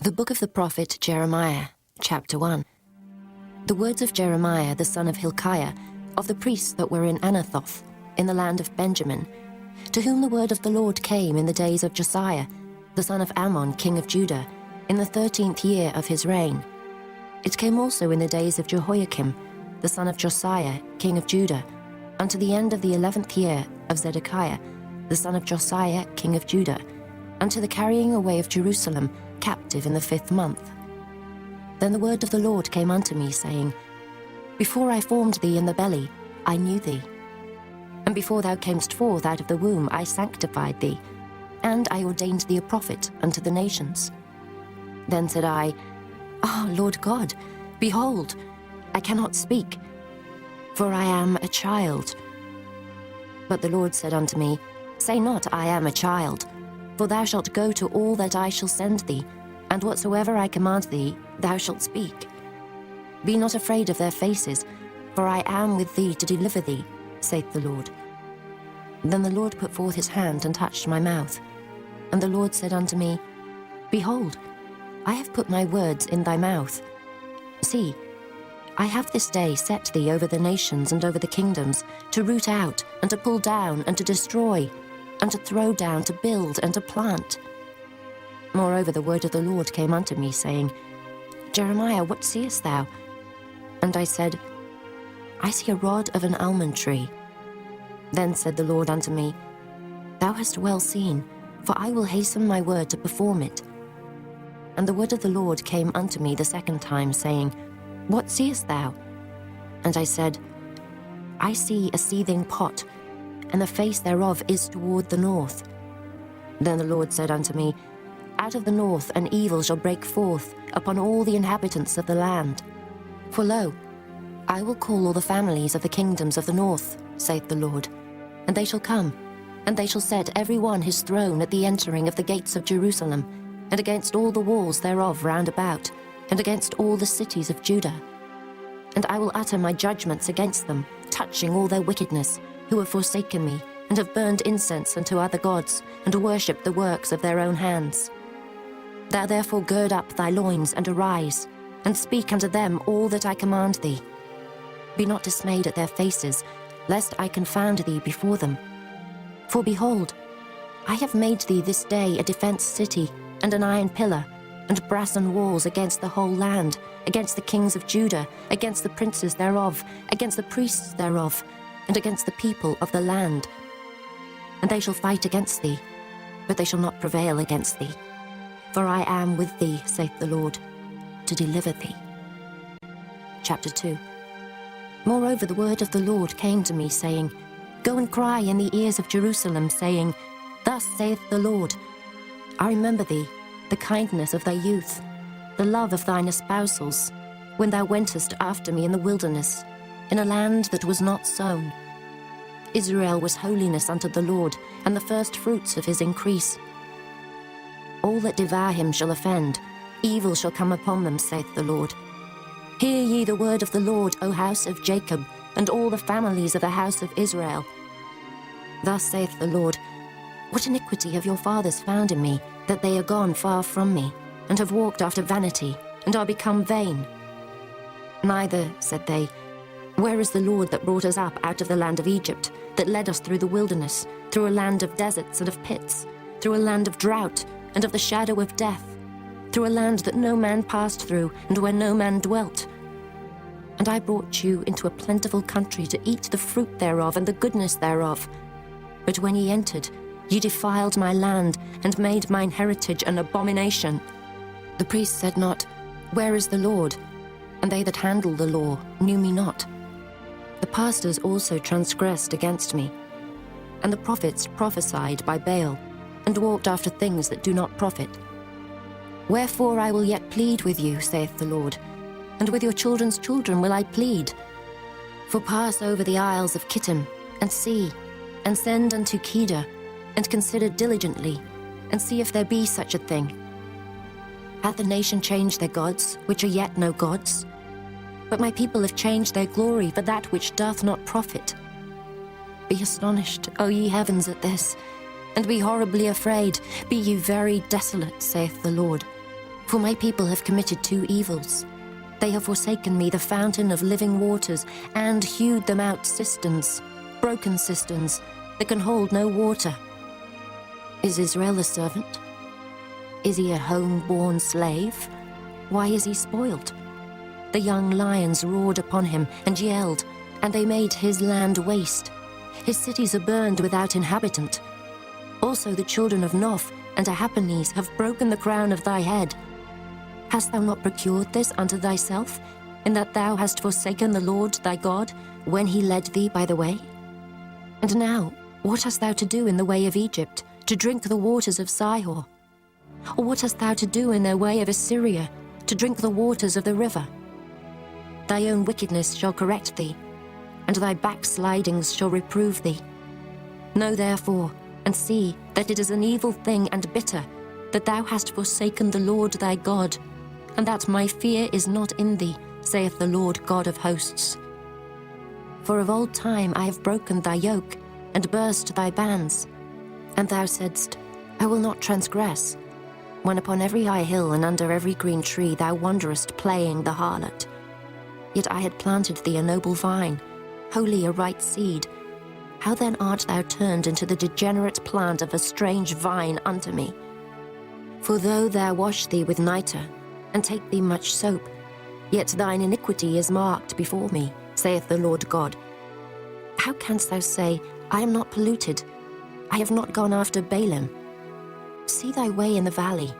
The book of the prophet Jeremiah, chapter 1. The words of Jeremiah the son of Hilkiah, of the priests that were in Anathoth, in the land of Benjamin, to whom the word of the Lord came in the days of Josiah, the son of Ammon, king of Judah, in the 13th year of his reign. It came also in the days of Jehoiakim, the son of Josiah, king of Judah, unto the end of the 11th year of Zedekiah, the son of Josiah, king of Judah, unto the carrying away of Jerusalem, captive in the 5th month. Then the word of the Lord came unto me, saying, Before I formed thee in the belly, I knew thee. And before thou camest forth out of the womb, I sanctified thee, and I ordained thee a prophet unto the nations. Then said I, Ah, Lord God, behold, I cannot speak, for I am a child. But the Lord said unto me, Say not, I am a child, for thou shalt go to all that I shall send thee, and whatsoever I command thee, thou shalt speak. Be not afraid of their faces, for I am with thee to deliver thee, saith the Lord. Then the Lord put forth his hand and touched my mouth. And the Lord said unto me, Behold, I have put my words in thy mouth. See, I have this day set thee over the nations and over the kingdoms, to root out, and to pull down, and to destroy, and to throw down, to build, and to plant. Moreover, the word of the Lord came unto me, saying, Jeremiah, what seest thou? And I said, I see a rod of an almond tree. Then said the Lord unto me, Thou hast well seen, for I will hasten my word to perform it. And the word of the Lord came unto me the 2nd time, saying, What seest thou? And I said, I see a seething pot, and the face thereof is toward the north. Then the Lord said unto me, Out of the north an evil shall break forth upon all the inhabitants of the land. For lo, I will call all the families of the kingdoms of the north, saith the Lord, and they shall come, and they shall set every one his throne at the entering of the gates of Jerusalem, and against all the walls thereof round about, and against all the cities of Judah. And I will utter my judgments against them, touching all their wickedness, who have forsaken me, and have burned incense unto other gods, and worshipped the works of their own hands. Thou therefore gird up thy loins, and arise, and speak unto them all that I command thee. Be not dismayed at their faces, lest I confound thee before them. For behold, I have made thee this day a defence city, and an iron pillar, and brassen walls against the whole land, against the kings of Judah, against the princes thereof, against the priests thereof, and against the people of the land. And they shall fight against thee, but they shall not prevail against thee. For I am with thee, saith the Lord, to deliver thee. Chapter 2. Moreover, the word of the Lord came to me, saying, Go and cry in the ears of Jerusalem, saying, Thus saith the Lord, I remember thee, the kindness of thy youth, the love of thine espousals, when thou wentest after me in the wilderness, in a land that was not sown. Israel was holiness unto the Lord, and the first fruits of his increase. All that devour him shall offend, evil shall come upon them, saith the Lord. Hear ye the word of the Lord, O house of Jacob, and all the families of the house of Israel. Thus saith the Lord, What iniquity have your fathers found in me, that they are gone far from me, and have walked after vanity, and are become vain? Neither, said they, Where is the Lord that brought us up out of the land of Egypt, that led us through the wilderness, through a land of deserts and of pits, through a land of drought and of the shadow of death, through a land that no man passed through, and where no man dwelt? And I brought you into a plentiful country to eat the fruit thereof and the goodness thereof. But when ye entered, ye defiled my land, and made mine heritage an abomination. The priests said not, Where is the Lord? And they that handle the law knew me not. The pastors also transgressed against me, and the prophets prophesied by Baal, and walked after things that do not profit. Wherefore I will yet plead with you, saith the Lord, and with your children's children will I plead. For pass over the isles of Kittim, and see, and send unto Kedar, and consider diligently, and see if there be such a thing. Hath the nation changed their gods, which are yet no gods? But my people have changed their glory for that which doth not profit. Be astonished, O ye heavens, at this, and be horribly afraid. Be ye very desolate, saith the Lord. For my people have committed 2 evils. They have forsaken me, the fountain of living waters, and hewed them out cisterns, broken cisterns, that can hold no water. Is Israel a servant? Is he a home-born slave? Why is he spoiled? The young lions roared upon him and yelled, and they made his land waste. His cities are burned without inhabitant. Also the children of Noph and Tahpanhes have broken the crown of thy head. Hast thou not procured this unto thyself, in that thou hast forsaken the Lord thy God, when he led thee by the way? And now, what hast thou to do in the way of Egypt, to drink the waters of Sihor? Or what hast thou to do in the way of Assyria, to drink the waters of the river? Thy own wickedness shall correct thee, and thy backslidings shall reprove thee. Know therefore, and see that it is an evil thing and bitter, that thou hast forsaken the Lord thy God, and that my fear is not in thee, saith the Lord God of hosts. For of old time I have broken thy yoke, and burst thy bands. And thou saidst, I will not transgress, when upon every high hill and under every green tree thou wanderest playing the harlot. Yet I had planted thee a noble vine, wholly a right seed. How then art thou turned into the degenerate plant of a strange vine unto me? For though thou wash thee with nitre, and take thee much soap, yet thine iniquity is marked before me, saith the Lord God. How canst thou say, I am not polluted, I have not gone after Balaam? See thy way in the valley,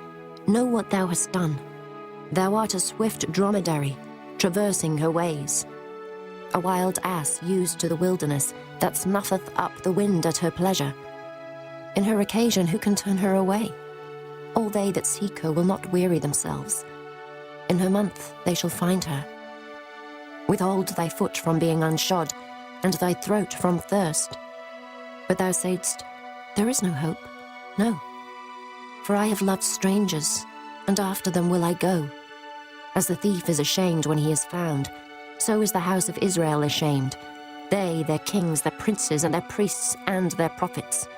know what thou hast done. Thou art a swift dromedary, traversing her ways. A wild ass used to the wilderness, that snuffeth up the wind at her pleasure. In her occasion who can turn her away? All they that seek her will not weary themselves. In her month they shall find her. Withhold thy foot from being unshod, and thy throat from thirst. But thou saidst, there is no hope, no. For I have loved strangers, and after them will I go. As the thief is ashamed when he is found, so is the house of Israel ashamed, they, their kings, their princes, and their priests, and their prophets.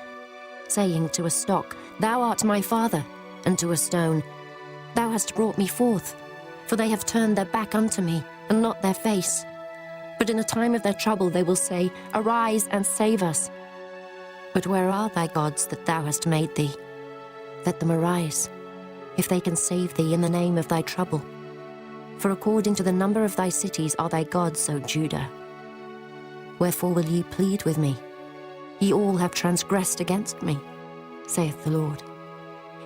Saying to a stock, Thou art my father, and to a stone, Thou hast brought me forth. For they have turned their back unto me, and not their face. But in the time of their trouble they will say, Arise and save us. But where are thy gods that thou hast made thee? Let them arise, if they can save thee in the name of thy trouble. For according to the number of thy cities are thy gods, O Judah. Wherefore will ye plead with me? Ye all have transgressed against me, saith the Lord.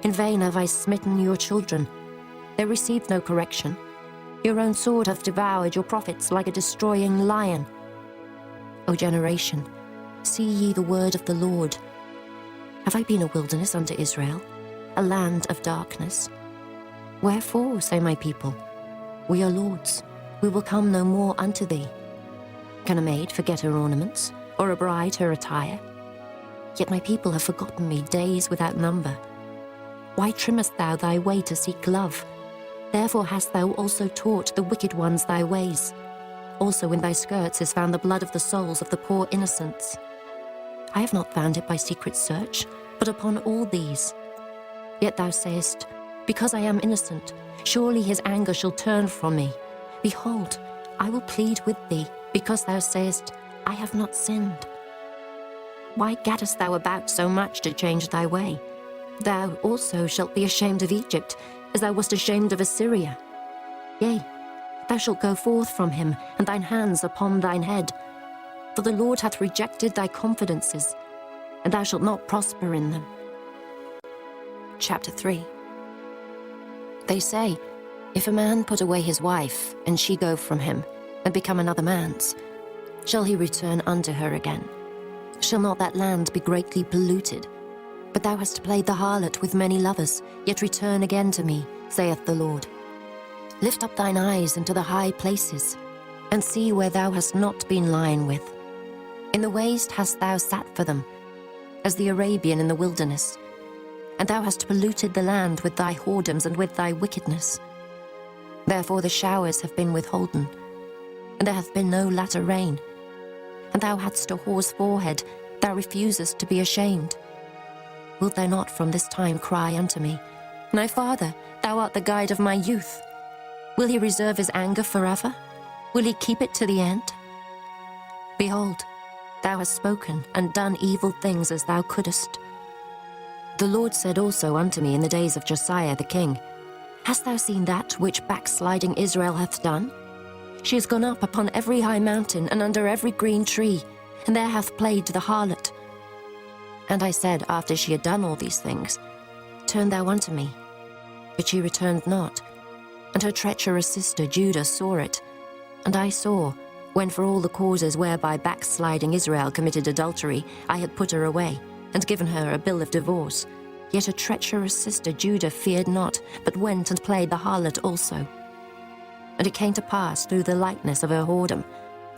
In vain have I smitten your children. They received no correction. Your own sword hath devoured your prophets like a destroying lion. O generation, see ye the word of the Lord. Have I been a wilderness unto Israel, a land of darkness? Wherefore, say my people, we are lords, we will come no more unto thee. Can a maid forget her ornaments, or a bride her attire? Yet my people have forgotten me days without number. Why trimmest thou thy way to seek love? Therefore hast thou also taught the wicked ones thy ways. Also in thy skirts is found the blood of the souls of the poor innocents. I have not found it by secret search, but upon all these. Yet thou sayest, Because I am innocent, surely his anger shall turn from me. Behold, I will plead with thee, because thou sayest, I have not sinned. Why gaddest thou about so much to change thy way? Thou also shalt be ashamed of Egypt, as thou wast ashamed of Assyria. Yea, thou shalt go forth from him, and thine hands upon thine head. For the Lord hath rejected thy confidences, and thou shalt not prosper in them. Chapter 3. They say, if a man put away his wife, and she go from him, and become another man's, shall he return unto her again? Shall not that land be greatly polluted? But thou hast played the harlot with many lovers, yet return again to me, saith the Lord. Lift up thine eyes into the high places, and see where thou hast not been lying with. In the waste hast thou sat for them, as the Arabian in the wilderness. And thou hast polluted the land with thy whoredoms and with thy wickedness. Therefore the showers have been withholden, and there hath been no latter rain. And thou hadst a whore's forehead, thou refusest to be ashamed. Wilt thou not from this time cry unto me, My father, Thou art the guide of my youth. Will he reserve his anger forever? Will he keep it to the end? Behold, thou hast spoken and done evil things as thou couldest. The Lord said also unto me in the days of Josiah the king, Hast thou seen that which backsliding Israel hath done? She is gone up upon every high mountain and under every green tree, and there hath played the harlot. And I said, after she had done all these things, Turn thou unto me. But she returned not. And her treacherous sister Judah saw it. And I saw, when for all the causes whereby backsliding Israel committed adultery, I had put her away, and given her a bill of divorce. Yet her treacherous sister Judah feared not, but went and played the harlot also. And it came to pass through the lightness of her whoredom,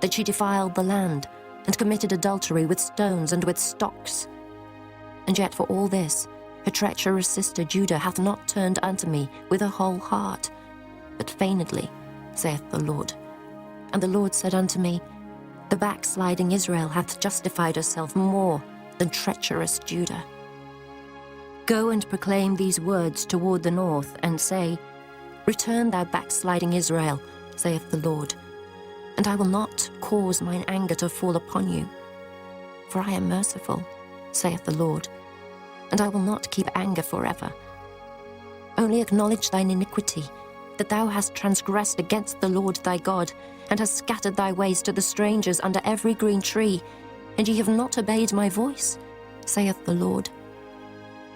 that she defiled the land, and committed adultery with stones and with stocks. And yet for all this, her treacherous sister Judah hath not turned unto me with her whole heart, but feignedly, saith the Lord. And the Lord said unto me, The backsliding Israel hath justified herself more than treacherous Judah. Go and proclaim these words toward the north, and say, Return, thou backsliding Israel, saith the Lord, and I will not cause mine anger to fall upon you. For I am merciful, saith the Lord, and I will not keep anger forever. Only acknowledge thine iniquity, that thou hast transgressed against the Lord thy God, and hast scattered thy ways to the strangers under every green tree, and ye have not obeyed my voice, saith the Lord.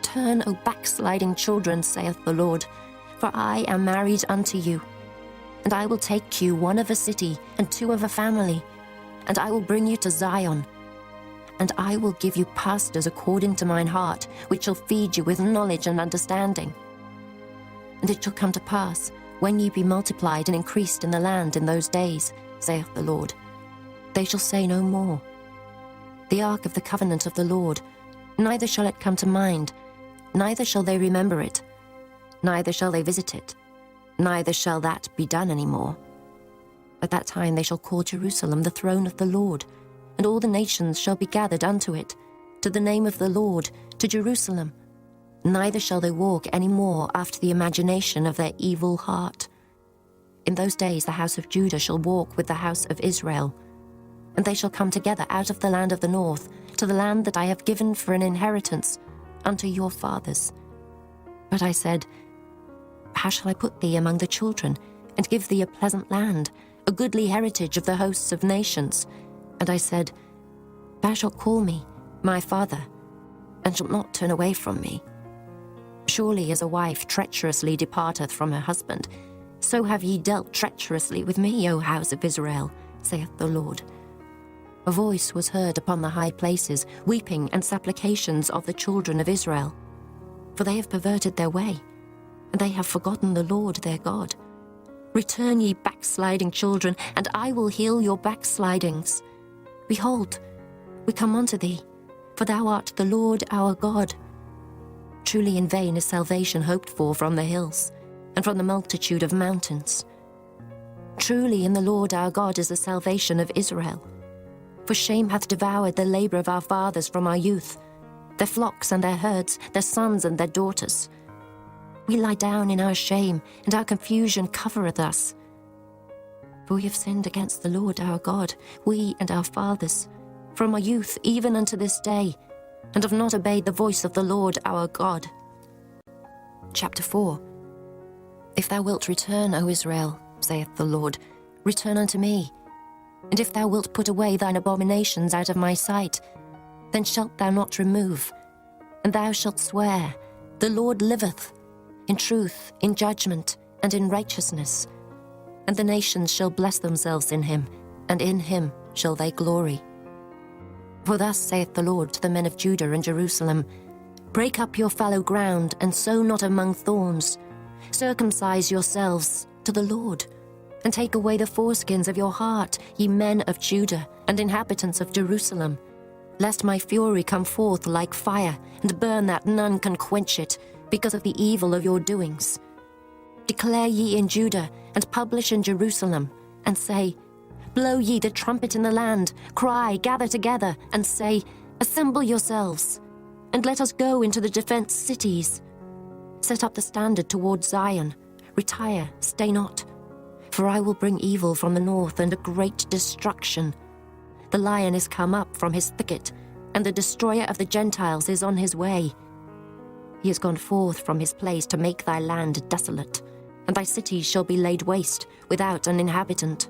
Turn, O backsliding children, saith the Lord, for I am married unto you. And I will take you one of a city, and two of a family, and I will bring you to Zion. And I will give you pastors according to mine heart, which shall feed you with knowledge and understanding. And it shall come to pass, when ye be multiplied and increased in the land in those days, saith the Lord, they shall say no more, The ark of the covenant of the Lord, neither shall it come to mind, neither shall they remember it, neither shall they visit it, neither shall that be done any more. At that time they shall call Jerusalem the throne of the Lord, and all the nations shall be gathered unto it, to the name of the Lord, to Jerusalem. Neither shall they walk any more after the imagination of their evil heart. In those days the house of Judah shall walk with the house of Israel, and they shall come together out of the land of the north, to the land that I have given for an inheritance unto your fathers. But I said, How shall I put thee among the children, and give thee a pleasant land, a goodly heritage of the hosts of nations? And I said, Thou shalt call me, my father, and shalt not turn away from me. Surely as a wife treacherously departeth from her husband, so have ye dealt treacherously with me, O house of Israel, saith the Lord. A voice was heard upon the high places, weeping and supplications of the children of Israel. For they have perverted their way, and they have forgotten the Lord their God. Return, ye backsliding children, and I will heal your backslidings. Behold, we come unto thee, for thou art the Lord our God. Truly in vain is salvation hoped for from the hills, and from the multitude of mountains. Truly in the Lord our God is the salvation of Israel. For shame hath devoured the labor of our fathers from our youth, their flocks and their herds, their sons and their daughters. We lie down in our shame, and our confusion covereth us. For we have sinned against the Lord our God, we and our fathers, from our youth even unto this day, and have not obeyed the voice of the Lord our God. Chapter 4. If thou wilt return, O Israel, saith the Lord, return unto me. And if thou wilt put away thine abominations out of my sight, then shalt thou not remove. And thou shalt swear, The Lord liveth, in truth, in judgment, and in righteousness. And the nations shall bless themselves in him, and in him shall they glory. For thus saith the Lord to the men of Judah and Jerusalem, Break up your fallow ground, and sow not among thorns. Circumcise yourselves to the Lord, and take away the foreskins of your heart, ye men of Judah, and inhabitants of Jerusalem, lest my fury come forth like fire, and burn that none can quench it, because of the evil of your doings. Declare ye in Judah, and publish in Jerusalem, and say, Blow ye the trumpet in the land, cry, gather together, and say, Assemble yourselves, and let us go into the defenced cities. Set up the standard toward Zion. Retire, stay not. For I will bring evil from the north and a great destruction. The lion is come up from his thicket, and the destroyer of the Gentiles is on his way. He is gone forth from his place to make thy land desolate, and thy cities shall be laid waste, without an inhabitant.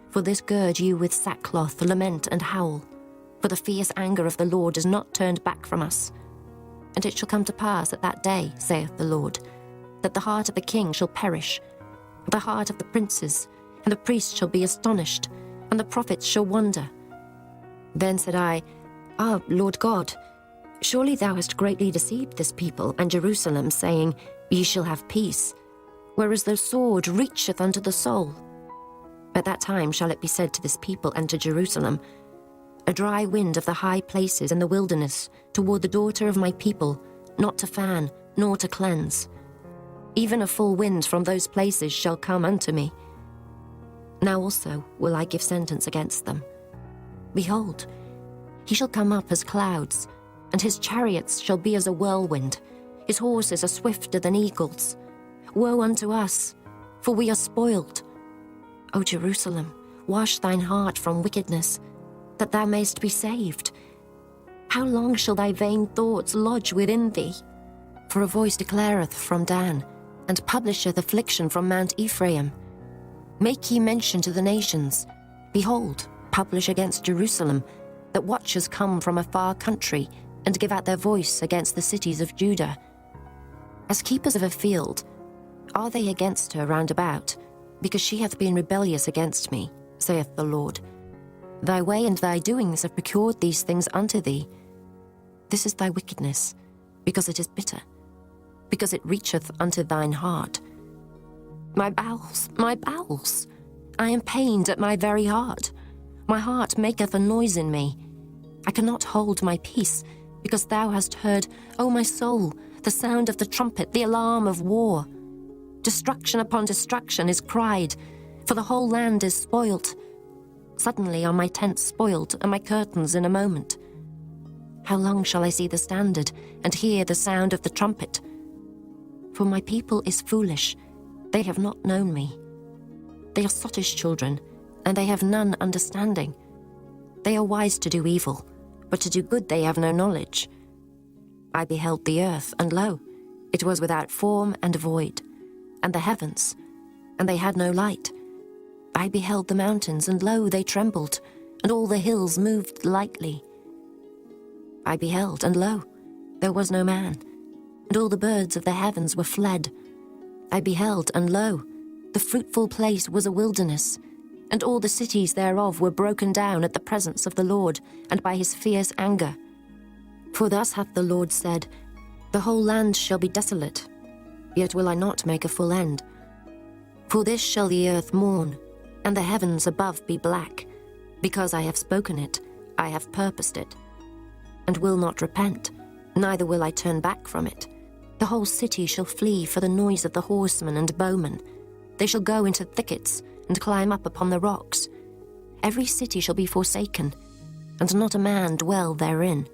For this gird you with sackcloth, lament and howl, for the fierce anger of the Lord is not turned back from us. And it shall come to pass at that day, saith the Lord, that the heart of the king shall perish, the heart of the princes, and the priests shall be astonished, and the prophets shall wonder. Then said I, Ah, Lord God, surely thou hast greatly deceived this people and Jerusalem, saying, Ye shall have peace, whereas the sword reacheth unto the soul. At that time shall it be said to this people and to Jerusalem, A dry wind of the high places in the wilderness toward the daughter of my people, not to fan, nor to cleanse. Even a full wind from those places shall come unto me. Now also will I give sentence against them. Behold, he shall come up as clouds, and his chariots shall be as a whirlwind. His horses are swifter than eagles. Woe unto us, for we are spoiled. O Jerusalem, wash thine heart from wickedness, that thou mayst be saved. How long shall thy vain thoughts lodge within thee? For a voice declareth from Dan, and publisheth affliction from Mount Ephraim. Make ye mention to the nations. Behold, publish against Jerusalem, that watchers come from a far country, and give out their voice against the cities of Judah. As keepers of a field, are they against her round about, because she hath been rebellious against me, saith the Lord. Thy way and thy doings have procured these things unto thee. This is thy wickedness, because it is bitter, because it reacheth unto thine heart. My bowels, I am pained at my very heart. My heart maketh a noise in me. I cannot hold my peace, because thou hast heard, O my soul, the sound of the trumpet, the alarm of war. Destruction upon destruction is cried, for the whole land is spoilt. Suddenly are my tents spoiled, and my curtains in a moment. How long shall I see the standard, and hear the sound of the trumpet? For my people is foolish, they have not known me. They are sottish children, and they have none understanding. They are wise to do evil, but to do good they have no knowledge. I beheld the earth, and lo, it was without form and void, and the heavens, and they had no light. I beheld the mountains, and lo, they trembled, and all the hills moved lightly. I beheld, and lo, there was no man, and all the birds of the heavens were fled. I beheld, and lo, the fruitful place was a wilderness, and all the cities thereof were broken down at the presence of the Lord, and by his fierce anger. For thus hath the Lord said, The whole land shall be desolate, yet will I not make a full end. For this shall the earth mourn, and the heavens above be black, because I have spoken it, I have purposed it, and will not repent, neither will I turn back from it. The whole city shall flee for the noise of the horsemen and bowmen. They shall go into thickets, and climb up upon the rocks. Every city shall be forsaken, and not a man dwell therein.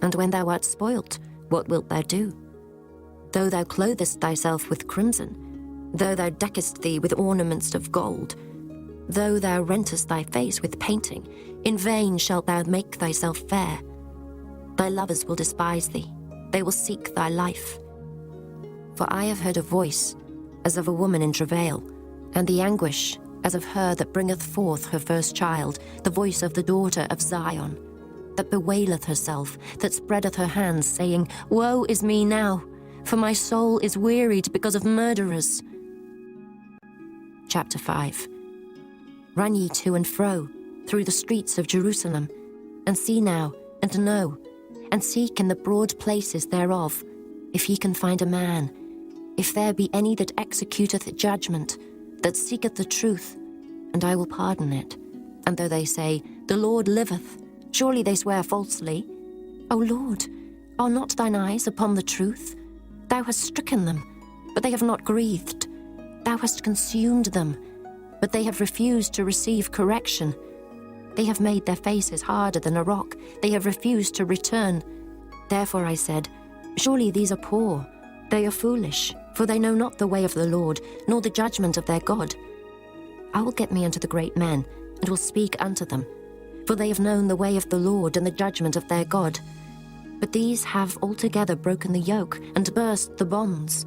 And when thou art spoilt, what wilt thou do? Though thou clothest thyself with crimson, though thou deckest thee with ornaments of gold, though thou rentest thy face with painting, in vain shalt thou make thyself fair. Thy lovers will despise thee, they will seek thy life. For I have heard a voice, as of a woman in travail, and the anguish, as of her that bringeth forth her first child, the voice of the daughter of Zion, that bewaileth herself, that spreadeth her hands, saying, Woe is me now, for my soul is wearied because of murderers. Chapter 5. Run ye to and fro through the streets of Jerusalem, and see now, and know, and seek in the broad places thereof, if ye can find a man, if there be any that executeth judgment, that seeketh the truth, and I will pardon it. And though they say, The Lord liveth, surely they swear falsely. O Lord, are not thine eyes upon the truth? Thou hast stricken them, but they have not grieved. Thou hast consumed them, but they have refused to receive correction. They have made their faces harder than a rock. They have refused to return. Therefore I said, Surely these are poor, They are foolish, for they know not the way of the Lord, nor the judgment of their God. I will get me unto the great men, and will speak unto them, for they have known the way of the Lord and the judgment of their God. But these have altogether broken the yoke, and burst the bonds.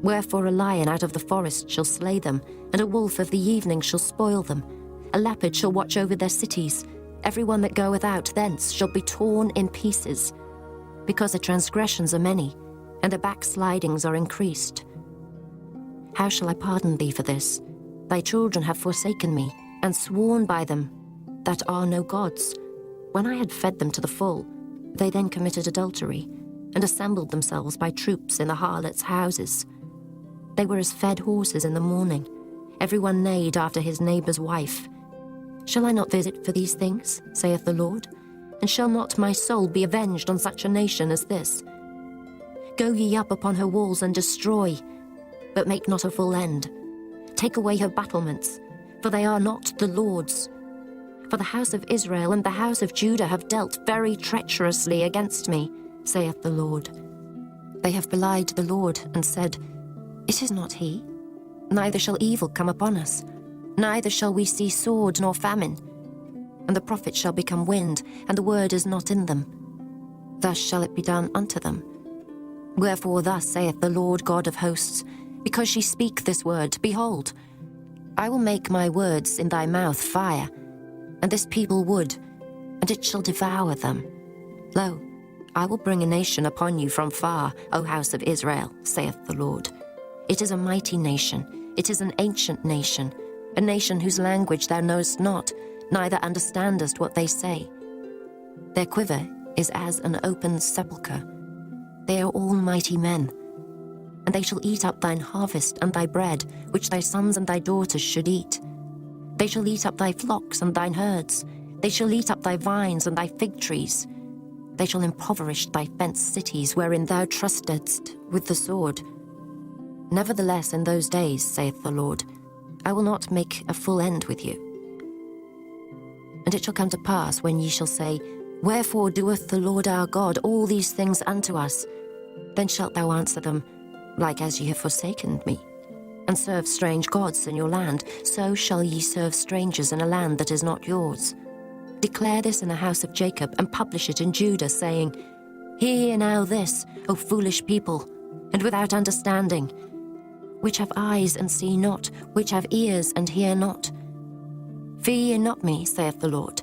Wherefore a lion out of the forest shall slay them, and a wolf of the evening shall spoil them. A leopard shall watch over their cities. Every one that goeth out thence shall be torn in pieces. Because the transgressions are many, and the backslidings are increased. How shall I pardon thee for this? Thy children have forsaken me, and sworn by them that are no gods. When I had fed them to the full, they then committed adultery, and assembled themselves by troops in the harlots' houses. They were as fed horses in the morning. Every one neighed after his neighbour's wife. Shall I not visit for these things, saith the Lord? And shall not my soul be avenged on such a nation as this? Go ye up upon her walls and destroy, but make not a full end. Take away her battlements, for they are not the Lord's. For the house of Israel and the house of Judah have dealt very treacherously against me, saith the Lord. They have belied the Lord, and said, It is not he. Neither shall evil come upon us, neither shall we see sword nor famine. And the prophets shall become wind, and the word is not in them. Thus shall it be done unto them. Wherefore thus saith the Lord God of hosts, because ye speak this word, behold, I will make my words in thy mouth fire, and this people wood, and it shall devour them. Lo, I will bring a nation upon you from far, O house of Israel, saith the Lord. It is a mighty nation, it is an ancient nation, a nation whose language thou knowest not, neither understandest what they say. Their quiver is as an open sepulchre. They are all mighty men. And they shall eat up thine harvest and thy bread, which thy sons and thy daughters should eat. They shall eat up thy flocks and thine herds. They shall eat up thy vines and thy fig trees. They shall impoverish thy fenced cities, wherein thou trustedst with the sword. Nevertheless, in those days, saith the Lord, I will not make a full end with you. And it shall come to pass, when ye shall say, Wherefore doeth the Lord our God all these things unto us? Then shalt thou answer them, Like as ye have forsaken me, and served strange gods in your land, so shall ye serve strangers in a land that is not yours. Declare this in the house of Jacob, and publish it in Judah, saying, Hear ye now this, O foolish people, and without understanding, which have eyes and see not, which have ears and hear not. Fear ye not me, saith the Lord.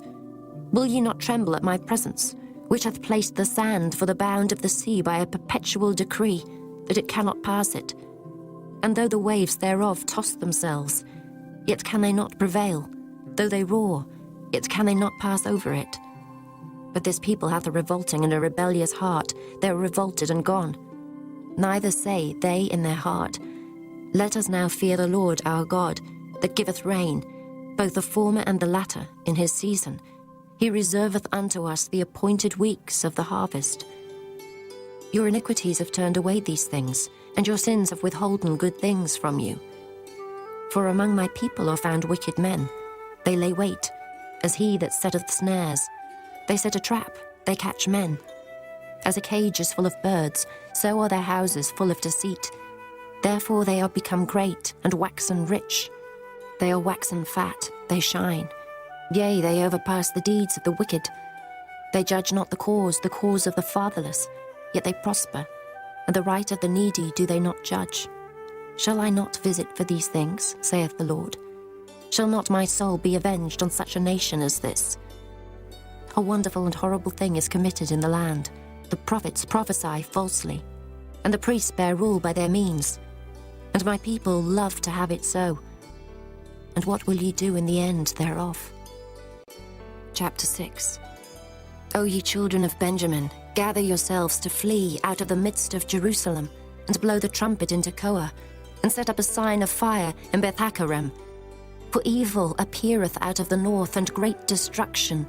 Will ye not tremble at my presence, which hath placed the sand for the bound of the sea by a perpetual decree, that it cannot pass it? And though the waves thereof toss themselves, yet can they not prevail. Though they roar, yet can they not pass over it. But this people hath a revolting and a rebellious heart. They are revolted and gone. Neither say they in their heart, Let us now fear the Lord our God, that giveth rain, both the former and the latter, in his season. He reserveth unto us the appointed weeks of the harvest. Your iniquities have turned away these things, and your sins have withholden good things from you. For among my people are found wicked men. They lay wait, as he that setteth snares. They set a trap, they catch men. As a cage is full of birds, so are their houses full of deceit. Therefore they are become great, and waxen rich. They are waxen fat, they shine. Yea, they overpass the deeds of the wicked. They judge not the cause of the fatherless, yet they prosper, and the right of the needy do they not judge. Shall I not visit for these things, saith the Lord? Shall not my soul be avenged on such a nation as this? A wonderful and horrible thing is committed in the land. The prophets prophesy falsely, and the priests bear rule by their means. And my people love to have it so. And what will ye do in the end thereof? Chapter 6. O ye children of Benjamin, gather yourselves to flee out of the midst of Jerusalem, and blow the trumpet into Koah, and set up a sign of fire in Beth-Haccherem. For evil appeareth out of the north, and great destruction.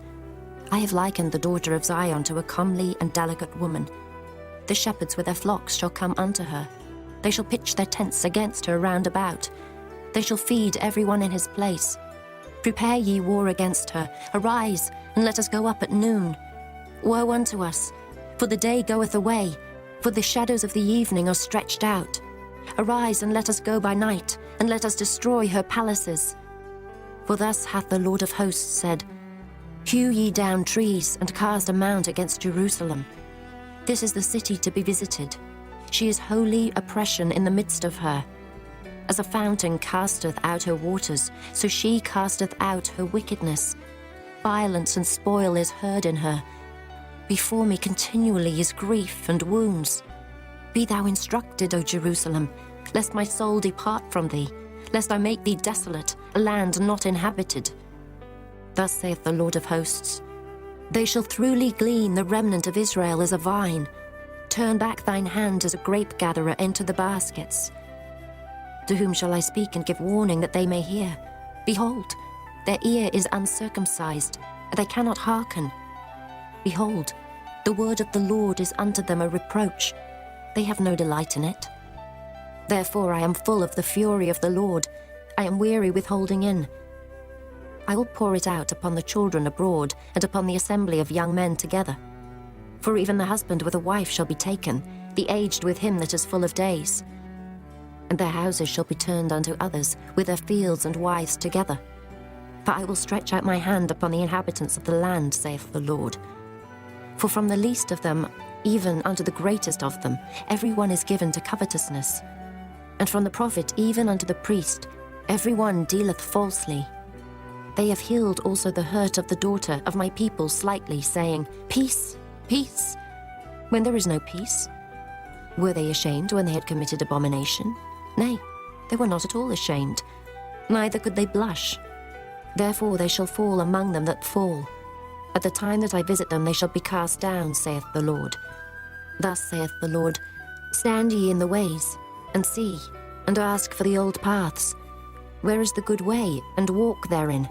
I have likened the daughter of Zion to a comely and delicate woman. The shepherds with their flocks shall come unto her. They shall pitch their tents against her round about. They shall feed every one in his place. Prepare ye war against her. Arise, and let us go up at noon. Woe unto us, for the day goeth away, For the shadows of the evening are stretched out. Arise and let us go by night, and let us destroy her palaces. For thus hath the Lord of hosts said, Hew ye down trees, and cast a mount against Jerusalem. This is the city to be visited. She is holy oppression in the midst of her. As a fountain casteth out her waters, so she casteth out her wickedness. Violence and spoil is heard in her. Before me continually is grief and wounds. Be thou instructed, O Jerusalem, lest my soul depart from thee, lest I make thee desolate, a land not inhabited. Thus saith the Lord of hosts, They shall throughly glean the remnant of Israel as a vine. Turn back thine hand as a grape-gatherer into the baskets. To whom shall I speak and give warning that they may hear? Behold, their ear is uncircumcised, and they cannot hearken. Behold, the word of the Lord is unto them a reproach. They have no delight in it. Therefore I am full of the fury of the Lord. I am weary with holding in. I will pour it out upon the children abroad, and upon the assembly of young men together. For even the husband with a wife shall be taken, the aged with him that is full of days. And their houses shall be turned unto others, with their fields and wives together. For I will stretch out my hand upon the inhabitants of the land, saith the Lord. For from the least of them, even unto the greatest of them, every one is given to covetousness. And from the prophet even unto the priest, every one dealeth falsely. They have healed also the hurt of the daughter of my people slightly, saying, Peace, peace, when there is no peace. Were they ashamed when they had committed abomination? Nay, they were not at all ashamed, neither could they blush. Therefore they shall fall among them that fall. At the time that I visit them they shall be cast down, saith the Lord. Thus saith the Lord, Stand ye in the ways, and see, and ask for the old paths. Where is the good way, and walk therein,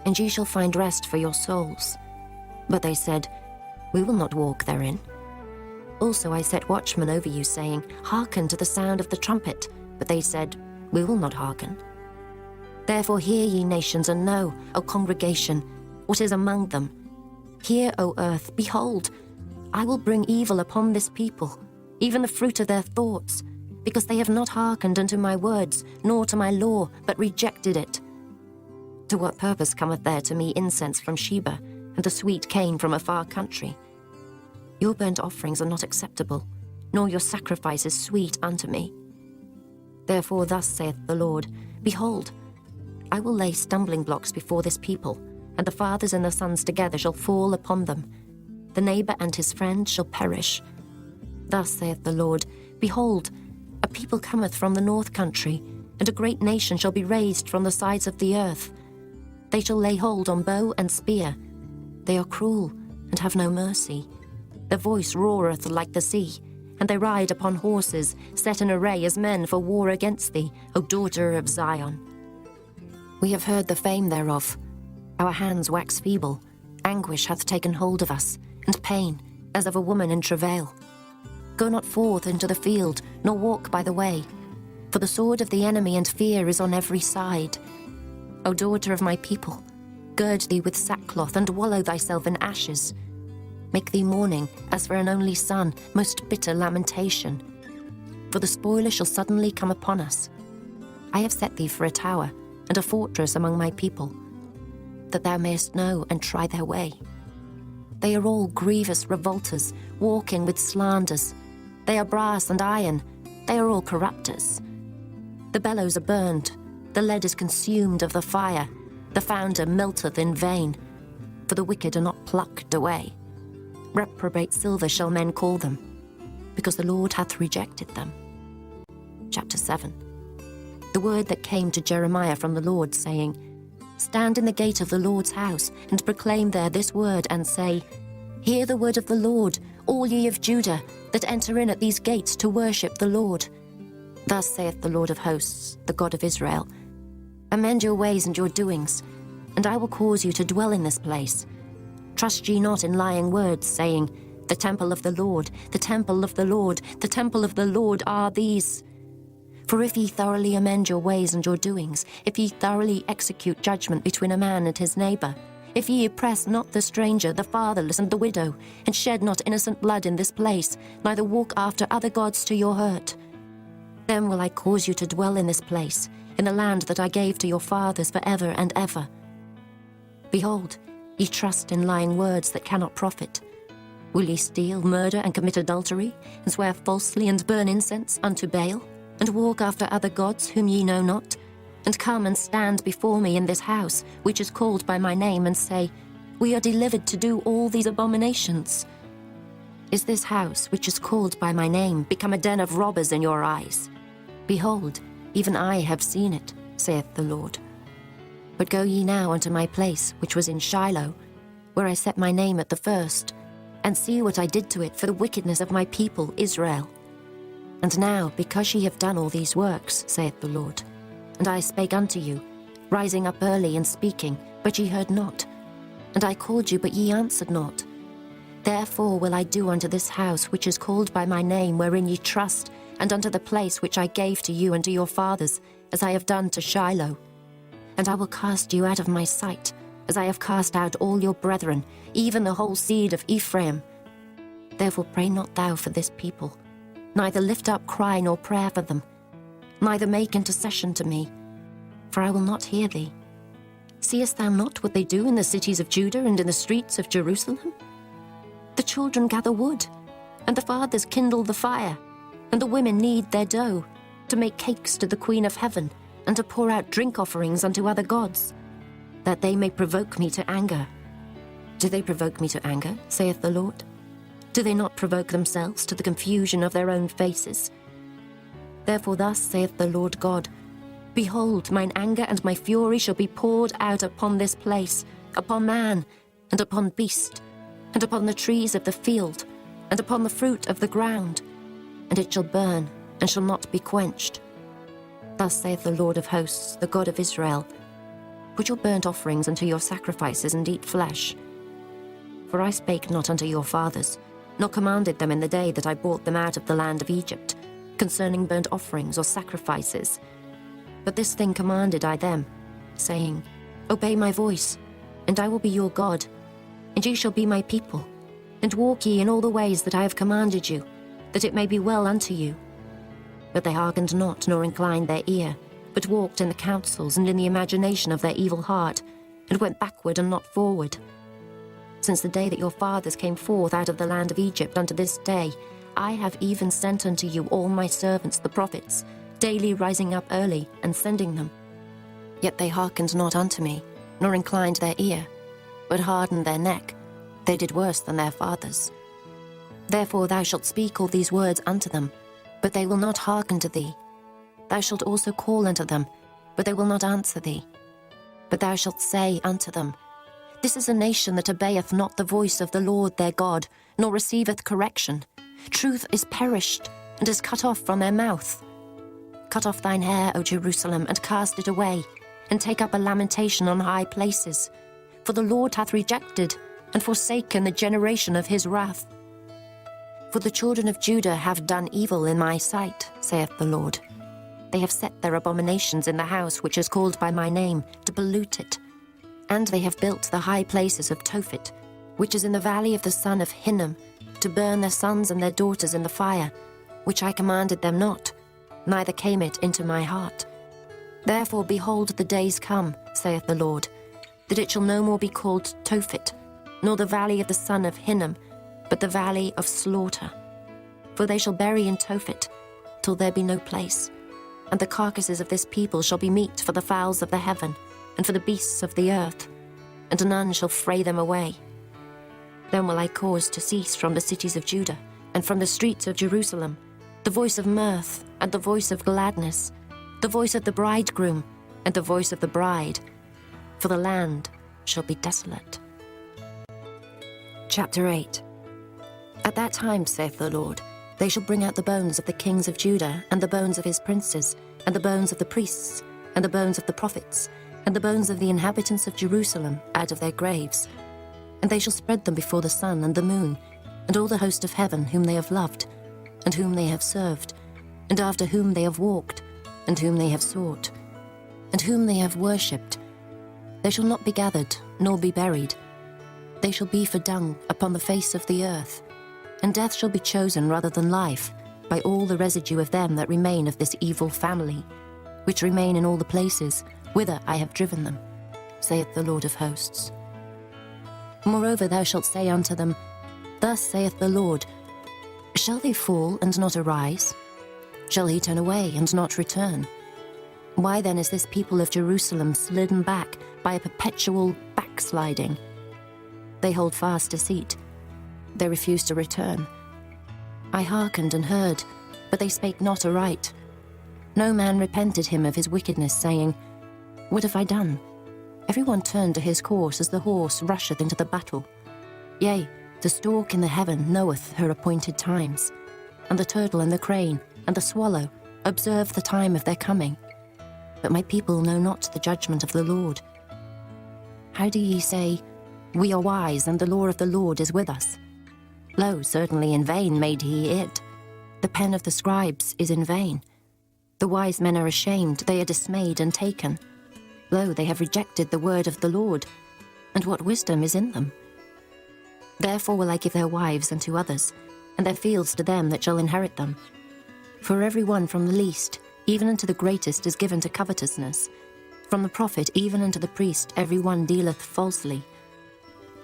and ye shall find rest for your souls. But they said, We will not walk therein. Also I set watchmen over you, saying, Hearken to the sound of the trumpet. But they said, We will not hearken. Therefore hear ye nations, and know, O congregation, what is among them. Hear, O earth, behold, I will bring evil upon this people, even the fruit of their thoughts, because they have not hearkened unto my words, nor to my law, but rejected it. To what purpose cometh there to me incense from Sheba, and the sweet cane from a far country? Your burnt offerings are not acceptable, nor your sacrifices sweet unto me. Therefore thus saith the Lord, Behold, I will lay stumbling blocks before this people, and the fathers and the sons together shall fall upon them. The neighbor and his friend shall perish. Thus saith the Lord, Behold, a people cometh from the north country, and a great nation shall be raised from the sides of the earth. They shall lay hold on bow and spear. They are cruel, and have no mercy. Their voice roareth like the sea, and they ride upon horses, set in array as men for war against thee, O daughter of Zion. We have heard the fame thereof. Our hands wax feeble. Anguish hath taken hold of us, and pain, as of a woman in travail. Go not forth into the field, nor walk by the way, for the sword of the enemy and fear is on every side. O daughter of my people, gird thee with sackcloth, and wallow thyself in ashes. Make thee mourning, as for an only son, most bitter lamentation. For the spoiler shall suddenly come upon us. I have set thee for a tower, and a fortress among my people, that thou mayest know and try their way. They are all grievous revolters, walking with slanders. They are brass and iron, they are all corrupters. The bellows are burned, the lead is consumed of the fire, the founder melteth in vain, for the wicked are not plucked away. Reprobate silver shall men call them, because the Lord hath rejected them. Chapter 7. The word that came to Jeremiah from the Lord, saying, Stand in the gate of the Lord's house, and proclaim there this word, and say, Hear the word of the Lord, all ye of Judah, that enter in at these gates to worship the Lord. Thus saith the Lord of hosts, the God of Israel, Amend your ways and your doings, and I will cause you to dwell in this place. Trust ye not in lying words, saying, The temple of the Lord, the temple of the Lord, the temple of the Lord are these. For if ye thoroughly amend your ways and your doings, if ye thoroughly execute judgment between a man and his neighbor, if ye oppress not the stranger, the fatherless, and the widow, and shed not innocent blood in this place, neither walk after other gods to your hurt, then will I cause you to dwell in this place, in the land that I gave to your fathers for ever and ever. Behold, ye trust in lying words that cannot profit. Will ye steal, murder, and commit adultery, and swear falsely, and burn incense unto Baal, and walk after other gods whom ye know not, and come and stand before me in this house, which is called by my name, and say, We are delivered to do all these abominations? Is this house, which is called by my name, become a den of robbers in your eyes? Behold, even I have seen it, saith the Lord. But go ye now unto my place, which was in Shiloh, where I set my name at the first, and see what I did to it for the wickedness of my people Israel. And now, because ye have done all these works, saith the Lord, and I spake unto you, rising up early and speaking, but ye heard not, and I called you, but ye answered not. Therefore will I do unto this house which is called by my name, wherein ye trust, and unto the place which I gave to you and to your fathers, as I have done to Shiloh. And I will cast you out of my sight, as I have cast out all your brethren, even the whole seed of Ephraim. Therefore pray not thou for this people, neither lift up cry nor prayer for them, neither make intercession to me, for I will not hear thee. Seest thou not what they do in the cities of Judah and in the streets of Jerusalem? The children gather wood, and the fathers kindle the fire, and the women knead their dough, to make cakes to the Queen of Heaven, and to pour out drink offerings unto other gods, that they may provoke me to anger. Do they provoke me to anger, saith the Lord? Do they not provoke themselves to the confusion of their own faces? Therefore thus saith the Lord God, Behold, mine anger and my fury shall be poured out upon this place, upon man, and upon beast, and upon the trees of the field, and upon the fruit of the ground, and it shall burn, and shall not be quenched. Thus saith the Lord of hosts, the God of Israel, Put your burnt offerings unto your sacrifices, and eat flesh. For I spake not unto your fathers, nor commanded them in the day that I brought them out of the land of Egypt, concerning burnt offerings or sacrifices. But this thing commanded I them, saying, Obey my voice, and I will be your God, and ye shall be my people, and walk ye in all the ways that I have commanded you, that it may be well unto you. But they hearkened not, nor inclined their ear, but walked in the counsels and in the imagination of their evil heart, and went backward and not forward. Since the day that your fathers came forth out of the land of Egypt unto this day, I have even sent unto you all my servants the prophets, daily rising up early and sending them. Yet they hearkened not unto me, nor inclined their ear, but hardened their neck. They did worse than their fathers. Therefore thou shalt speak all these words unto them, but they will not hearken to thee. Thou shalt also call unto them, but they will not answer thee. But thou shalt say unto them, This is a nation that obeyeth not the voice of the Lord their God, nor receiveth correction. Truth is perished, and is cut off from their mouth. Cut off thine hair, O Jerusalem, and cast it away, and take up a lamentation on high places. For the Lord hath rejected, and forsaken the generation of his wrath. For the children of Judah have done evil in my sight, saith the Lord. They have set their abominations in the house which is called by my name, to pollute it. And they have built the high places of Tobit, which is in the valley of the son of Hinnom, to burn their sons and their daughters in the fire, which I commanded them not, neither came it into my heart. Therefore, behold, the days come, saith the Lord, that it shall no more be called Tophet, nor the valley of the son of Hinnom, but the valley of slaughter. For they shall bury in Tophet, till there be no place. And the carcasses of this people shall be meat for the fowls of the heaven, and for the beasts of the earth, and none shall fray them away. Then will I cause to cease from the cities of Judah, and from the streets of Jerusalem, the voice of mirth, and the voice of gladness, the voice of the bridegroom, and the voice of the bride, for the land shall be desolate. Chapter 8. At that time, saith the Lord, they shall bring out the bones of the kings of Judah, and the bones of his princes, and the bones of the priests, and the bones of the prophets, and the bones of the inhabitants of Jerusalem out of their graves. And they shall spread them before the sun and the moon, and all the host of heaven whom they have loved, and whom they have served, and after whom they have walked, and whom they have sought, and whom they have worshipped. They shall not be gathered, nor be buried. They shall be for dung upon the face of the earth, and death shall be chosen rather than life by all the residue of them that remain of this evil family, which remain in all the places whither I have driven them, saith the Lord of hosts. Moreover thou shalt say unto them, Thus saith the Lord, Shall they fall and not arise? Shall he turn away and not return? Why then is this people of Jerusalem slidden back by a perpetual backsliding? They hold fast deceit. They refuse to return. I hearkened and heard, but they spake not aright. No man repented him of his wickedness, saying, What have I done? Every one turned to his course as the horse rusheth into the battle. Yea, the stork in the heaven knoweth her appointed times, and the turtle and the crane and the swallow observe the time of their coming. But my people know not the judgment of the Lord. How do ye say, We are wise, and the law of the Lord is with us? Lo, certainly in vain made he it. The pen of the scribes is in vain. The wise men are ashamed, they are dismayed and taken. Lo, they have rejected the word of the Lord, and what wisdom is in them? Therefore will I give their wives unto others, and their fields to them that shall inherit them. For every one from the least, even unto the greatest, is given to covetousness. From the prophet even unto the priest every one dealeth falsely.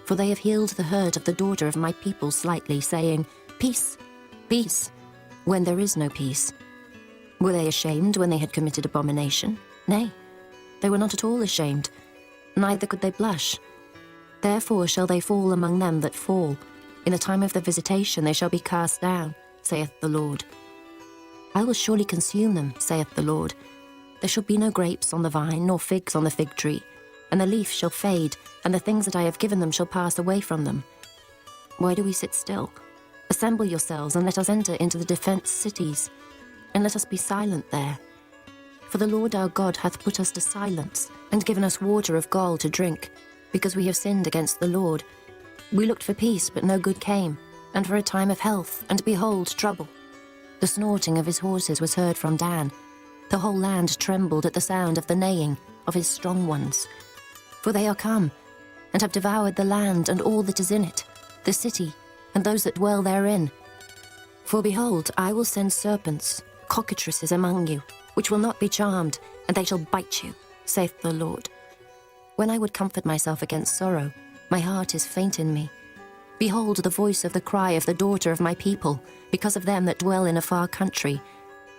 For they have healed the hurt of the daughter of my people slightly, saying, Peace, peace, when there is no peace. Were they ashamed when they had committed abomination? Nay, they were not at all ashamed, neither could they blush. Therefore shall they fall among them that fall. In the time of their visitation they shall be cast down, saith the Lord. I will surely consume them, saith the Lord. There shall be no grapes on the vine, nor figs on the fig tree, and the leaf shall fade, and the things that I have given them shall pass away from them. Why do we sit still? Assemble yourselves, and let us enter into the defenced cities, and let us be silent there. For the Lord our God hath put us to silence, and given us water of gall to drink, because we have sinned against the Lord. We looked for peace, but no good came, and for a time of health, and behold, trouble. The snorting of his horses was heard from Dan. The whole land trembled at the sound of the neighing of his strong ones. For they are come, and have devoured the land and all that is in it, the city, and those that dwell therein. For behold, I will send serpents, cockatrices among you, which will not be charmed, and they shall bite you, saith the Lord. When I would comfort myself against sorrow, my heart is faint in me. Behold the voice of the cry of the daughter of my people, because of them that dwell in a far country.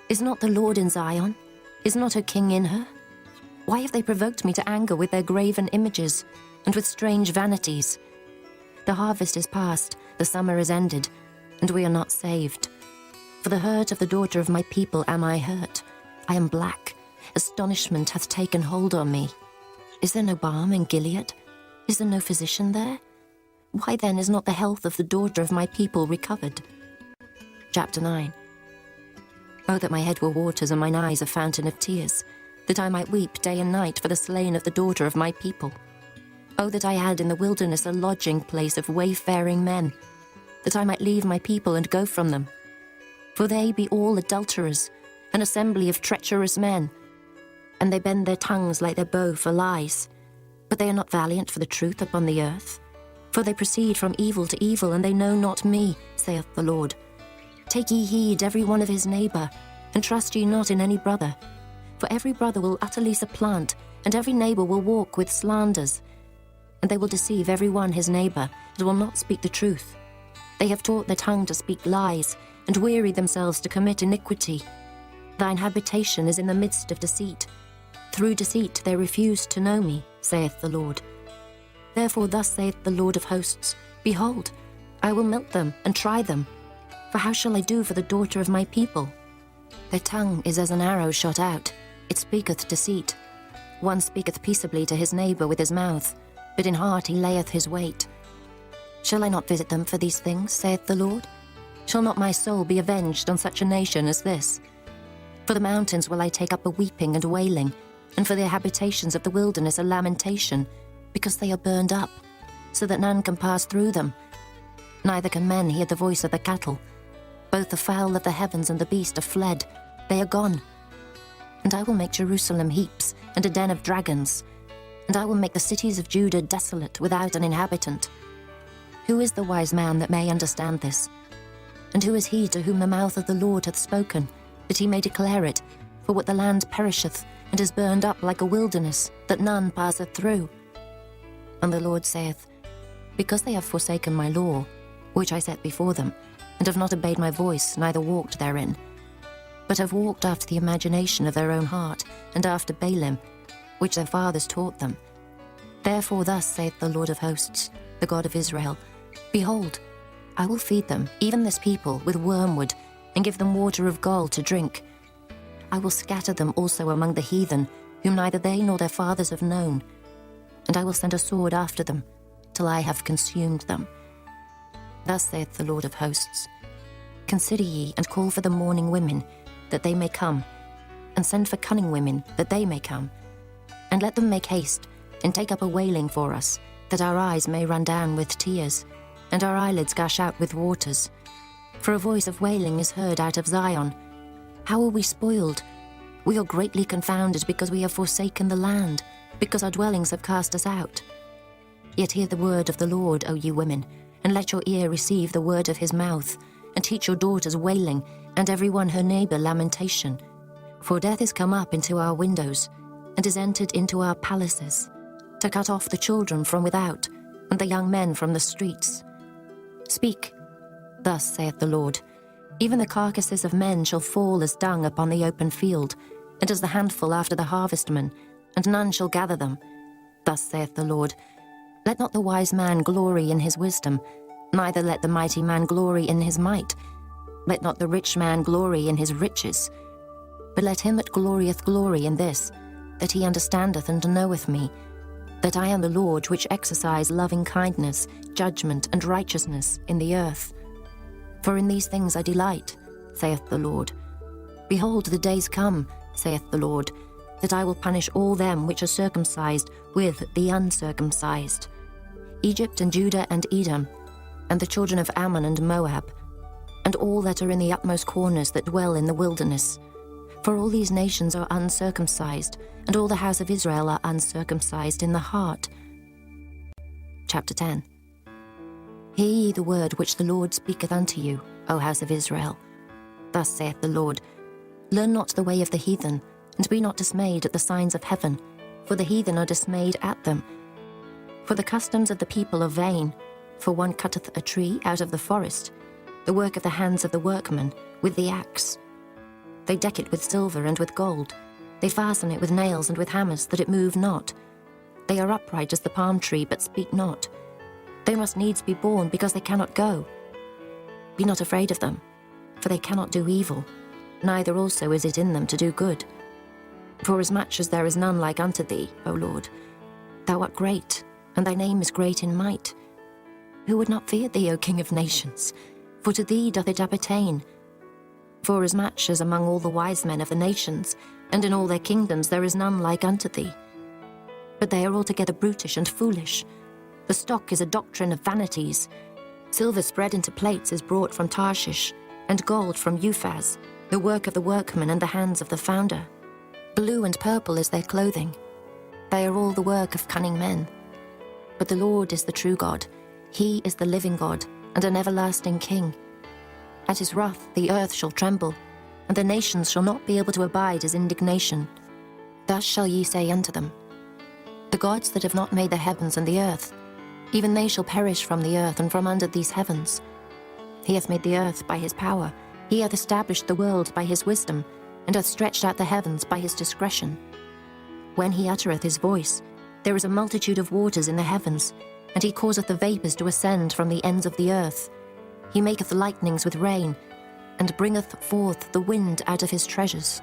Is not the Lord in Zion? Is not her king in her? Why have they provoked me to anger with their graven images, and with strange vanities? The harvest is past, the summer is ended, and we are not saved. For the hurt of the daughter of my people am I hurt. I am black. Astonishment hath taken hold on me. Is there no balm in Gilead? Is there no physician there? Why then is not the health of the daughter of my people recovered? Chapter 9. Oh, that my head were waters and mine eyes a fountain of tears, that I might weep day and night for the slain of the daughter of my people. Oh, that I had in the wilderness a lodging place of wayfaring men, that I might leave my people and go from them. For they be all adulterers, an assembly of treacherous men, and they bend their tongues like their bow for lies. But they are not valiant for the truth upon the earth. For they proceed from evil to evil, and they know not me, saith the Lord. Take ye heed every one of his neighbour, and trust ye not in any brother. For every brother will utterly supplant, and every neighbour will walk with slanders. And they will deceive every one his neighbour, and will not speak the truth. They have taught their tongue to speak lies, and wearied themselves to commit iniquity. Thine habitation is in the midst of deceit. Through deceit they refuse to know me, saith the Lord. Therefore thus saith the Lord of hosts, Behold, I will melt them and try them. For how shall I do for the daughter of my people? Their tongue is as an arrow shot out, it speaketh deceit. One speaketh peaceably to his neighbour with his mouth, but in heart he layeth his wait. Shall I not visit them for these things, saith the Lord? Shall not my soul be avenged on such a nation as this? For the mountains will I take up a weeping and wailing, and for the habitations of the wilderness a lamentation, because they are burned up, so that none can pass through them. Neither can men hear the voice of the cattle. Both the fowl of the heavens and the beast are fled, they are gone. And I will make Jerusalem heaps, and a den of dragons, and I will make the cities of Judah desolate without an inhabitant. Who is the wise man that may understand this? And who is he to whom the mouth of the Lord hath spoken, that he may declare it? For what the land perisheth, and is burned up like a wilderness, that none passeth through. And the Lord saith, Because they have forsaken my law, which I set before them, and have not obeyed my voice, neither walked therein, but have walked after the imagination of their own heart, and after Baalim, which their fathers taught them. Therefore thus saith the Lord of hosts, the God of Israel, Behold, I will feed them, even this people, with wormwood, and give them water of gall to drink. I will scatter them also among the heathen, whom neither they nor their fathers have known, and I will send a sword after them, till I have consumed them. Thus saith the Lord of hosts, Consider ye, and call for the mourning women, that they may come, and send for cunning women, that they may come, and let them make haste, and take up a wailing for us, that our eyes may run down with tears, and our eyelids gush out with waters. For a voice of wailing is heard out of Zion. How are we spoiled? We are greatly confounded, because we have forsaken the land, because our dwellings have cast us out. Yet hear the word of the Lord, O ye women, and let your ear receive the word of his mouth, and teach your daughters wailing, and every one her neighbour lamentation. For death is come up into our windows, and is entered into our palaces, to cut off the children from without, and the young men from the streets. Speak, thus saith the Lord, Even the carcasses of men shall fall as dung upon the open field, and as the handful after the husbandman, and none shall gather them. Thus saith the Lord, Let not the wise man glory in his wisdom, neither let the mighty man glory in his might. Let not the rich man glory in his riches, but let him that glorieth glory in this, that he understandeth and knoweth me, that I am the Lord which exercise loving kindness, judgment, and righteousness in the earth. For in these things I delight, saith the Lord. Behold, the days come, saith the Lord, that I will punish all them which are circumcised with the uncircumcised, Egypt and Judah and Edom, and the children of Ammon and Moab, and all that are in the utmost corners that dwell in the wilderness. For all these nations are uncircumcised, and all the house of Israel are uncircumcised in the heart. Chapter 10. Hear ye the word which the Lord speaketh unto you, O house of Israel. Thus saith the Lord, Learn not the way of the heathen, and be not dismayed at the signs of heaven, for the heathen are dismayed at them. For the customs of the people are vain, for one cutteth a tree out of the forest, the work of the hands of the workman, with the axe. They deck it with silver and with gold. They fasten it with nails and with hammers, that it move not. They are upright as the palm tree, but speak not. They must needs be born, because they cannot go. Be not afraid of them, for they cannot do evil, neither also is it in them to do good. Forasmuch as there is none like unto thee, O Lord, thou art great, and thy name is great in might. Who would not fear thee, O King of nations? For to thee doth it appertain. Forasmuch as among all the wise men of the nations, and in all their kingdoms, there is none like unto thee. But they are altogether brutish and foolish. The stock is a doctrine of vanities. Silver spread into plates is brought from Tarshish, and gold from Uphaz, the work of the workman and the hands of the founder. Blue and purple is their clothing. They are all the work of cunning men. But the Lord is the true God. He is the living God, and an everlasting King. At his wrath the earth shall tremble, and the nations shall not be able to abide his indignation. Thus shall ye say unto them, The gods that have not made the heavens and the earth, even they shall perish from the earth and from under these heavens. He hath made the earth by his power, he hath established the world by his wisdom, and hath stretched out the heavens by his discretion. When he uttereth his voice, there is a multitude of waters in the heavens, and he causeth the vapours to ascend from the ends of the earth. He maketh lightnings with rain, and bringeth forth the wind out of his treasures.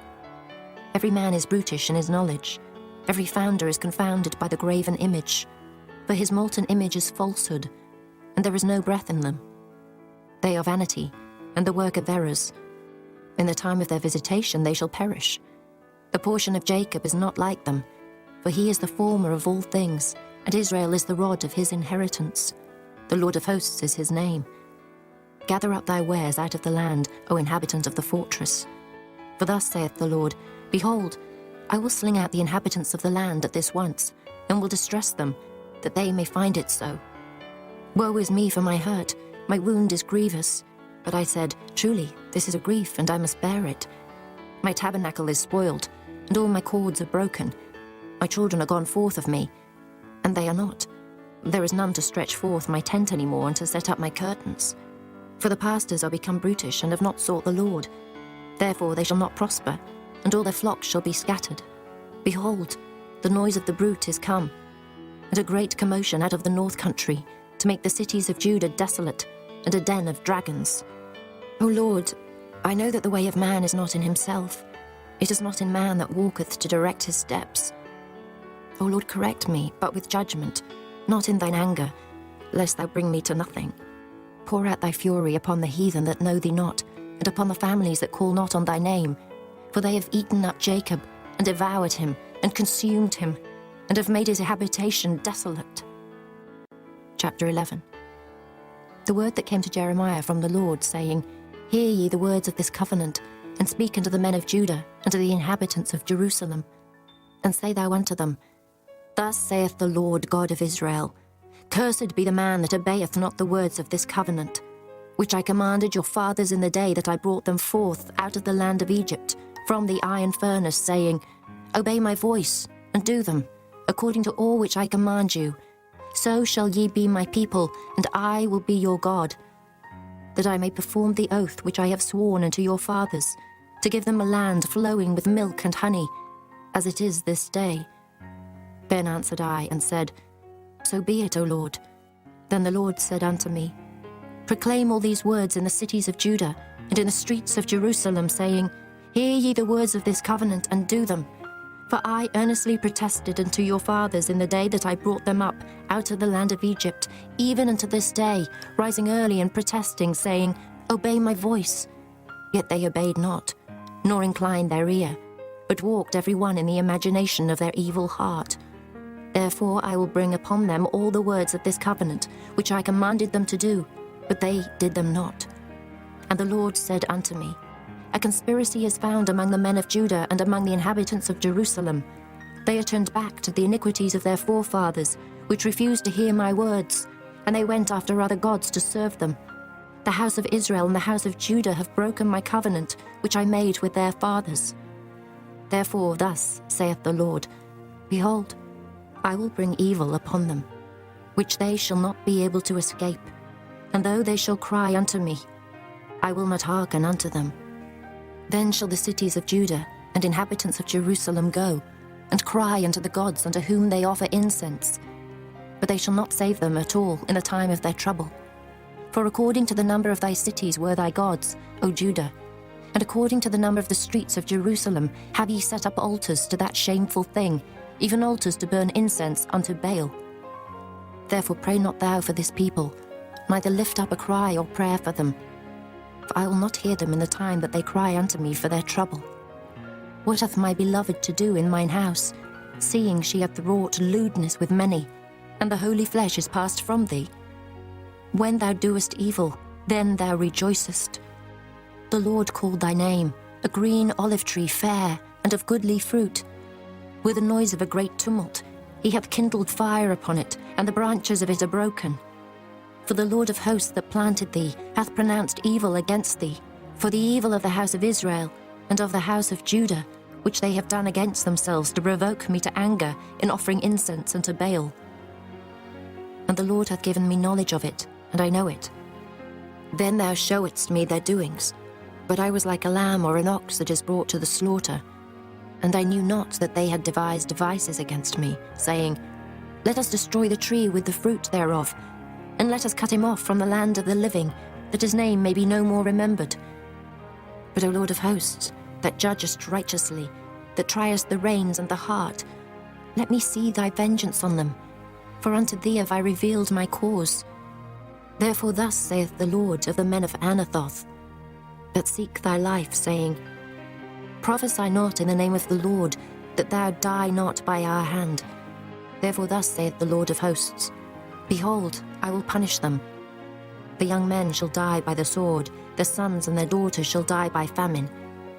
Every man is brutish in his knowledge. Every founder is confounded by the graven image. For his molten image is falsehood, and there is no breath in them. They are vanity, and the work of errors. In the time of their visitation they shall perish. The portion of Jacob is not like them, for he is the former of all things, and Israel is the rod of his inheritance. The Lord of hosts is his name. Gather up thy wares out of the land, O inhabitant of the fortress. For thus saith the Lord, Behold, I will sling out the inhabitants of the land at this once, and will distress them, that they may find it so. Woe is me for my hurt, my wound is grievous. But I said, truly, this is a grief, and I must bear it. My tabernacle is spoiled, and all my cords are broken. My children are gone forth of me, and they are not. There is none to stretch forth my tent any more, and to set up my curtains. For the pastors are become brutish, and have not sought the Lord. Therefore they shall not prosper, and all their flocks shall be scattered. Behold, the noise of the brute is come, and a great commotion out of the north country, to make the cities of Judah desolate, and a den of dragons. O Lord, I know that the way of man is not in himself. It is not in man that walketh to direct his steps. O Lord, correct me, but with judgment, not in thine anger, lest thou bring me to nothing. Pour out thy fury upon the heathen that know thee not, and upon the families that call not on thy name. For they have eaten up Jacob, and devoured him, and consumed him, and have made his habitation desolate. Chapter 11. The word that came to Jeremiah from the Lord, saying, Hear ye the words of this covenant, and speak unto the men of Judah, and to the inhabitants of Jerusalem. And say thou unto them, Thus saith the Lord God of Israel, Cursed be the man that obeyeth not the words of this covenant, which I commanded your fathers in the day that I brought them forth out of the land of Egypt, from the iron furnace, saying, Obey my voice, and do them, according to all which I command you. So shall ye be my people, and I will be your God, that I may perform the oath which I have sworn unto your fathers, to give them a land flowing with milk and honey, as it is this day. Then answered I, and said, So be it, O Lord. Then the Lord said unto me, Proclaim all these words in the cities of Judah, and in the streets of Jerusalem, saying, Hear ye the words of this covenant, and do them. For I earnestly protested unto your fathers in the day that I brought them up out of the land of Egypt, even unto this day, rising early and protesting, saying, Obey my voice. Yet they obeyed not, nor inclined their ear, but walked every one in the imagination of their evil heart. Therefore I will bring upon them all the words of this covenant, which I commanded them to do, but they did them not. And the Lord said unto me, A conspiracy is found among the men of Judah and among the inhabitants of Jerusalem. They are turned back to the iniquities of their forefathers, which refused to hear my words, and they went after other gods to serve them. The house of Israel and the house of Judah have broken my covenant, which I made with their fathers. Therefore thus saith the Lord, Behold, I will bring evil upon them, which they shall not be able to escape. And though they shall cry unto me, I will not hearken unto them. Then shall the cities of Judah and inhabitants of Jerusalem go, and cry unto the gods unto whom they offer incense. But they shall not save them at all in the time of their trouble. For according to the number of thy cities were thy gods, O Judah, and according to the number of the streets of Jerusalem have ye set up altars to that shameful thing, even altars to burn incense unto Baal. Therefore pray not thou for this people, neither lift up a cry or prayer for them. For I will not hear them in the time that they cry unto me for their trouble. What hath my beloved to do in mine house, seeing she hath wrought lewdness with many, and the holy flesh is passed from thee? When thou doest evil, then thou rejoicest. The Lord called thy name, a green olive tree fair, and of goodly fruit. With the noise of a great tumult, he hath kindled fire upon it, and the branches of it are broken. For the Lord of hosts that planted thee hath pronounced evil against thee, for the evil of the house of Israel and of the house of Judah, which they have done against themselves to provoke me to anger in offering incense unto Baal. And the Lord hath given me knowledge of it, and I know it. Then thou showedst me their doings, but I was like a lamb or an ox that is brought to the slaughter. And I knew not that they had devised devices against me, saying, Let us destroy the tree with the fruit thereof, and let us cut him off from the land of the living, that his name may be no more remembered. But, O Lord of hosts, that judgest righteously, that triest the reins and the heart, let me see thy vengeance on them, for unto thee have I revealed my cause. Therefore thus saith the Lord of the men of Anathoth, that seek thy life, saying, Prophesy not in the name of the Lord, that thou die not by our hand. Therefore thus saith the Lord of hosts, Behold, I will punish them. The young men shall die by the sword, their sons and their daughters shall die by famine,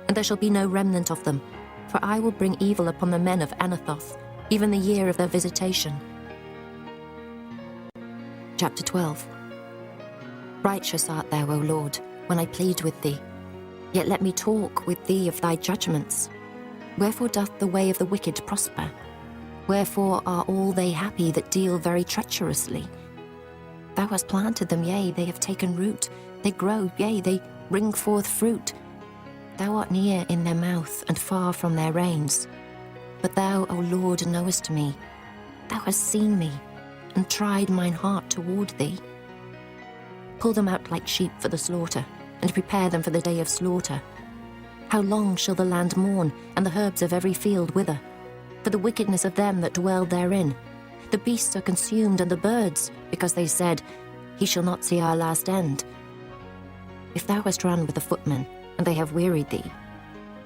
and there shall be no remnant of them, for I will bring evil upon the men of Anathoth, even the year of their visitation. Chapter 12. Righteous art thou, O Lord, when I plead with thee. Yet let me talk with thee of thy judgments. Wherefore doth the way of the wicked prosper? Wherefore are all they happy that deal very treacherously? Thou hast planted them, yea, they have taken root. They grow, yea, they bring forth fruit. Thou art near in their mouth, and far from their reins. But thou, O Lord, knowest me. Thou hast seen me, and tried mine heart toward thee. Pull them out like sheep for the slaughter, and prepare them for the day of slaughter. How long shall the land mourn, and the herbs of every field wither? For the wickedness of them that dwell therein. The beasts are consumed, and the birds, because they said, He shall not see our last end. If thou hast run with the footmen, and they have wearied thee,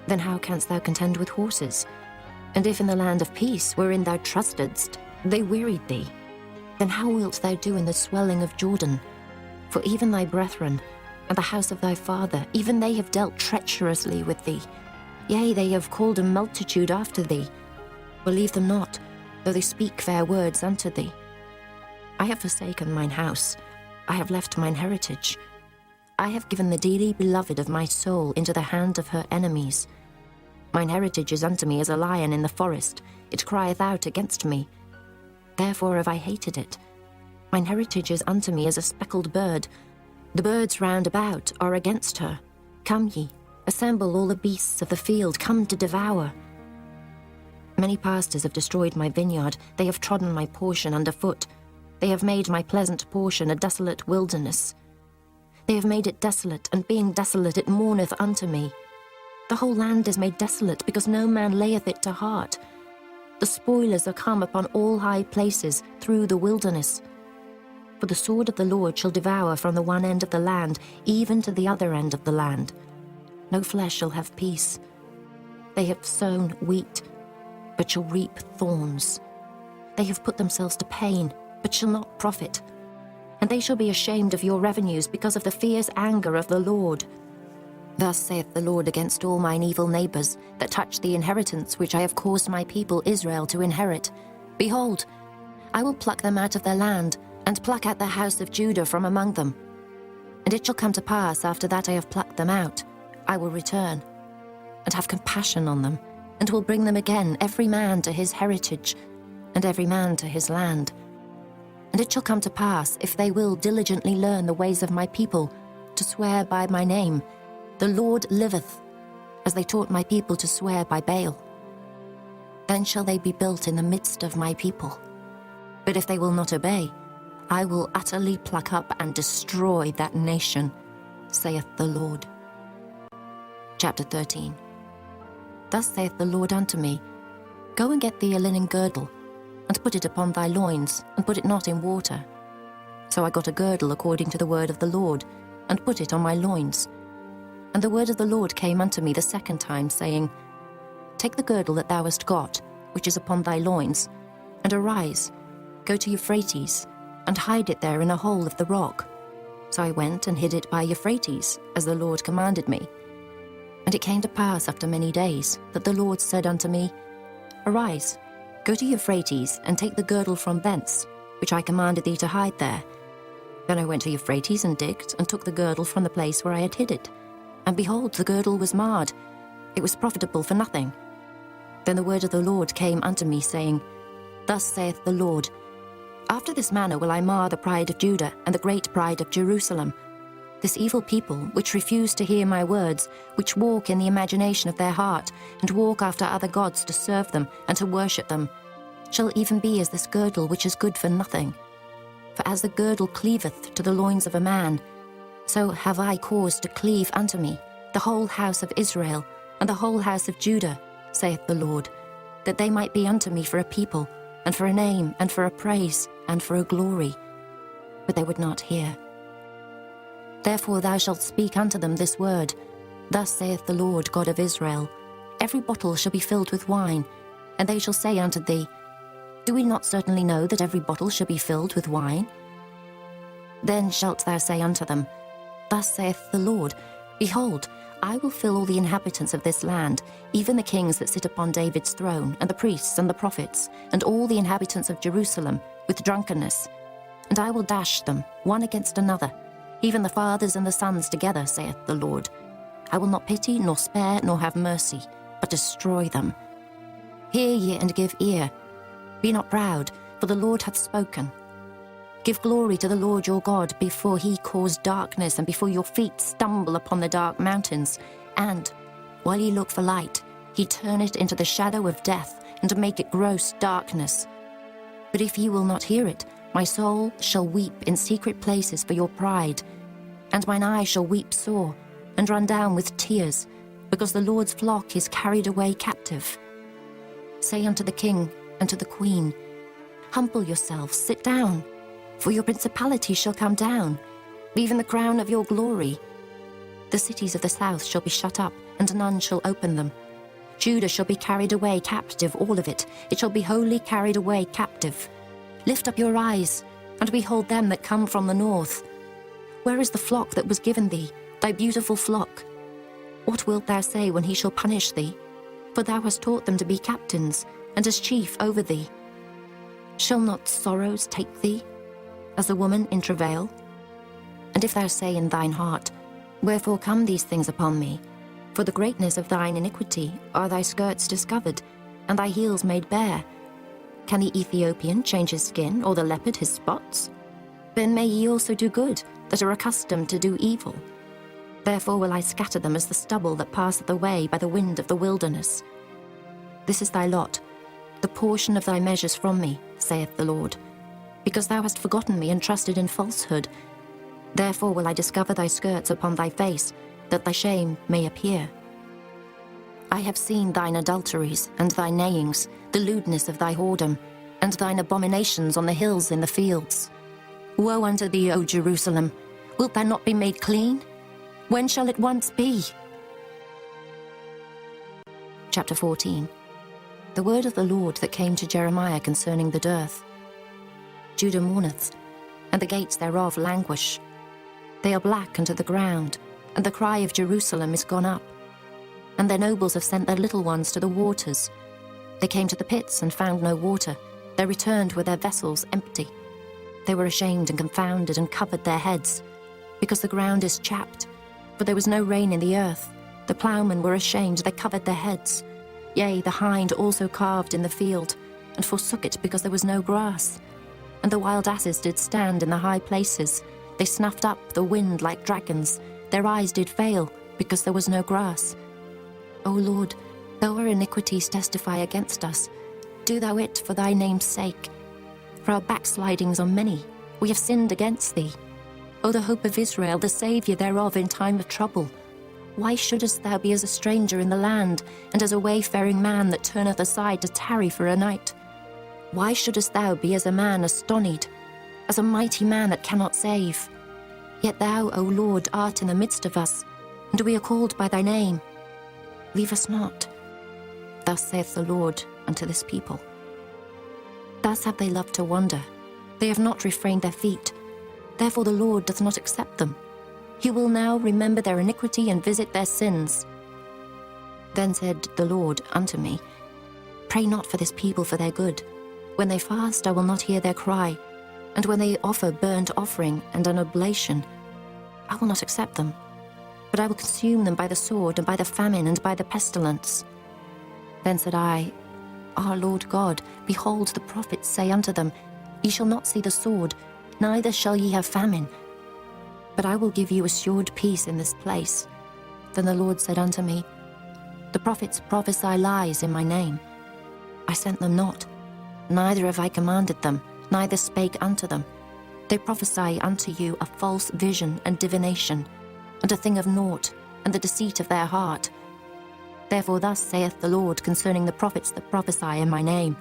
then how canst thou contend with horses? And if in the land of peace, wherein thou trustedst, they wearied thee, then how wilt thou do in the swelling of Jordan? For even thy brethren, and the house of thy father, even they have dealt treacherously with thee. Yea, they have called a multitude after thee. Believe them not, though they speak fair words unto thee. I have forsaken mine house, I have left mine heritage. I have given the dearly beloved of my soul into the hand of her enemies. Mine heritage is unto me as a lion in the forest, it crieth out against me. Therefore have I hated it. Mine heritage is unto me as a speckled bird. The birds round about are against her. Come ye, assemble all the beasts of the field, come to devour. Many pastors have destroyed my vineyard, they have trodden my portion under foot. They have made my pleasant portion a desolate wilderness. They have made it desolate, and being desolate it mourneth unto me. The whole land is made desolate, because no man layeth it to heart. The spoilers are come upon all high places through the wilderness. For the sword of the Lord shall devour from the one end of the land, even to the other end of the land. No flesh shall have peace. They have sown wheat, but shall reap thorns. They have put themselves to pain, but shall not profit. And they shall be ashamed of your revenues because of the fierce anger of the Lord. Thus saith the Lord against all mine evil neighbours that touch the inheritance which I have caused my people Israel to inherit. Behold, I will pluck them out of their land, and pluck out the house of Judah from among them. And it shall come to pass, after that I have plucked them out, I will return, and have compassion on them, and will bring them again, every man to his heritage, and every man to his land. And it shall come to pass, if they will diligently learn the ways of my people, to swear by my name, the Lord liveth, as they taught my people to swear by Baal. Then shall they be built in the midst of my people. But if they will not obey, I will utterly pluck up and destroy that nation, saith the Lord. Chapter 13. Thus saith the Lord unto me, Go and get thee a linen girdle, and put it upon thy loins, and put it not in water. So I got a girdle according to the word of the Lord, and put it on my loins. And the word of the Lord came unto me the second time, saying, Take the girdle that thou hast got, which is upon thy loins, and arise, go to Euphrates, and hide it there in a hole of the rock. So I went and hid it by Euphrates, as the Lord commanded me. And it came to pass after many days, that the Lord said unto me, Arise, go to Euphrates, and take the girdle from thence, which I commanded thee to hide there. Then I went to Euphrates, and digged, and took the girdle from the place where I had hid it. And behold, the girdle was marred, it was profitable for nothing. Then the word of the Lord came unto me, saying, Thus saith the Lord, After this manner will I mar the pride of Judah, and the great pride of Jerusalem. This evil people, which refuse to hear my words, which walk in the imagination of their heart, and walk after other gods to serve them, and to worship them, shall even be as this girdle which is good for nothing. For as the girdle cleaveth to the loins of a man, so have I caused to cleave unto me the whole house of Israel, and the whole house of Judah, saith the Lord, that they might be unto me for a people, and for a name, and for a praise, and for a glory. But they would not hear. Therefore thou shalt speak unto them this word, Thus saith the Lord God of Israel, Every bottle shall be filled with wine, and they shall say unto thee, Do we not certainly know that every bottle shall be filled with wine? Then shalt thou say unto them, Thus saith the Lord, Behold, I will fill all the inhabitants of this land, even the kings that sit upon David's throne, and the priests and the prophets, and all the inhabitants of Jerusalem, with drunkenness. And I will dash them, one against another, even the fathers and the sons together, saith the Lord. I will not pity, nor spare, nor have mercy, but destroy them. Hear ye and give ear. Be not proud, for the Lord hath spoken. Give glory to the Lord your God before he cause darkness, and before your feet stumble upon the dark mountains. And, while ye look for light, he turn it into the shadow of death, and make it gross darkness. But if ye will not hear it, my soul shall weep in secret places for your pride, and mine eye shall weep sore, and run down with tears, because the Lord's flock is carried away captive. Say unto the king and to the queen, Humble yourselves, sit down, for your principality shall come down, even the crown of your glory. The cities of the south shall be shut up, and none shall open them. Judah shall be carried away captive, all of it. It shall be wholly carried away captive. Lift up your eyes, and behold them that come from the north. Where is the flock that was given thee, thy beautiful flock? What wilt thou say when he shall punish thee? For thou hast taught them to be captains, and as chief over thee. Shall not sorrows take thee, as a woman in travail? And if thou say in thine heart, Wherefore come these things upon me? For the greatness of thine iniquity are thy skirts discovered, and thy heels made bare. Can the Ethiopian change his skin, or the leopard his spots? Then may ye also do good, that are accustomed to do evil. Therefore will I scatter them as the stubble that passeth away by the wind of the wilderness. This is thy lot, the portion of thy measures from me, saith the Lord. Because thou hast forgotten me and trusted in falsehood, therefore will I discover thy skirts upon thy face, that thy shame may appear. I have seen thine adulteries and thy neighings, the lewdness of thy whoredom, and thine abominations on the hills in the fields. Woe unto thee, O Jerusalem! Wilt thou not be made clean? When shall it once be? Chapter 14. The word of the Lord that came to Jeremiah concerning the dearth. Judah mourneth, and the gates thereof languish. They are black unto the ground, and the cry of Jerusalem is gone up. And their nobles have sent their little ones to the waters. They came to the pits and found no water. They returned with their vessels empty. They were ashamed and confounded and covered their heads, because the ground is chapped, for there was no rain in the earth. The ploughmen were ashamed, they covered their heads. Yea, the hind also calved in the field, and forsook it because there was no grass. And the wild asses did stand in the high places. They snuffed up the wind like dragons. Their eyes did fail, because there was no grass. O Lord, though our iniquities testify against us, do thou it for thy name's sake. For our backslidings are many, we have sinned against thee. O the hope of Israel, the Saviour thereof in time of trouble. Why shouldest thou be as a stranger in the land, and as a wayfaring man that turneth aside to tarry for a night? Why shouldest thou be as a man astonied, as a mighty man that cannot save? Yet thou, O Lord, art in the midst of us, and we are called by thy name. Leave us not. Thus saith the Lord unto this people. Thus have they loved to wander. They have not refrained their feet. Therefore the Lord doth not accept them. He will now remember their iniquity and visit their sins. Then said the Lord unto me, Pray not for this people for their good. When they fast, I will not hear their cry. And when they offer burnt offering and an oblation, I will not accept them. But I will consume them by the sword, and by the famine, and by the pestilence. Then said I, Our Lord God, behold, the prophets say unto them, Ye shall not see the sword, neither shall ye have famine. But I will give you assured peace in this place. Then the Lord said unto me, The prophets prophesy lies in my name. I sent them not, neither have I commanded them, neither spake unto them. They prophesy unto you a false vision and divination, and a thing of naught, and the deceit of their heart. Therefore thus saith the Lord concerning the prophets that prophesy in my name.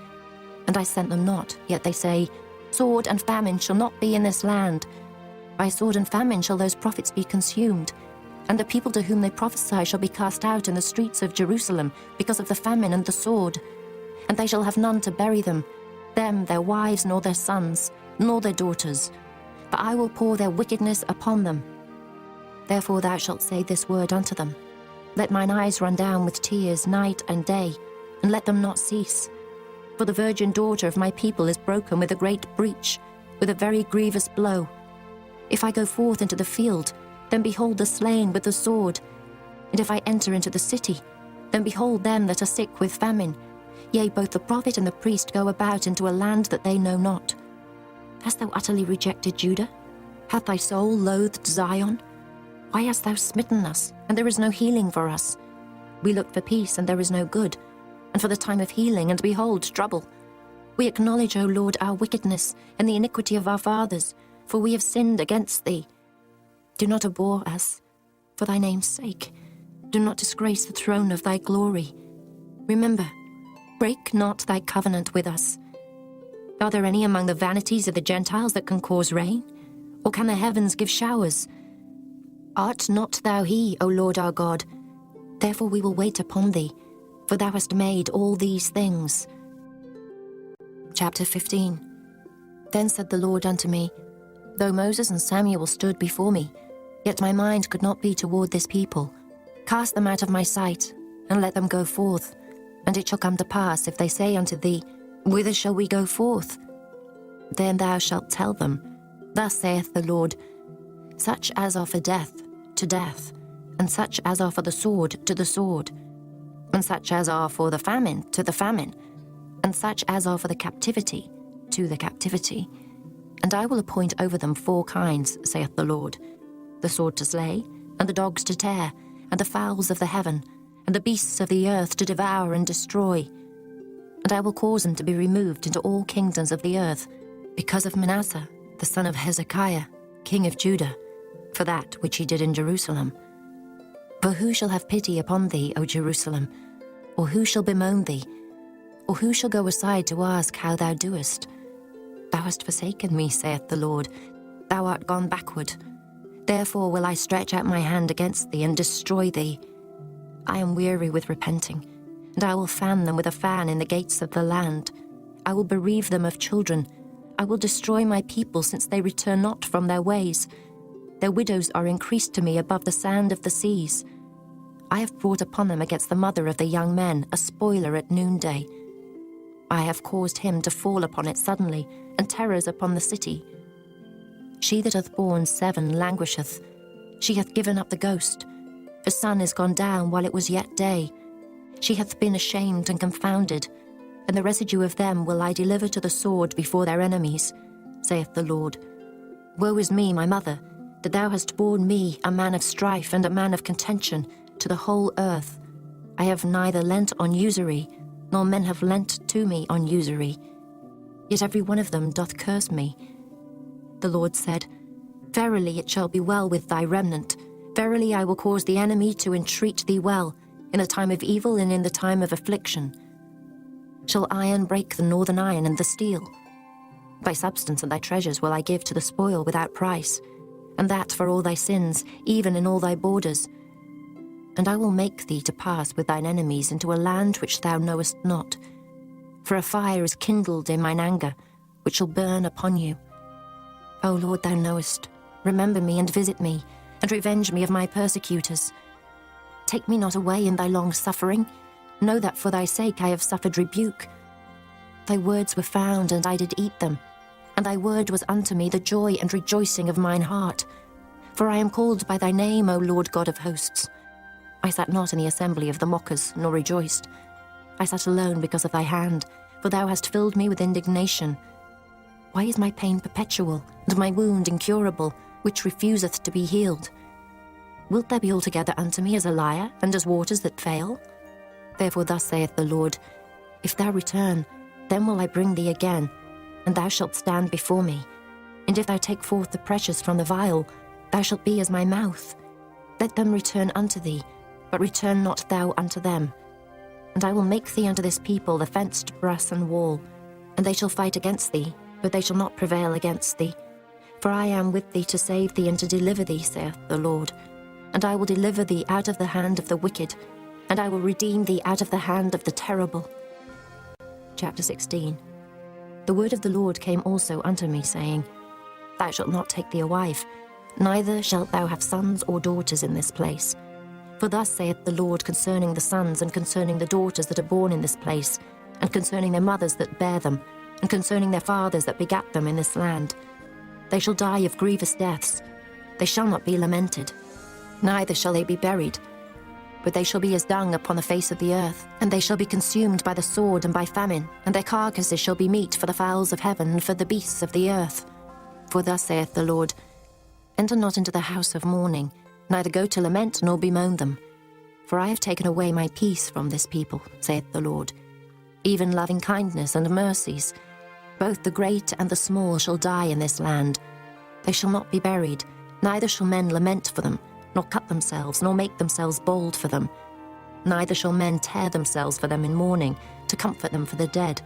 And I sent them not, yet they say, Sword and famine shall not be in this land. By sword and famine shall those prophets be consumed, and the people to whom they prophesy shall be cast out in the streets of Jerusalem because of the famine and the sword. And they shall have none to bury them, their wives, nor their sons, nor their daughters. For I will pour their wickedness upon them. Therefore thou shalt say this word unto them. Let mine eyes run down with tears night and day, and let them not cease. For the virgin daughter of my people is broken with a great breach, with a very grievous blow. If I go forth into the field, then behold the slain with the sword. And if I enter into the city, then behold them that are sick with famine. Yea, both the prophet and the priest go about into a land that they know not. Hast thou utterly rejected Judah? Hath thy soul loathed Zion? Why hast thou smitten us, and there is no healing for us? We look for peace, and there is no good, and for the time of healing, and behold, trouble. We acknowledge, O Lord, our wickedness, and the iniquity of our fathers, for we have sinned against thee. Do not abhor us, for thy name's sake. Do not disgrace the throne of thy glory. Remember, break not thy covenant with us. Are there any among the vanities of the Gentiles that can cause rain? Or can the heavens give showers? Art not thou he, O Lord our God? Therefore we will wait upon thee, for thou hast made all these things. Chapter 15. Then said the Lord unto me, Though Moses and Samuel stood before me, yet my mind could not be toward this people. Cast them out of my sight, and let them go forth. And it shall come to pass, if they say unto thee, Whither shall we go forth? Then thou shalt tell them, Thus saith the Lord, Such as are for death, to death, and such as are for the sword, to the sword, and such as are for the famine, to the famine, and such as are for the captivity, to the captivity. And I will appoint over them 4 kinds, saith the Lord, the sword to slay, and the dogs to tear, and the fowls of the heaven, and the beasts of the earth to devour and destroy. And I will cause them to be removed into all kingdoms of the earth, because of Manasseh, the son of Hezekiah, king of Judah, for that which he did in Jerusalem. For who shall have pity upon thee, O Jerusalem? Or who shall bemoan thee? Or who shall go aside to ask how thou doest? Thou hast forsaken me, saith the Lord. Thou art gone backward. Therefore will I stretch out my hand against thee and destroy thee. I am weary with repenting, and I will fan them with a fan in the gates of the land. I will bereave them of children. I will destroy my people, since they return not from their ways. Their widows are increased to me above the sand of the seas. I have brought upon them against the mother of the young men a spoiler at noonday. I have caused him to fall upon it suddenly, and terrors upon the city. She that hath borne 7 languisheth. She hath given up the ghost. Her sun is gone down while it was yet day. She hath been ashamed and confounded, and the residue of them will I deliver to the sword before their enemies, saith the Lord. Woe is me, my mother, that thou hast borne me, a man of strife and a man of contention, to the whole earth. I have neither lent on usury, nor men have lent to me on usury. Yet every one of them doth curse me. The Lord said, Verily it shall be well with thy remnant. Verily I will cause the enemy to entreat thee well, in the time of evil and in the time of affliction. Shall iron break the northern iron and the steel? Thy substance and thy treasures will I give to the spoil without price, and that for all thy sins, even in all thy borders. And I will make thee to pass with thine enemies into a land which thou knowest not. For a fire is kindled in mine anger, which shall burn upon you. O Lord, thou knowest. Remember me and visit me, and revenge me of my persecutors. Take me not away in thy long suffering. Know that for thy sake I have suffered rebuke. Thy words were found, and I did eat them, and thy word was unto me the joy and rejoicing of mine heart. For I am called by thy name, O Lord God of hosts. I sat not in the assembly of the mockers, nor rejoiced. I sat alone because of thy hand, for thou hast filled me with indignation. Why is my pain perpetual, and my wound incurable, which refuseth to be healed? Wilt thou be altogether unto me as a liar, and as waters that fail? Therefore thus saith the Lord, If thou return, then will I bring thee again, and thou shalt stand before me. And if thou take forth the precious from the vial, thou shalt be as my mouth. Let them return unto thee, but return not thou unto them. And I will make thee unto this people the fenced brass and wall, and they shall fight against thee, but they shall not prevail against thee. For I am with thee to save thee and to deliver thee, saith the Lord. And I will deliver thee out of the hand of the wicked, and I will redeem thee out of the hand of the terrible. Chapter 16. The word of the Lord came also unto me, saying, Thou shalt not take thee a wife, neither shalt thou have sons or daughters in this place. For thus saith the Lord concerning the sons and concerning the daughters that are born in this place, and concerning their mothers that bear them, and concerning their fathers that begat them in this land. They shall die of grievous deaths. They shall not be lamented, neither shall they be buried. But they shall be as dung upon the face of the earth, and they shall be consumed by the sword and by famine, and their carcasses shall be meat for the fowls of heaven and for the beasts of the earth. For thus saith the Lord, enter not into the house of mourning, neither go to lament nor bemoan them. For I have taken away my peace from this people, saith the Lord, even loving kindness and mercies. Both the great and the small shall die in this land. They shall not be buried, neither shall men lament for them, nor cut themselves, nor make themselves bald for them. Neither shall men tear themselves for them in mourning, to comfort them for the dead.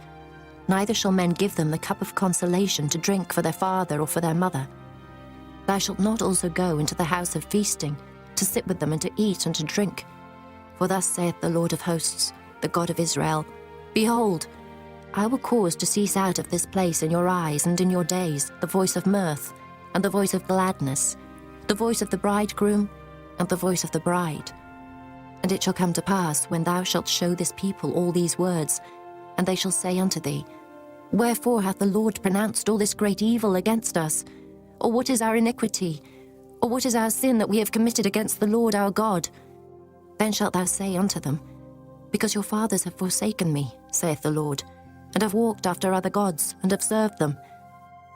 Neither shall men give them the cup of consolation to drink for their father or for their mother. Thou shalt not also go into the house of feasting, to sit with them and to eat and to drink. For thus saith the Lord of hosts, the God of Israel, behold, I will cause to cease out of this place in your eyes and in your days the voice of mirth, and the voice of gladness, the voice of the bridegroom, and the voice of the bride. And it shall come to pass, when thou shalt show this people all these words, and they shall say unto thee, wherefore hath the Lord pronounced all this great evil against us? Or what is our iniquity? Or what is our sin that we have committed against the Lord our God? Then shalt thou say unto them, because your fathers have forsaken me, saith the Lord, and have walked after other gods, and have served them,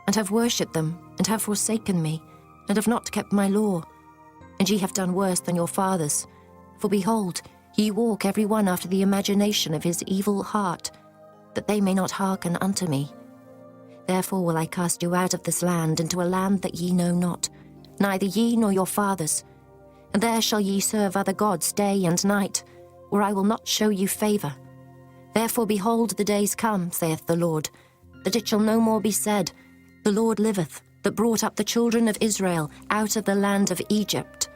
and have worshipped them, and have forsaken me, and have not kept my law. And ye have done worse than your fathers. For behold, ye walk every one after the imagination of his evil heart, that they may not hearken unto me. Therefore will I cast you out of this land into a land that ye know not, neither ye nor your fathers. And there shall ye serve other gods day and night, or I will not show you favour. Therefore behold, the days come, saith the Lord, that it shall no more be said, the Lord liveth, that brought up the children of Israel out of the land of Egypt.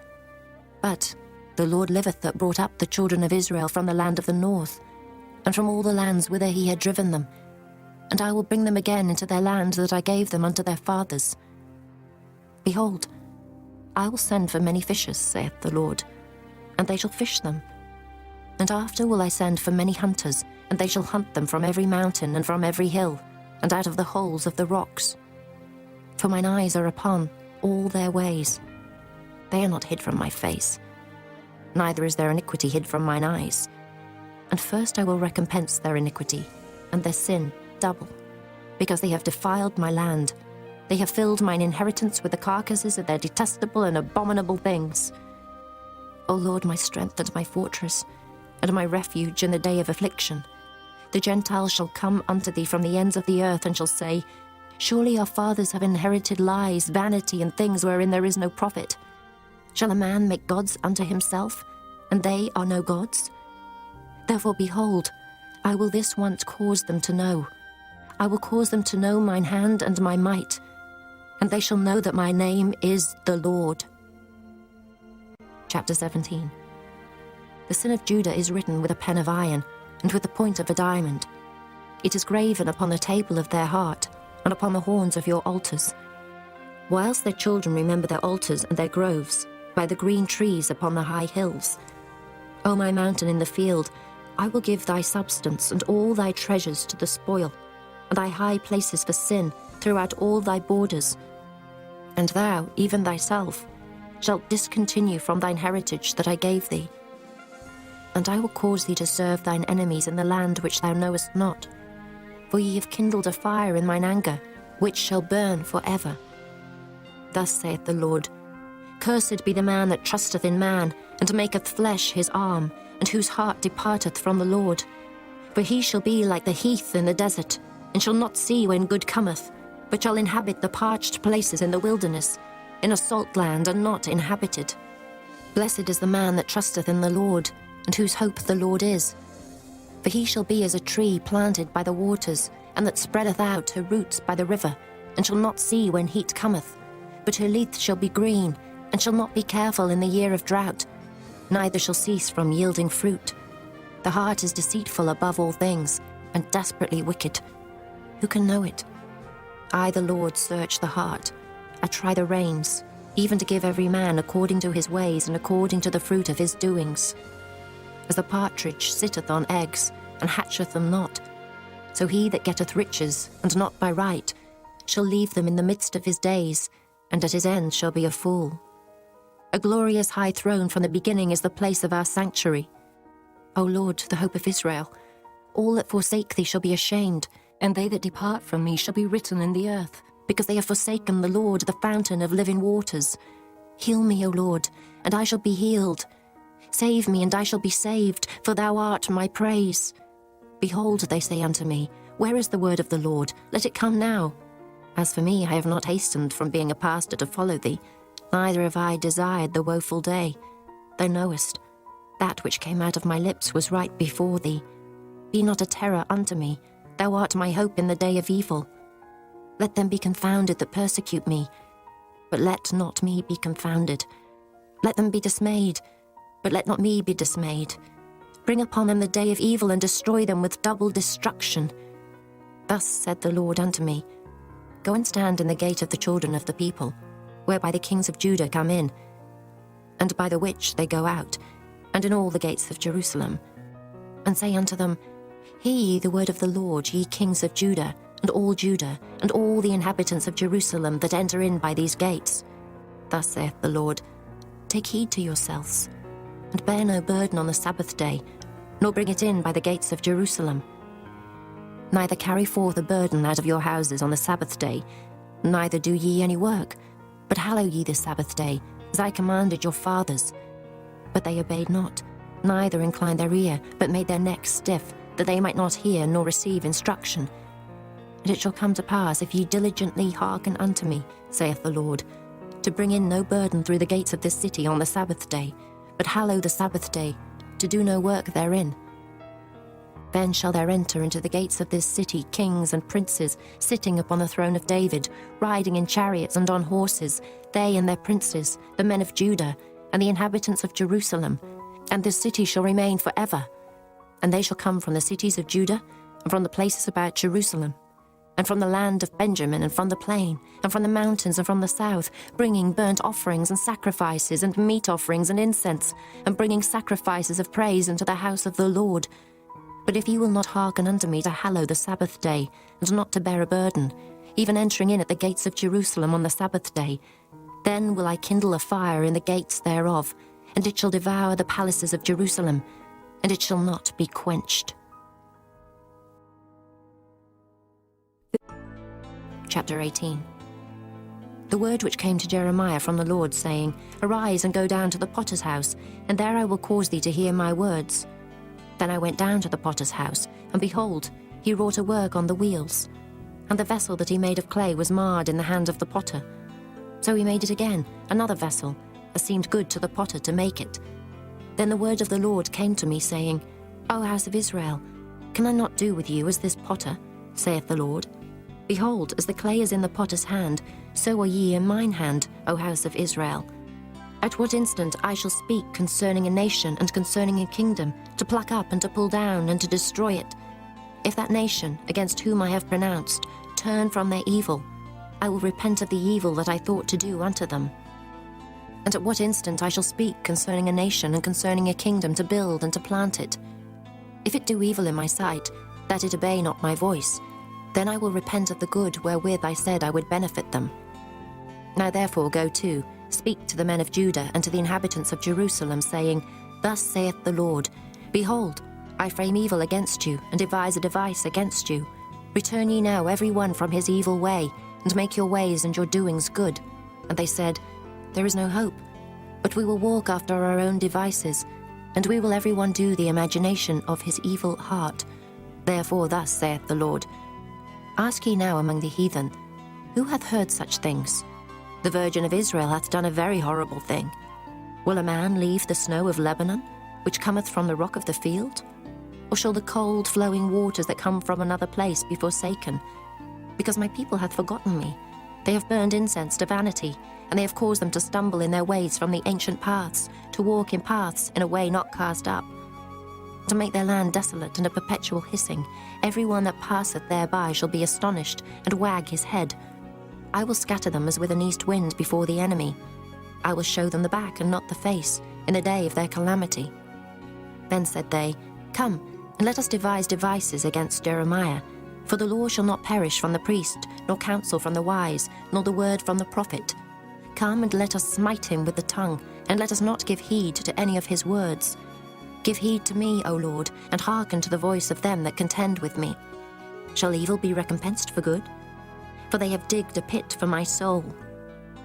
But the Lord liveth, that brought up the children of Israel from the land of the north, and from all the lands whither he had driven them. And I will bring them again into their land that I gave them unto their fathers. Behold, I will send for many fishers, saith the Lord, and they shall fish them. And after will I send for many hunters, and they shall hunt them from every mountain and from every hill, and out of the holes of the rocks. For mine eyes are upon all their ways. They are not hid from my face, neither is their iniquity hid from mine eyes. And first I will recompense their iniquity, and their sin double, because they have defiled my land. They have filled mine inheritance with the carcasses of their detestable and abominable things. O Lord, my strength and my fortress, and my refuge in the day of affliction. The Gentiles shall come unto thee from the ends of the earth, and shall say, surely our fathers have inherited lies, vanity, and things wherein there is no profit. Shall a man make gods unto himself, and they are no gods? Therefore, behold, I will this once cause them to know. I will cause them to know mine hand and my might, and they shall know that my name is the Lord. Chapter 17. The sin of Judah is written with a pen of iron, and with the point of a diamond. It is graven upon the table of their heart, and upon the horns of your altars. Whilst their children remember their altars and their groves, by the green trees upon the high hills. O my mountain in the field, I will give thy substance and all thy treasures to the spoil, and thy high places for sin throughout all thy borders. And thou, even thyself, shalt discontinue from thine heritage that I gave thee. And I will cause thee to serve thine enemies in the land which thou knowest not. For ye have kindled a fire in mine anger, which shall burn for ever. Thus saith the Lord, cursed be the man that trusteth in man, and maketh flesh his arm, and whose heart departeth from the Lord. For he shall be like the heath in the desert, and shall not see when good cometh, but shall inhabit the parched places in the wilderness, in a salt land and not inhabited. Blessed is the man that trusteth in the Lord, and whose hope the Lord is. For he shall be as a tree planted by the waters, and that spreadeth out her roots by the river, and shall not see when heat cometh, but her leaf shall be green, and shall not be careful in the year of drought, neither shall cease from yielding fruit. The heart is deceitful above all things, and desperately wicked. Who can know it? I, the Lord, search the heart. I try the reins, even to give every man according to his ways and according to the fruit of his doings. As the partridge sitteth on eggs, and hatcheth them not, so he that getteth riches, and not by right, shall leave them in the midst of his days, and at his end shall be a fool. A glorious high throne from the beginning is the place of our sanctuary. O Lord, the hope of Israel, all that forsake thee shall be ashamed, and they that depart from me shall be written in the earth, because they have forsaken the Lord, the fountain of living waters. Heal me, O Lord, and I shall be healed. Save me, and I shall be saved, for thou art my praise. Behold, they say unto me, where is the word of the Lord? Let it come now. As for me, I have not hastened from being a pastor to follow thee, neither have I desired the woeful day. Thou knowest, that which came out of my lips was right before thee. Be not a terror unto me, thou art my hope in the day of evil. Let them be confounded that persecute me, but let not me be confounded. Let them be dismayed, but let not me be dismayed. Bring upon them the day of evil, and destroy them with double destruction. Thus said the Lord unto me, Go and stand in the gate of the children of the people, whereby the kings of Judah come in, and by the which they go out, and in all the gates of Jerusalem. And say unto them, Hear ye the word of the Lord, ye kings of Judah, and all the inhabitants of Jerusalem that enter in by these gates. Thus saith the Lord, Take heed to yourselves, and bear no burden on the Sabbath day, nor bring it in by the gates of Jerusalem. Neither carry forth a burden out of your houses on the Sabbath day, neither do ye any work, but hallow ye the Sabbath day, as I commanded your fathers. But they obeyed not, neither inclined their ear, but made their necks stiff, that they might not hear nor receive instruction. And it shall come to pass, if ye diligently hearken unto me, saith the Lord, to bring in no burden through the gates of this city on the Sabbath day, but hallow the Sabbath day, to do no work therein. Then shall there enter into the gates of this city kings and princes, sitting upon the throne of David, riding in chariots and on horses, they and their princes, the men of Judah, and the inhabitants of Jerusalem. And this city shall remain forever. And they shall come from the cities of Judah, and from the places about Jerusalem, and from the land of Benjamin, and from the plain, and from the mountains, and from the south, bringing burnt offerings and sacrifices, and meat offerings and incense, and bringing sacrifices of praise into the house of the Lord. But if ye will not hearken unto me to hallow the Sabbath day, and not to bear a burden, even entering in at the gates of Jerusalem on the Sabbath day, then will I kindle a fire in the gates thereof, and it shall devour the palaces of Jerusalem, and it shall not be quenched. Chapter 18. The word which came to Jeremiah from the Lord, saying, Arise and go down to the potter's house, and there I will cause thee to hear my words. Then I went down to the potter's house, and behold, he wrought a work on the wheels. And the vessel that he made of clay was marred in the hand of the potter. So he made it again, another vessel, as seemed good to the potter to make it. Then the word of the Lord came to me, saying, O house of Israel, can I not do with you as this potter, saith the Lord? Behold, as the clay is in the potter's hand, so are ye in mine hand, O house of Israel. At what instant I shall speak concerning a nation and concerning a kingdom, to pluck up and to pull down and to destroy it. If that nation, against whom I have pronounced, turn from their evil, I will repent of the evil that I thought to do unto them. And at what instant I shall speak concerning a nation and concerning a kingdom, to build and to plant it. If it do evil in my sight, that it obey not my voice, then I will repent of the good wherewith I said I would benefit them. Now therefore go to, speak to the men of Judah and to the inhabitants of Jerusalem, saying, Thus saith the Lord, Behold, I frame evil against you, and devise a device against you. Return ye now every one from his evil way, and make your ways and your doings good. And they said, There is no hope, but we will walk after our own devices, and we will every one do the imagination of his evil heart. Therefore thus saith the Lord, Ask ye now among the heathen, who hath heard such things? The Virgin of Israel hath done a very horrible thing. Will a man leave the snow of Lebanon, which cometh from the rock of the field? Or shall the cold flowing waters that come from another place be forsaken? Because my people hath forgotten me. They have burned incense to vanity, and they have caused them to stumble in their ways from the ancient paths, to walk in paths in a way not cast up. To make their land desolate and a perpetual hissing, every one that passeth thereby shall be astonished, and wag his head. I will scatter them as with an east wind before the enemy, I will show them the back and not the face, in the day of their calamity. Then said they, Come, and let us devise devices against Jeremiah. For the law shall not perish from the priest, nor counsel from the wise, nor the word from the prophet. Come and let us smite him with the tongue, and let us not give heed to any of his words. Give heed to me, O Lord, and hearken to the voice of them that contend with me. Shall evil be recompensed for good? For they have digged a pit for my soul.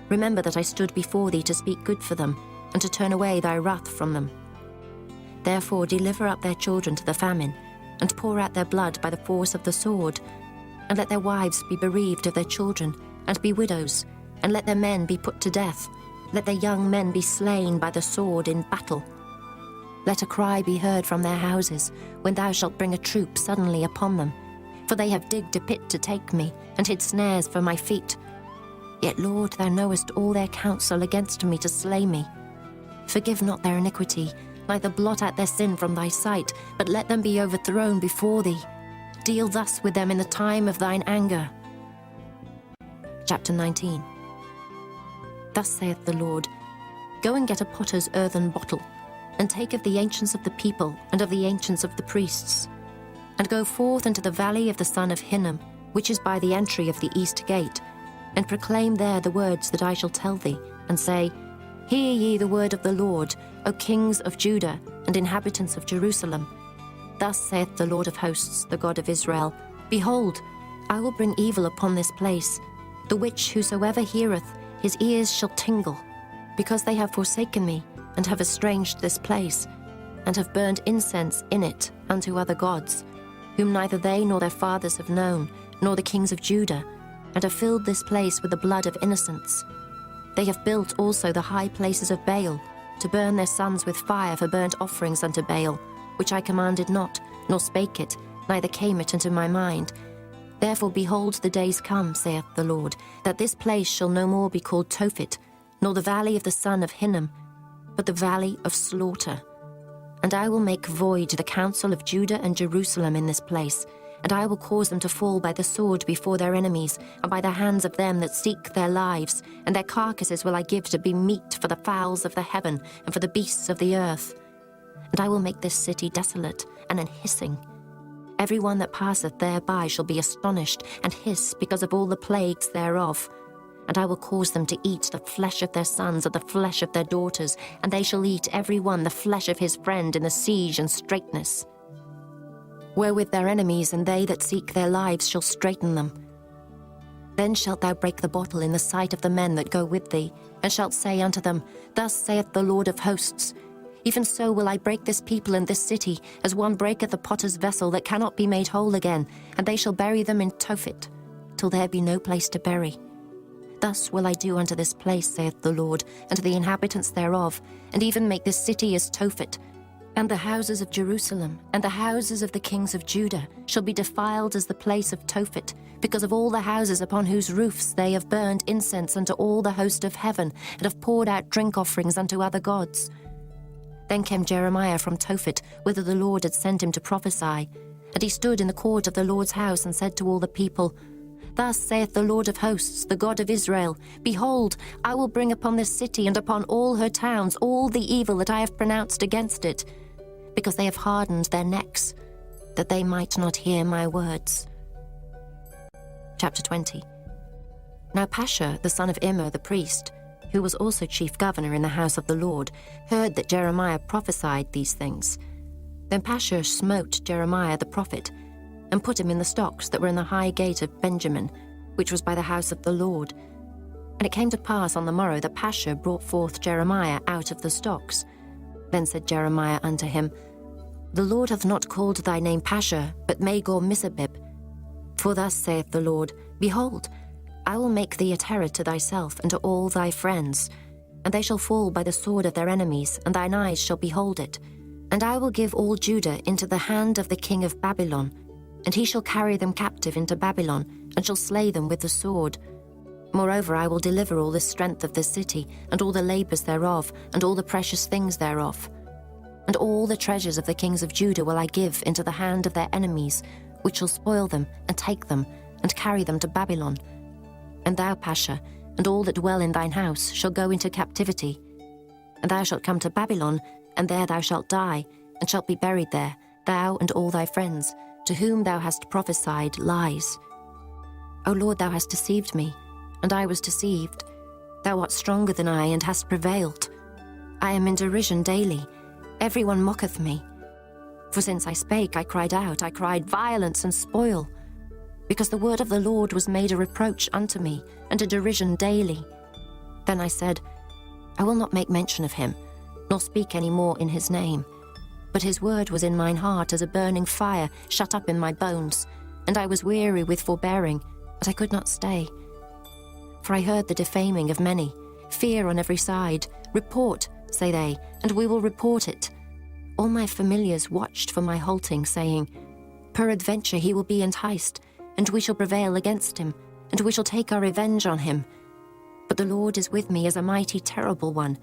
Remember that I stood before thee to speak good for them, and to turn away thy wrath from them. Therefore deliver up their children to the famine, and pour out their blood by the force of the sword. And let their wives be bereaved of their children, and be widows, and let their men be put to death. Let their young men be slain by the sword in battle. Let a cry be heard from their houses, when thou shalt bring a troop suddenly upon them. For they have digged a pit to take me, and hid snares for my feet. Yet, Lord, thou knowest all their counsel against me to slay me. Forgive not their iniquity, neither blot out their sin from thy sight, but let them be overthrown before thee. Deal thus with them in the time of thine anger. Chapter 19. Thus saith the Lord, Go and get a potter's earthen bottle, and take of the ancients of the people, and of the ancients of the priests, and go forth into the valley of the son of Hinnom, which is by the entry of the east gate, and proclaim there the words that I shall tell thee, and say, Hear ye the word of the Lord, O kings of Judah, and inhabitants of Jerusalem. Thus saith the Lord of hosts, the God of Israel, Behold, I will bring evil upon this place, the which whosoever heareth, his ears shall tingle, because they have forsaken me, and have estranged this place, and have burned incense in it unto other gods, whom neither they nor their fathers have known, nor the kings of Judah, and have filled this place with the blood of innocents. They have built also the high places of Baal, to burn their sons with fire for burnt offerings unto Baal, which I commanded not, nor spake it, neither came it into my mind. Therefore behold, the days come, saith the Lord, that this place shall no more be called Tobit, nor the valley of the son of Hinnom, but the valley of slaughter. And I will make void the counsel of Judah and Jerusalem in this place, and I will cause them to fall by the sword before their enemies, and by the hands of them that seek their lives, and their carcasses will I give to be meat for the fowls of the heaven, and for the beasts of the earth. And I will make this city desolate, and an hissing. Every one that passeth thereby shall be astonished, and hiss because of all the plagues thereof. And I will cause them to eat the flesh of their sons and the flesh of their daughters, and they shall eat every one the flesh of his friend in the siege and straitness. Wherewith their enemies and they that seek their lives shall straiten them. Then shalt thou break the bottle in the sight of the men that go with thee, and shalt say unto them, Thus saith the Lord of hosts, Even so will I break this people and this city, as one breaketh a potter's vessel that cannot be made whole again, and they shall bury them in Tophet, till there be no place to bury. Thus will I do unto this place, saith the Lord, and to the inhabitants thereof, and even make this city as Tophet. And the houses of Jerusalem, and the houses of the kings of Judah, shall be defiled as the place of Tophet, because of all the houses upon whose roofs they have burned incense unto all the host of heaven, and have poured out drink offerings unto other gods. Then came Jeremiah from Tophet, whither the Lord had sent him to prophesy. And he stood in the court of the Lord's house, and said to all the people, Thus saith the Lord of hosts, the God of Israel, Behold, I will bring upon this city and upon all her towns all the evil that I have pronounced against it, because they have hardened their necks, that they might not hear my words. Chapter 20. Now Pashur, the son of Immer the priest, who was also chief governor in the house of the Lord, heard that Jeremiah prophesied these things. Then Pashur smote Jeremiah the prophet, and put him in the stocks that were in the high gate of Benjamin, which was by the house of the Lord. And it came to pass on the morrow that Pashur brought forth Jeremiah out of the stocks. Then said Jeremiah unto him, The Lord hath not called thy name Pashur, but Magor-Mizabib. For thus saith the Lord, Behold, I will make thee a terror to thyself and to all thy friends, and they shall fall by the sword of their enemies, and thine eyes shall behold it. And I will give all Judah into the hand of the king of Babylon, and he shall carry them captive into Babylon, and shall slay them with the sword. Moreover, I will deliver all the strength of the city, and all the labours thereof, and all the precious things thereof. And all the treasures of the kings of Judah will I give into the hand of their enemies, which shall spoil them, and take them, and carry them to Babylon. And thou, Pashur, and all that dwell in thine house shall go into captivity. And thou shalt come to Babylon, and there thou shalt die, and shalt be buried there, thou and all thy friends, to whom thou hast prophesied lies. O Lord, thou hast deceived me, and I was deceived. Thou art stronger than I, and hast prevailed. I am in derision daily. Every one mocketh me. For since I spake, I cried out, I cried violence and spoil. Because the word of the Lord was made a reproach unto me, and a derision daily. Then I said, I will not make mention of him, nor speak any more in his name. But his word was in mine heart as a burning fire shut up in my bones, and I was weary with forbearing, but I could not stay. For I heard the defaming of many, fear on every side. Report, say they, and we will report it. All my familiars watched for my halting, saying, Peradventure he will be enticed, and we shall prevail against him, and we shall take our revenge on him. But the Lord is with me as a mighty terrible one.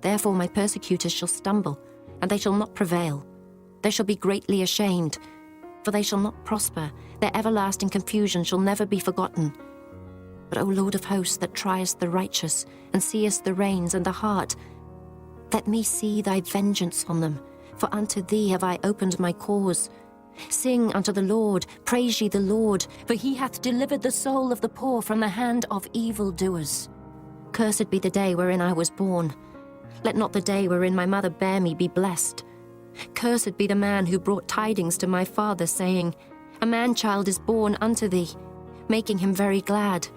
Therefore my persecutors shall stumble, and they shall not prevail. They shall be greatly ashamed, for they shall not prosper. Their everlasting confusion shall never be forgotten. But, O Lord of hosts, that triest the righteous, and seest the reins and the heart, let me see thy vengeance on them, for unto thee have I opened my cause. Sing unto the Lord, praise ye the Lord, for he hath delivered the soul of the poor from the hand of evildoers. Cursed be the day wherein I was born. Let not the day wherein my mother bare me be blessed. Cursed be the man who brought tidings to my father, saying, A man-child is born unto thee, making him very glad.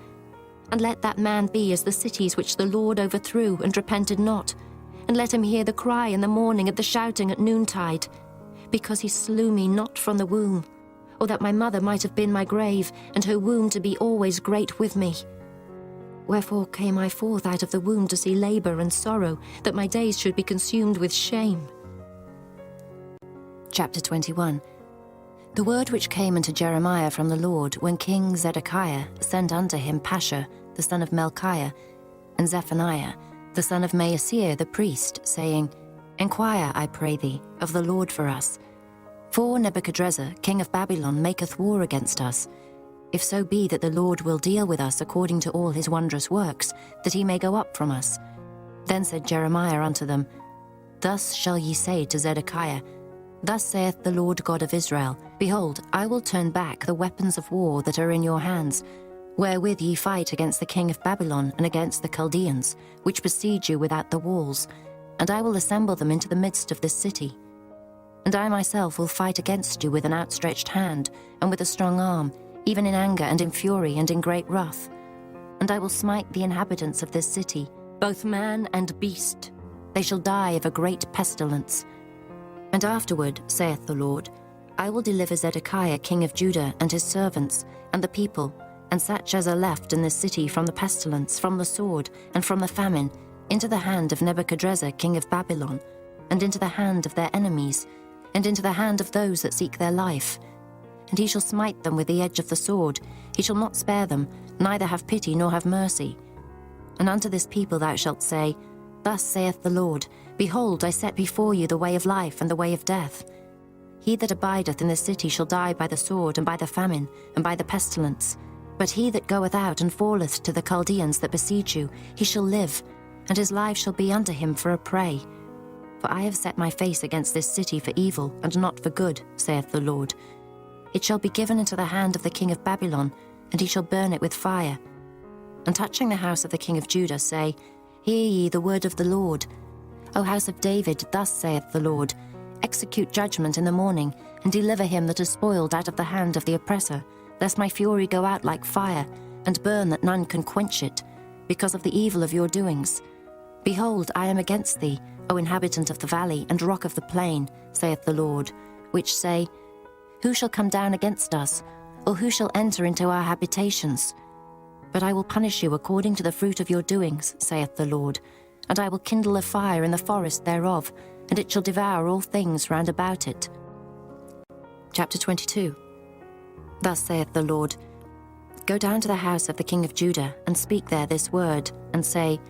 And let that man be as the cities which the Lord overthrew and repented not. And let him hear the cry in the morning and the shouting at noontide. Because he slew me not from the womb, or that my mother might have been my grave, and her womb to be always great with me. Wherefore came I forth out of the womb to see labour and sorrow, that my days should be consumed with shame. Chapter 21. The word which came unto Jeremiah from the Lord, when King Zedekiah sent unto him Pashur, the son of Malchiah, and Zephaniah, the son of Maaseiah the priest, saying, Enquire, I pray thee, of the Lord for us. For Nebuchadrezzar, king of Babylon, maketh war against us. If so be that the Lord will deal with us according to all his wondrous works, that he may go up from us. Then said Jeremiah unto them, Thus shall ye say to Zedekiah, Thus saith the Lord God of Israel, Behold, I will turn back the weapons of war that are in your hands, wherewith ye fight against the king of Babylon and against the Chaldeans, which besiege you without the walls, and I will assemble them into the midst of this city. And I myself will fight against you with an outstretched hand, and with a strong arm, even in anger and in fury and in great wrath. And I will smite the inhabitants of this city, both man and beast. They shall die of a great pestilence. And afterward, saith the Lord, I will deliver Zedekiah king of Judah and his servants, and the people, and such as are left in this city from the pestilence, from the sword, and from the famine, into the hand of Nebuchadrezzar king of Babylon, and into the hand of their enemies, and into the hand of those that seek their life. And he shall smite them with the edge of the sword. He shall not spare them, neither have pity nor have mercy. And unto this people thou shalt say, Thus saith the Lord, Behold, I set before you the way of life and the way of death. He that abideth in the city shall die by the sword, and by the famine, and by the pestilence. But he that goeth out and falleth to the Chaldeans that besiege you, he shall live, and his life shall be unto him for a prey. For I have set my face against this city for evil, and not for good, saith the Lord. It shall be given into the hand of the king of Babylon, and he shall burn it with fire. And touching the house of the king of Judah, say, Hear ye the word of the Lord. O house of David, thus saith the Lord, Execute judgment in the morning, and deliver him that is spoiled out of the hand of the oppressor, lest my fury go out like fire, and burn that none can quench it, because of the evil of your doings. Behold, I am against thee, O inhabitant of the valley and rock of the plain, saith the Lord, which say, Who shall come down against us, or who shall enter into our habitations? But I will punish you according to the fruit of your doings, saith the Lord, and I will kindle a fire in the forest thereof, and it shall devour all things round about it. Chapter 22. Thus saith the Lord, Go down to the house of the king of Judah, and speak there this word, and say,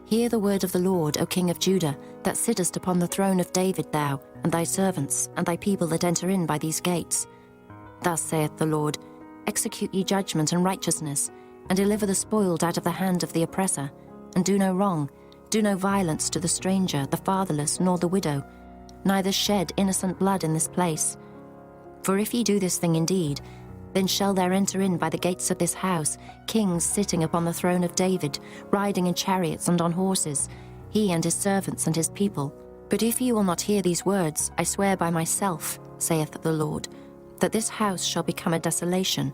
Hear the word of the Lord, O king of Judah, that sittest upon the throne of David thou, and thy servants, and thy people that enter in by these gates. Thus saith the Lord, Execute ye judgment and righteousness, and deliver the spoiled out of the hand of the oppressor, and do no wrong, do no violence to the stranger, the fatherless, nor the widow, neither shed innocent blood in this place. For if ye do this thing indeed, then shall there enter in by the gates of this house kings sitting upon the throne of David, riding in chariots and on horses, he and his servants and his people. But if ye will not hear these words, I swear by myself, saith the Lord, that this house shall become a desolation.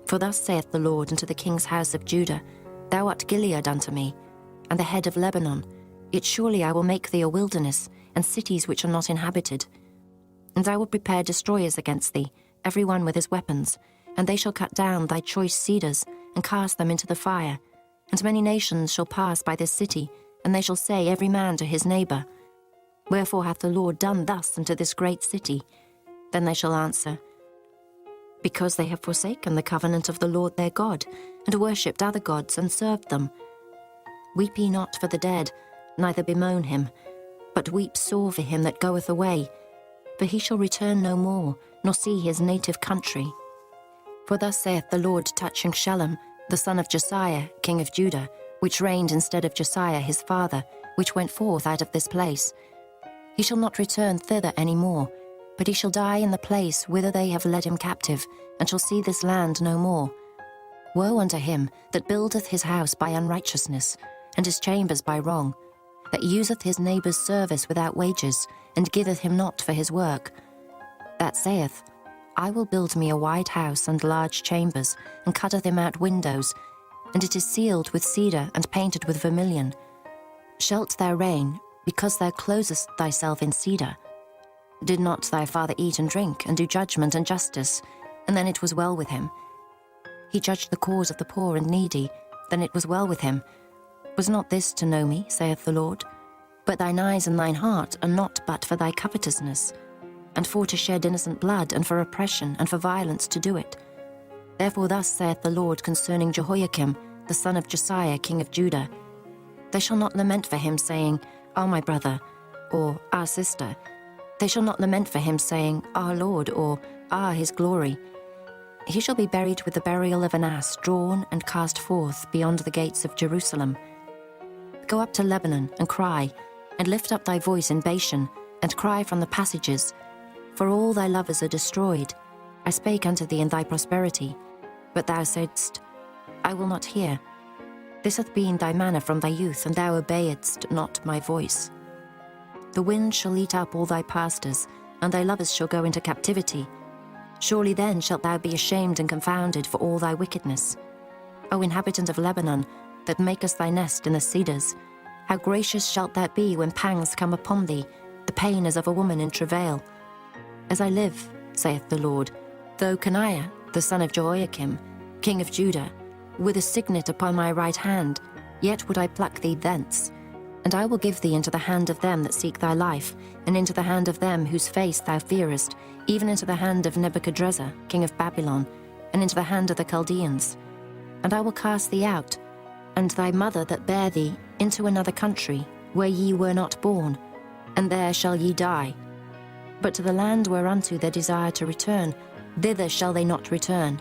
For thus saith the Lord unto the king's house of Judah, Thou art Gilead unto me, and the head of Lebanon, yet surely I will make thee a wilderness, and cities which are not inhabited. And I will prepare destroyers against thee, every one with his weapons, and they shall cut down thy choice cedars, and cast them into the fire. And many nations shall pass by this city, and they shall say every man to his neighbour, Wherefore hath the Lord done thus unto this great city? Then they shall answer, Because they have forsaken the covenant of the Lord their God, and worshipped other gods, and served them. Weep ye not for the dead, neither bemoan him, but weep sore for him that goeth away, for he shall return no more, nor see his native country. For thus saith the Lord touching Shallum, the son of Josiah, king of Judah, which reigned instead of Josiah his father, which went forth out of this place. He shall not return thither any more, but he shall die in the place whither they have led him captive, and shall see this land no more. Woe unto him that buildeth his house by unrighteousness, and his chambers by wrong, that useth his neighbour's service without wages, and giveth him not for his work. That saith, I will build me a wide house and large chambers, and cutteth him out windows, and it is sealed with cedar and painted with vermilion. Shalt thou reign, because thou closest thyself in cedar? Did not thy father eat and drink, and do judgment and justice, and then it was well with him? He judged the cause of the poor and needy, then it was well with him. Was not this to know me, saith the Lord? But thine eyes and thine heart are not but for thy covetousness, and for to shed innocent blood, and for oppression, and for violence to do it. Therefore thus saith the Lord concerning Jehoiakim, the son of Josiah, king of Judah, They shall not lament for him, saying, Our my brother, or our sister. They shall not lament for him, saying, Our Lord, or his glory. He shall be buried with the burial of an ass, drawn and cast forth beyond the gates of Jerusalem. Go up to Lebanon, and cry, and lift up thy voice in Bashan, and cry from the passages, for all thy lovers are destroyed. I spake unto thee in thy prosperity, but thou saidst, I will not hear. This hath been thy manner from thy youth, and thou obeyedst not my voice. The wind shall eat up all thy pastors, and thy lovers shall go into captivity. Surely then shalt thou be ashamed and confounded for all thy wickedness. O inhabitant of Lebanon, that makest thy nest in the cedars, how gracious shalt thou be when pangs come upon thee, the pain as of a woman in travail. As I live, saith the Lord, though Coniah, the son of Jehoiakim, king of Judah, with a signet upon my right hand, yet would I pluck thee thence. And I will give thee into the hand of them that seek thy life, and into the hand of them whose face thou fearest, even into the hand of Nebuchadrezzar, king of Babylon, and into the hand of the Chaldeans. And I will cast thee out, and thy mother that bare thee, into another country, where ye were not born, and there shall ye die. But to the land whereunto they desire to return, thither shall they not return.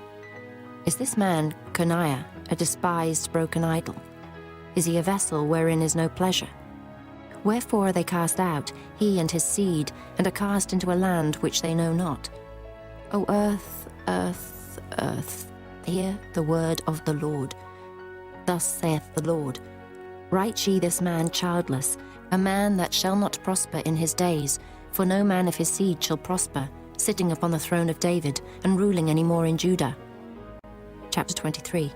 Is this man, Coniah, a despised broken idol? Is he a vessel wherein is no pleasure? Wherefore are they cast out, he and his seed, and are cast into a land which they know not? O earth, earth, earth, hear the word of the Lord. Thus saith the Lord, Write ye this man childless, a man that shall not prosper in his days, for no man of his seed shall prosper, sitting upon the throne of David, and ruling any more in Judah. Chapter 23.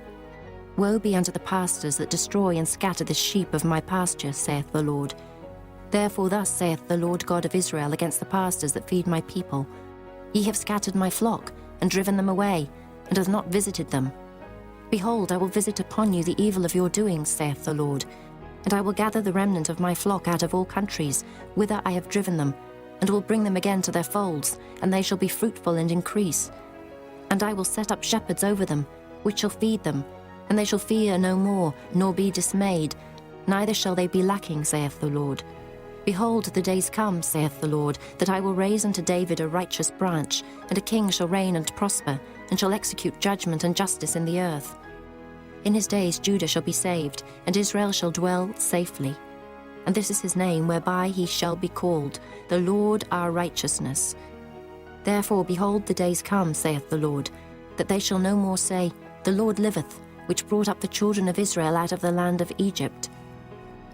Woe be unto the pastors that destroy and scatter the sheep of my pasture, saith the Lord. Therefore thus saith the Lord God of Israel against the pastors that feed my people, Ye have scattered my flock, and driven them away, and have not visited them. Behold, I will visit upon you the evil of your doings, saith the Lord, and I will gather the remnant of my flock out of all countries, whither I have driven them, and will bring them again to their folds, and they shall be fruitful and increase. And I will set up shepherds over them, which shall feed them, and they shall fear no more, nor be dismayed, neither shall they be lacking, saith the Lord. Behold, the days come, saith the Lord, that I will raise unto David a righteous branch, and a king shall reign and prosper, and shall execute judgment and justice in the earth. In his days Judah shall be saved, and Israel shall dwell safely. And this is his name, whereby he shall be called, the Lord our righteousness. Therefore, behold, the days come, saith the Lord, that they shall no more say, The Lord liveth, which brought up the children of Israel out of the land of Egypt.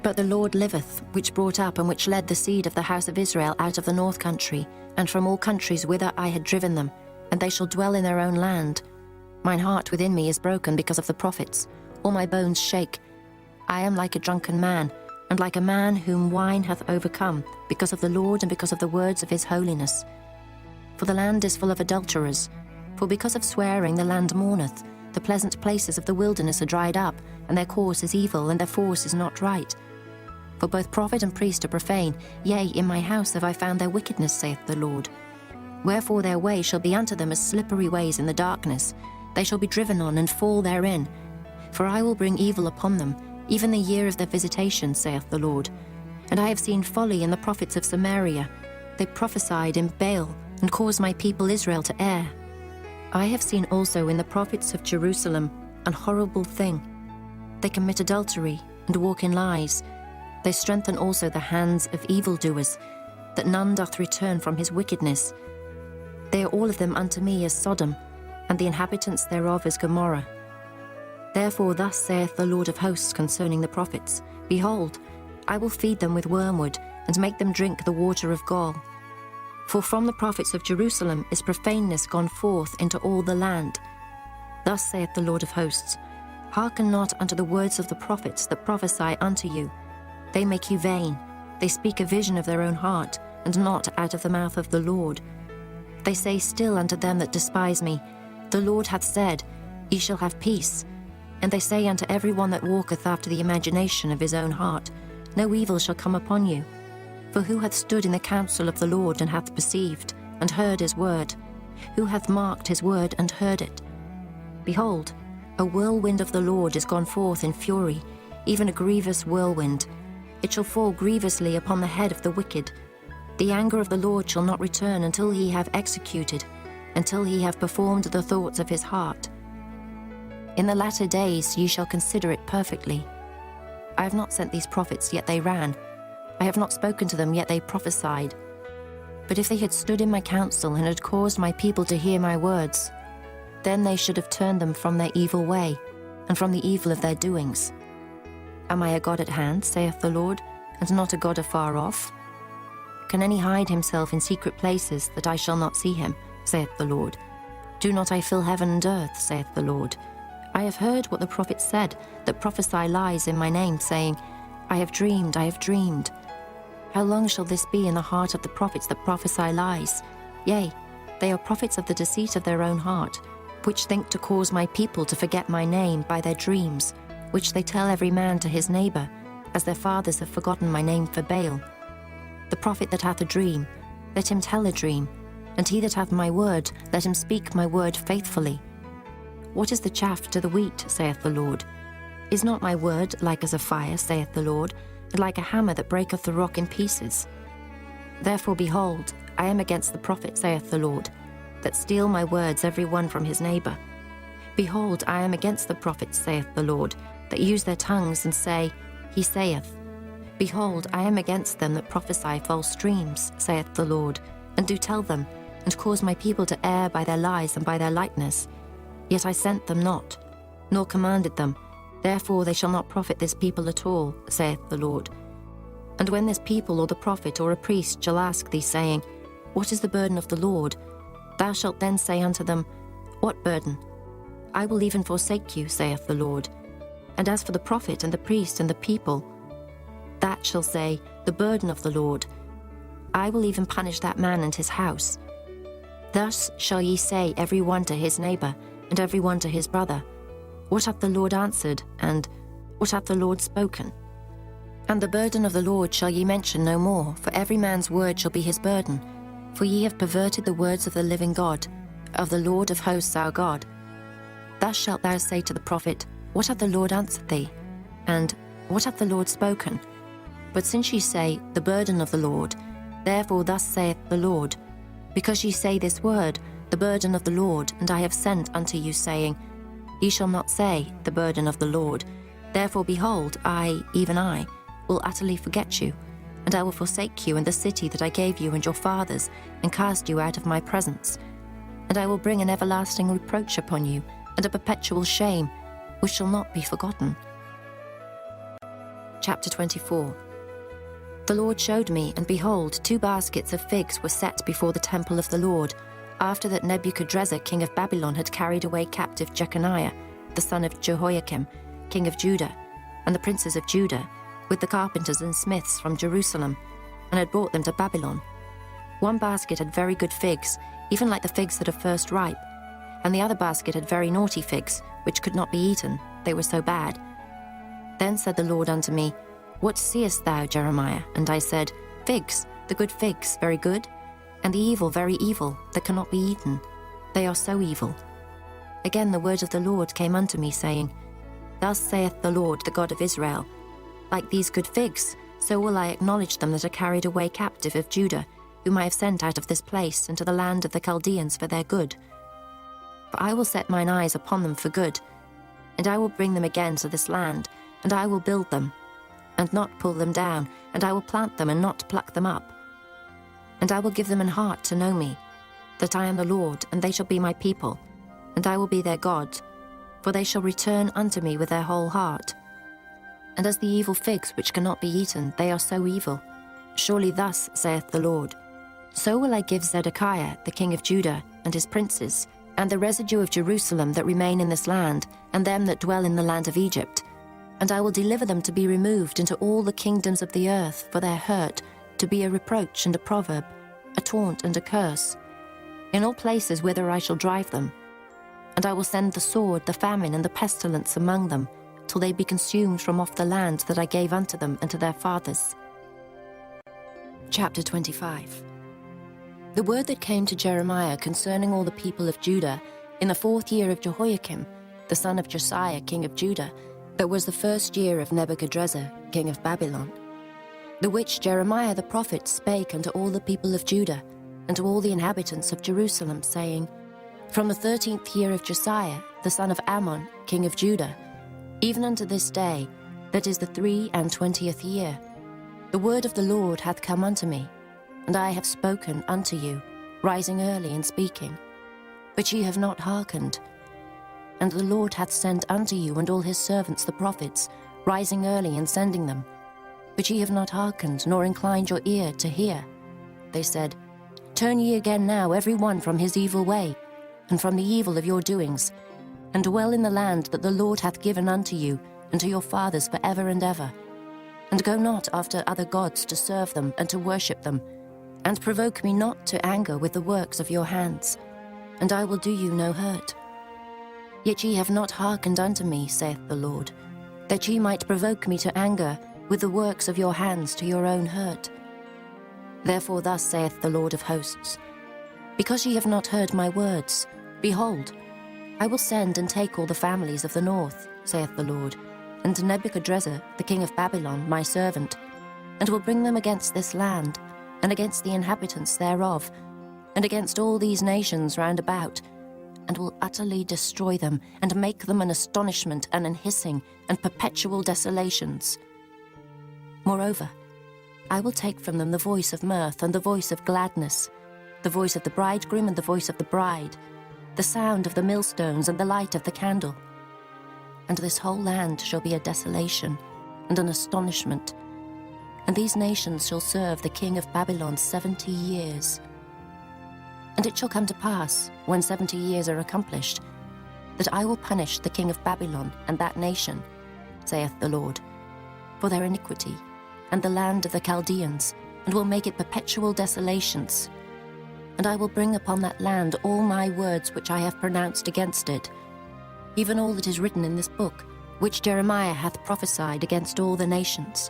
But the Lord liveth, which brought up and which led the seed of the house of Israel out of the north country, and from all countries whither I had driven them, and they shall dwell in their own land. Mine heart within me is broken because of the prophets, all my bones shake. I am like a drunken man, and like a man whom wine hath overcome, because of the Lord and because of the words of his holiness. For the land is full of adulterers, for because of swearing the land mourneth. The pleasant places of the wilderness are dried up, and their course is evil, and their force is not right. For both prophet and priest are profane, yea, in my house have I found their wickedness, saith the Lord. Wherefore their way shall be unto them as slippery ways in the darkness. They shall be driven on and fall therein. For I will bring evil upon them, even the year of their visitation, saith the Lord. And I have seen folly in the prophets of Samaria. They prophesied in Baal, and caused my people Israel to err. I have seen also in the prophets of Jerusalem an horrible thing. They commit adultery and walk in lies. They strengthen also the hands of evildoers, that none doth return from his wickedness. They are all of them unto me as Sodom, and the inhabitants thereof as Gomorrah. Therefore thus saith the Lord of hosts concerning the prophets, Behold, I will feed them with wormwood, and make them drink the water of gall. For from the prophets of Jerusalem is profaneness gone forth into all the land. Thus saith the Lord of hosts, Hearken not unto the words of the prophets that prophesy unto you. They make you vain. They speak a vision of their own heart, and not out of the mouth of the Lord. They say still unto them that despise me, The Lord hath said, Ye shall have peace. And they say unto every one that walketh after the imagination of his own heart, No evil shall come upon you. For who hath stood in the counsel of the Lord, and hath perceived, and heard his word? Who hath marked his word, and heard it? Behold, a whirlwind of the Lord is gone forth in fury, even a grievous whirlwind. It shall fall grievously upon the head of the wicked. The anger of the Lord shall not return until he have executed, until he have performed the thoughts of his heart. In the latter days ye shall consider it perfectly. I have not sent these prophets, yet they ran. I have not spoken to them, yet they prophesied. But if they had stood in my counsel, and had caused my people to hear my words, then they should have turned them from their evil way, and from the evil of their doings. Am I a God at hand, saith the Lord, and not a God afar off? Can any hide himself in secret places, that I shall not see him, saith the Lord? Do not I fill heaven and earth, saith the Lord? I have heard what the prophets said, that prophesy lies in my name, saying, I have dreamed, I have dreamed. How long shall this be in the heart of the prophets that prophesy lies? Yea, they are prophets of the deceit of their own heart, which think to cause my people to forget my name by their dreams, which they tell every man to his neighbour, as their fathers have forgotten my name for Baal. The prophet that hath a dream, let him tell a dream, and he that hath my word, let him speak my word faithfully. What is the chaff to the wheat, saith the Lord? Is not my word like as a fire, saith the Lord, and like a hammer that breaketh the rock in pieces? Therefore, behold, I am against the prophet, saith the Lord, that steal my words every one from his neighbour. Behold, I am against the prophets, saith the Lord, that use their tongues and say, He saith. Behold, I am against them that prophesy false dreams, saith the Lord, and do tell them, and cause my people to err by their lies and by their lightness. Yet I sent them not, nor commanded them. Therefore they shall not profit this people at all, saith the Lord. And when this people or the prophet or a priest shall ask thee, saying, What is the burden of the Lord? Thou shalt then say unto them, What burden? I will even forsake you, saith the Lord. And as for the prophet and the priest and the people, that shall say, The burden of the Lord. I will even punish that man and his house. Thus shall ye say every one to his neighbour, and every one to his brother, What hath the Lord answered? And what hath the Lord spoken? And the burden of the Lord shall ye mention no more, for every man's word shall be his burden. For ye have perverted the words of the living God, of the Lord of hosts our God. Thus shalt thou say to the prophet, What hath the Lord answered thee? And what hath the Lord spoken? But since ye say, The burden of the Lord, therefore thus saith the Lord, because ye say this word, The burden of the Lord, and I have sent unto you, saying, Ye shall not say, the burden of the Lord. Therefore, behold, I, even I, will utterly forget you, and I will forsake you in the city that I gave you and your fathers, and cast you out of my presence. And I will bring an everlasting reproach upon you, and a perpetual shame, which shall not be forgotten. Chapter 24. The Lord showed me, and behold, 2 baskets of figs were set before the temple of the Lord, after that Nebuchadrezzar king of Babylon had carried away captive Jeconiah, the son of Jehoiakim, king of Judah, and the princes of Judah, with the carpenters and smiths from Jerusalem, and had brought them to Babylon. 1 basket had very good figs, even like the figs that are first ripe, and the other basket had very naughty figs, which could not be eaten, they were so bad. Then said the Lord unto me, What seest thou, Jeremiah? And I said, Figs, the good figs, very good, and the evil, very evil, that cannot be eaten. They are so evil. Again the word of the Lord came unto me, saying, Thus saith the Lord, the God of Israel, Like these good figs, so will I acknowledge them that are carried away captive of Judah, whom I have sent out of this place into the land of the Chaldeans for their good. For I will set mine eyes upon them for good, and I will bring them again to this land, and I will build them, and not pull them down, and I will plant them and not pluck them up. And I will give them an heart to know me, that I am the Lord, and they shall be my people, and I will be their God, for they shall return unto me with their whole heart. And as the evil figs which cannot be eaten, they are so evil. Surely thus saith the Lord, So will I give Zedekiah the king of Judah, and his princes, and the residue of Jerusalem that remain in this land, and them that dwell in the land of Egypt. And I will deliver them to be removed into all the kingdoms of the earth for their hurt, to be a reproach and a proverb, a taunt and a curse, in all places whither I shall drive them. And I will send the sword, the famine, and the pestilence among them, till they be consumed from off the land that I gave unto them and to their fathers. Chapter 25. The word that came to Jeremiah concerning all the people of Judah in the 4th year of Jehoiakim, the son of Josiah, king of Judah, that was the 1st year of Nebuchadrezzar, king of Babylon, the which Jeremiah the prophet spake unto all the people of Judah, and to all the inhabitants of Jerusalem, saying, From the 13th year of Josiah, the son of Ammon, king of Judah, even unto this day, that is the 23 year, the word of the Lord hath come unto me, and I have spoken unto you, rising early and speaking. But ye have not hearkened. And the Lord hath sent unto you and all his servants the prophets, rising early and sending them. But ye have not hearkened, nor inclined your ear to hear. They said, Turn ye again now every one from his evil way, and from the evil of your doings, and dwell in the land that the Lord hath given unto you and to your fathers for ever and ever. And go not after other gods to serve them and to worship them, and provoke me not to anger with the works of your hands, and I will do you no hurt. Yet ye have not hearkened unto me, saith the Lord, that ye might provoke me to anger with the works of your hands to your own hurt. Therefore thus saith the Lord of hosts, Because ye have not heard my words, behold, I will send and take all the families of the north, saith the Lord, and Nebuchadrezzar, the king of Babylon, my servant, and will bring them against this land, and against the inhabitants thereof, and against all these nations round about, and will utterly destroy them, and make them an astonishment and an hissing, and perpetual desolations. Moreover, I will take from them the voice of mirth and the voice of gladness, the voice of the bridegroom and the voice of the bride, the sound of the millstones and the light of the candle. And this whole land shall be a desolation and an astonishment, and these nations shall serve the king of Babylon 70 years. And it shall come to pass, when 70 years are accomplished, that I will punish the king of Babylon and that nation, saith the Lord, for their iniquity, and the land of the Chaldeans, and will make it perpetual desolations. And I will bring upon that land all my words which I have pronounced against it, even all that is written in this book, which Jeremiah hath prophesied against all the nations.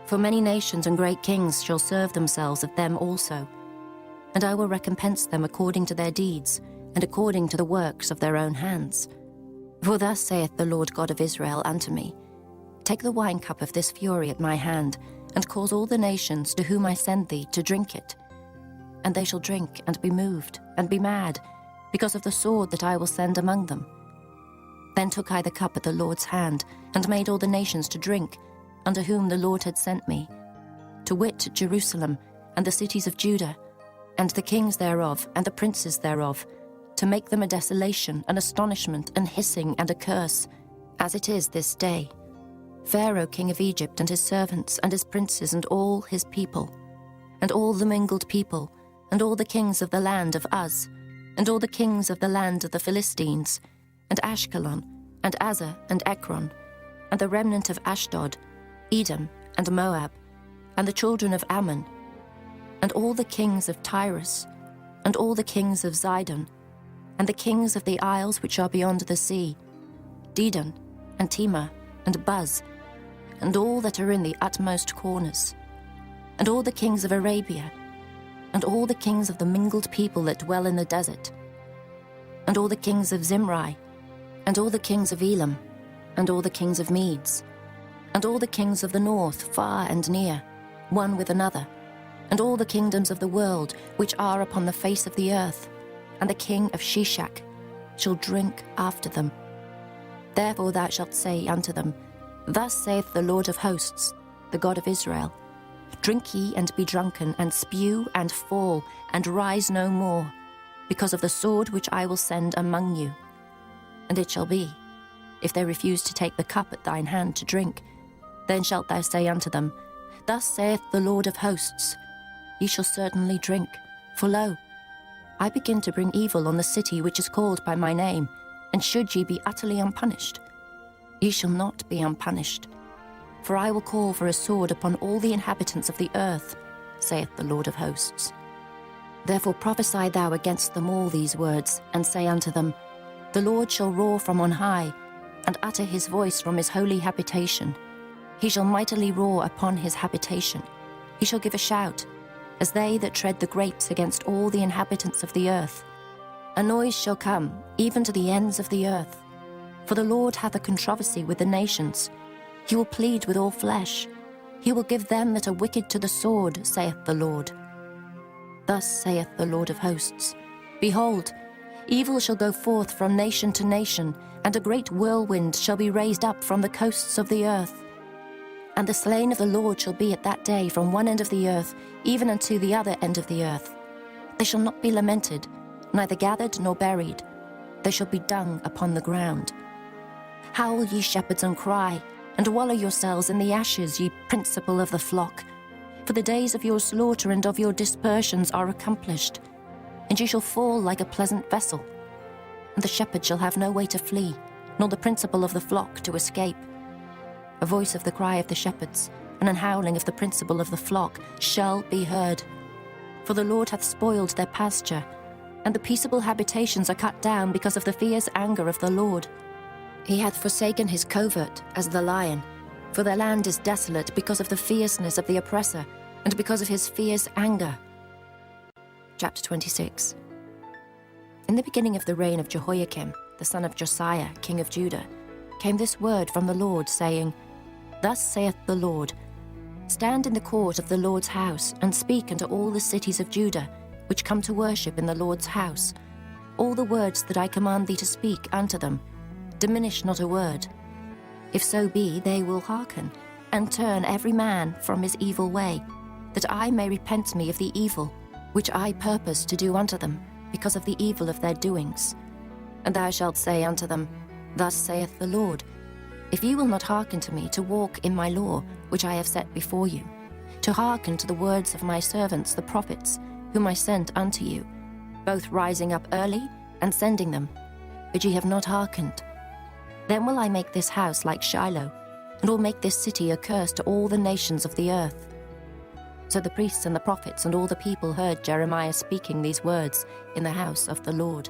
For many nations and great kings shall serve themselves of them also, and I will recompense them according to their deeds, and according to the works of their own hands. For thus saith the Lord God of Israel unto me, Take the wine cup of this fury at my hand, and cause all the nations to whom I send thee to drink it. And they shall drink, and be moved, and be mad, because of the sword that I will send among them. Then took I the cup at the Lord's hand, and made all the nations to drink, unto whom the Lord had sent me, to wit, Jerusalem, and the cities of Judah, and the kings thereof, and the princes thereof, to make them a desolation, an astonishment, an hissing, and a curse, as it is this day. Pharaoh king of Egypt, and his servants, and his princes, and all his people, and all the mingled people, and all the kings of the land of Uz, and all the kings of the land of the Philistines, and Ashkelon, and Azar, and Ekron, and the remnant of Ashdod, Edom, and Moab, and the children of Ammon, and all the kings of Tyrus, and all the kings of Zidon, and the kings of the isles which are beyond the sea, Dedan, and Tema, and Buz, and all that are in the utmost corners, and all the kings of Arabia, and all the kings of the mingled people that dwell in the desert, and all the kings of Zimri, and all the kings of Elam, and all the kings of Medes, and all the kings of the north, far and near, one with another, and all the kingdoms of the world which are upon the face of the earth, and the king of Shishak shall drink after them. Therefore thou shalt say unto them, Thus saith the Lord of hosts, the God of Israel, Drink ye and be drunken, and spew and fall, and rise no more, because of the sword which I will send among you. And it shall be, if they refuse to take the cup at thine hand to drink, then shalt thou say unto them, Thus saith the Lord of hosts, Ye shall certainly drink, for lo, I begin to bring evil on the city which is called by my name, and should ye be utterly unpunished, ye shall not be unpunished. For I will call for a sword upon all the inhabitants of the earth, saith the Lord of hosts. Therefore prophesy thou against them all these words, and say unto them, The Lord shall roar from on high, and utter his voice from his holy habitation. He shall mightily roar upon his habitation. He shall give a shout, as they that tread the grapes against all the inhabitants of the earth. A noise shall come, even to the ends of the earth. For the Lord hath a controversy with the nations. He will plead with all flesh. He will give them that are wicked to the sword, saith the Lord. Thus saith the Lord of hosts, Behold, evil shall go forth from nation to nation, and a great whirlwind shall be raised up from the coasts of the earth. And the slain of the Lord shall be at that day from one end of the earth, even unto the other end of the earth. They shall not be lamented, neither gathered nor buried. They shall be dung upon the ground. Howl, ye shepherds, and cry, and wallow yourselves in the ashes, ye principal of the flock. For the days of your slaughter and of your dispersions are accomplished, and ye shall fall like a pleasant vessel. And the shepherd shall have no way to flee, nor the principal of the flock to escape. A voice of the cry of the shepherds, and an howling of the principal of the flock shall be heard. For the Lord hath spoiled their pasture, and the peaceable habitations are cut down because of the fierce anger of the Lord. He hath forsaken his covert as the lion, for their land is desolate because of the fierceness of the oppressor, and because of his fierce anger. Chapter 26. In the beginning of the reign of Jehoiakim, the son of Josiah, king of Judah, came this word from the Lord, saying, Thus saith the Lord, Stand in the court of the Lord's house, and speak unto all the cities of Judah, which come to worship in the Lord's house, all the words that I command thee to speak unto them. Diminish not a word. If so be, they will hearken, and turn every man from his evil way, that I may repent me of the evil, which I purpose to do unto them, because of the evil of their doings. And thou shalt say unto them, Thus saith the Lord, If ye will not hearken to me to walk in my law, which I have set before you, to hearken to the words of my servants the prophets, whom I sent unto you, both rising up early and sending them, but ye have not hearkened, then will I make this house like Shiloh, and will make this city a curse to all the nations of the earth. So the priests and the prophets and all the people heard Jeremiah speaking these words in the house of the Lord.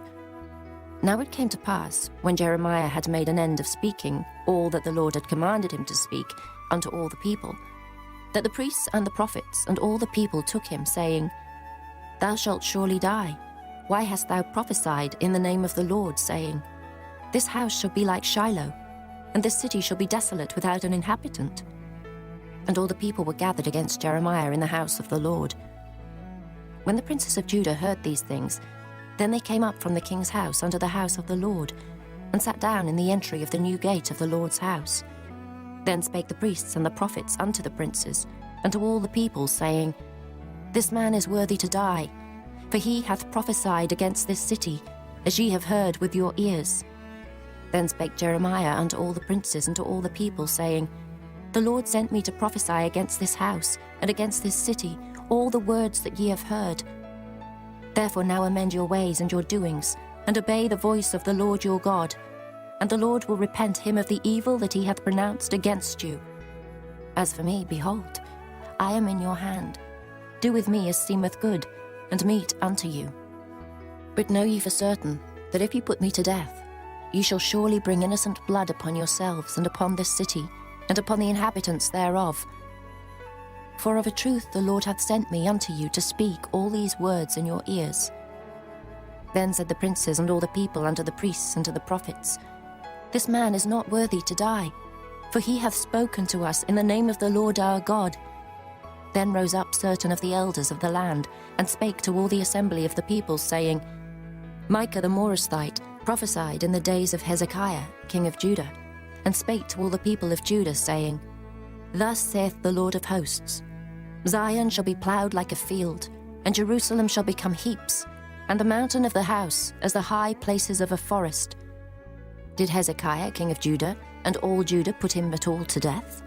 Now it came to pass, when Jeremiah had made an end of speaking all that the Lord had commanded him to speak unto all the people, that the priests and the prophets and all the people took him, saying, Thou shalt surely die. Why hast thou prophesied in the name of the Lord, saying, This house shall be like Shiloh, and this city shall be desolate without an inhabitant? And all the people were gathered against Jeremiah in the house of the Lord. When the princes of Judah heard these things, then they came up from the king's house unto the house of the Lord, and sat down in the entry of the new gate of the Lord's house. Then spake the priests and the prophets unto the princes, and to all the people, saying, This man is worthy to die, for he hath prophesied against this city, as ye have heard with your ears. Then spake Jeremiah unto all the princes and to all the people, saying, The Lord sent me to prophesy against this house, and against this city, all the words that ye have heard. Therefore now amend your ways and your doings, and obey the voice of the Lord your God, and the Lord will repent him of the evil that he hath pronounced against you. As for me, behold, I am in your hand. Do with me as seemeth good, and meet unto you. But know ye for certain, that if ye put me to death, ye shall surely bring innocent blood upon yourselves, and upon this city, and upon the inhabitants thereof. For of a truth the Lord hath sent me unto you to speak all these words in your ears. Then said the princes and all the people unto the priests and to the prophets, This man is not worthy to die, for he hath spoken to us in the name of the Lord our God. Then rose up certain of the elders of the land, and spake to all the assembly of the people, saying, Micah the Morasthite prophesied in the days of Hezekiah, king of Judah, and spake to all the people of Judah, saying, Thus saith the Lord of hosts, Zion shall be ploughed like a field, and Jerusalem shall become heaps, and the mountain of the house as the high places of a forest. Did Hezekiah, king of Judah, and all Judah put him at all to death?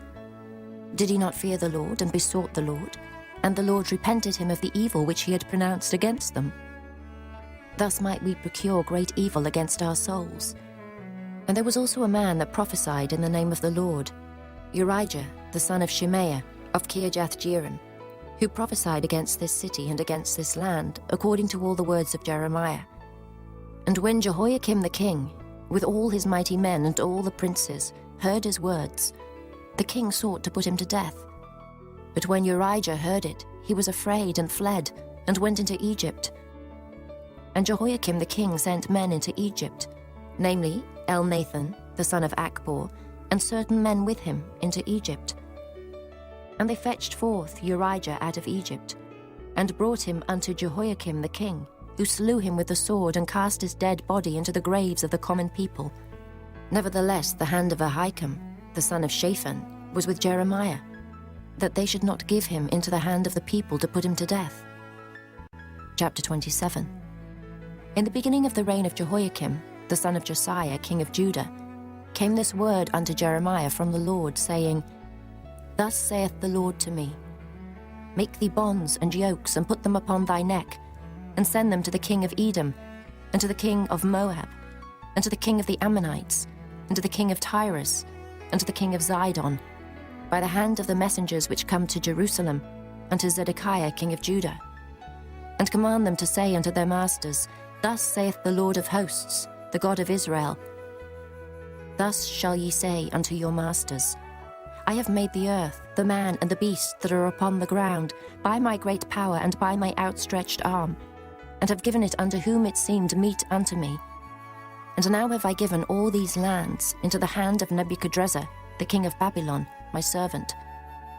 Did he not fear the Lord, and besought the Lord? And the Lord repented him of the evil which he had pronounced against them. Thus might we procure great evil against our souls. And there was also a man that prophesied in the name of the Lord, Urijah, the son of Shemaiah, of Kirjath-jearim, who prophesied against this city and against this land, according to all the words of Jeremiah. And when Jehoiakim the king, with all his mighty men and all the princes, heard his words, the king sought to put him to death. But when Urijah heard it, he was afraid and fled, and went into Egypt. And Jehoiakim the king sent men into Egypt, namely Elnathan, the son of Achbor, and certain men with him into Egypt. And they fetched forth Urijah out of Egypt, and brought him unto Jehoiakim the king, who slew him with the sword, and cast his dead body into the graves of the common people. Nevertheless the hand of Ahikam, the son of Shaphan, was with Jeremiah, that they should not give him into the hand of the people to put him to death. Chapter 27. In the beginning of the reign of Jehoiakim, the son of Josiah, king of Judah, came this word unto Jeremiah from the Lord, saying, Thus saith the Lord to me, Make thee bonds and yokes, and put them upon thy neck, and send them to the king of Edom, and to the king of Moab, and to the king of the Ammonites, and to the king of Tyrus, and to the king of Zidon, by the hand of the messengers which come to Jerusalem, and to Zedekiah king of Judah. And command them to say unto their masters, Thus saith the Lord of hosts, the God of Israel, Thus shall ye say unto your masters, I have made the earth, the man, and the beast that are upon the ground, by my great power and by my outstretched arm, and have given it unto whom it seemed meet unto me. And now have I given all these lands into the hand of Nebuchadrezzar, the king of Babylon, my servant.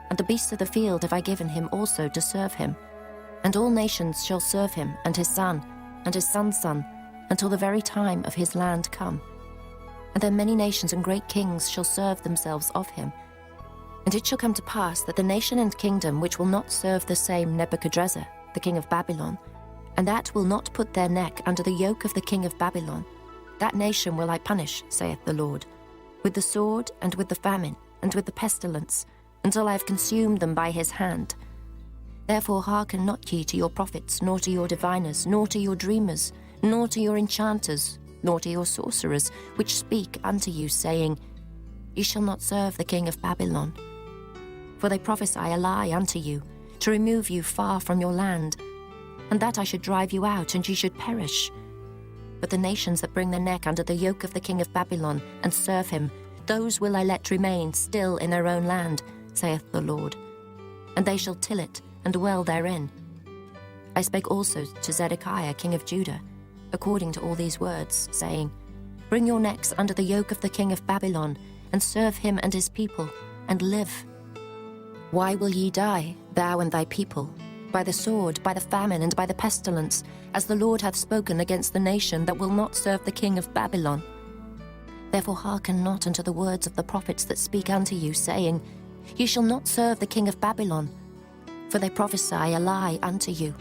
And the beasts of the field have I given him also to serve him. And all nations shall serve him, and his son, and his son's son, until the very time of his land come. And then many nations and great kings shall serve themselves of him. And it shall come to pass that the nation and kingdom which will not serve the same Nebuchadrezzar, the king of Babylon, and that will not put their neck under the yoke of the king of Babylon, that nation will I punish, saith the Lord, with the sword, and with the famine, and with the pestilence, until I have consumed them by his hand. Therefore hearken not ye to your prophets, nor to your diviners, nor to your dreamers, nor to your enchanters, nor to your sorcerers, which speak unto you, saying, Ye shall not serve the king of Babylon. For they prophesy a lie unto you, to remove you far from your land, and that I should drive you out, and ye should perish. But the nations that bring their neck under the yoke of the king of Babylon, and serve him, those will I let remain still in their own land, saith the Lord. And they shall till it, and dwell therein. I spake also to Zedekiah king of Judah, according to all these words, saying, Bring your necks under the yoke of the king of Babylon, and serve him and his people, and live. Why will ye die, thou and thy people? By the sword, by the famine, and by the pestilence, as the Lord hath spoken against the nation that will not serve the king of Babylon. Therefore hearken not unto the words of the prophets that speak unto you, saying, Ye shall not serve the king of Babylon, for they prophesy a lie unto you.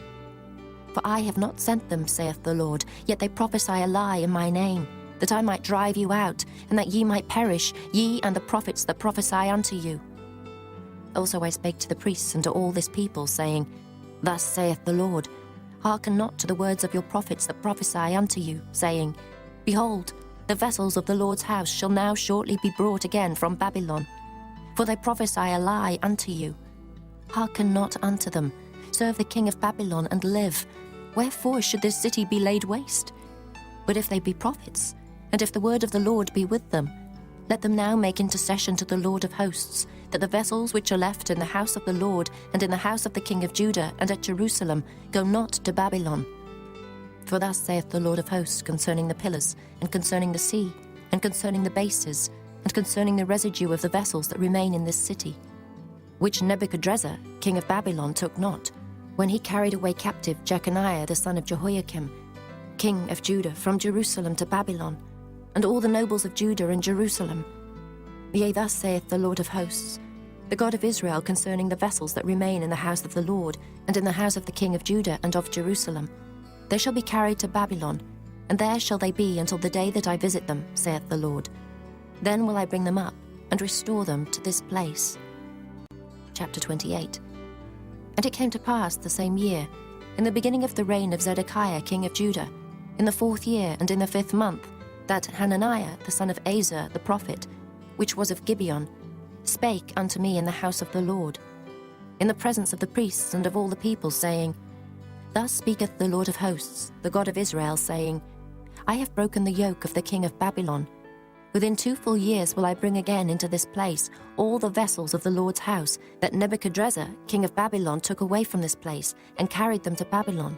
For I have not sent them, saith the Lord, yet they prophesy a lie in my name, that I might drive you out, and that ye might perish, ye and the prophets that prophesy unto you. Also I spake to the priests and to all this people, saying, Thus saith the Lord, Hearken not to the words of your prophets that prophesy unto you, saying, Behold, the vessels of the Lord's house shall now shortly be brought again from Babylon. For they prophesy a lie unto you. Hearken not unto them. Serve the king of Babylon and live. Wherefore should this city be laid waste? But if they be prophets, and if the word of the Lord be with them, let them now make intercession to the Lord of hosts, that the vessels which are left in the house of the Lord and in the house of the king of Judah and at Jerusalem go not to Babylon. For thus saith the Lord of hosts concerning the pillars, and concerning the sea, and concerning the bases, and concerning the residue of the vessels that remain in this city, which Nebuchadrezzar, king of Babylon, took not, when he carried away captive Jeconiah the son of Jehoiakim, king of Judah, from Jerusalem to Babylon, and all the nobles of Judah and Jerusalem. Yea, thus saith the Lord of hosts, the God of Israel, concerning the vessels that remain in the house of the Lord, and in the house of the king of Judah and of Jerusalem. They shall be carried to Babylon, and there shall they be until the day that I visit them, saith the Lord. Then will I bring them up, and restore them to this place. Chapter 28. And it came to pass the same year, in the beginning of the reign of Zedekiah king of Judah, in the 4th year and in the 5th month, that Hananiah the son of Ezra the prophet, which was of Gibeon, spake unto me in the house of the Lord, in the presence of the priests and of all the people, saying, Thus speaketh the Lord of hosts, the God of Israel, saying, I have broken the yoke of the king of Babylon. Within 2 full years will I bring again into this place all the vessels of the Lord's house that Nebuchadrezzar, king of Babylon, took away from this place, and carried them to Babylon.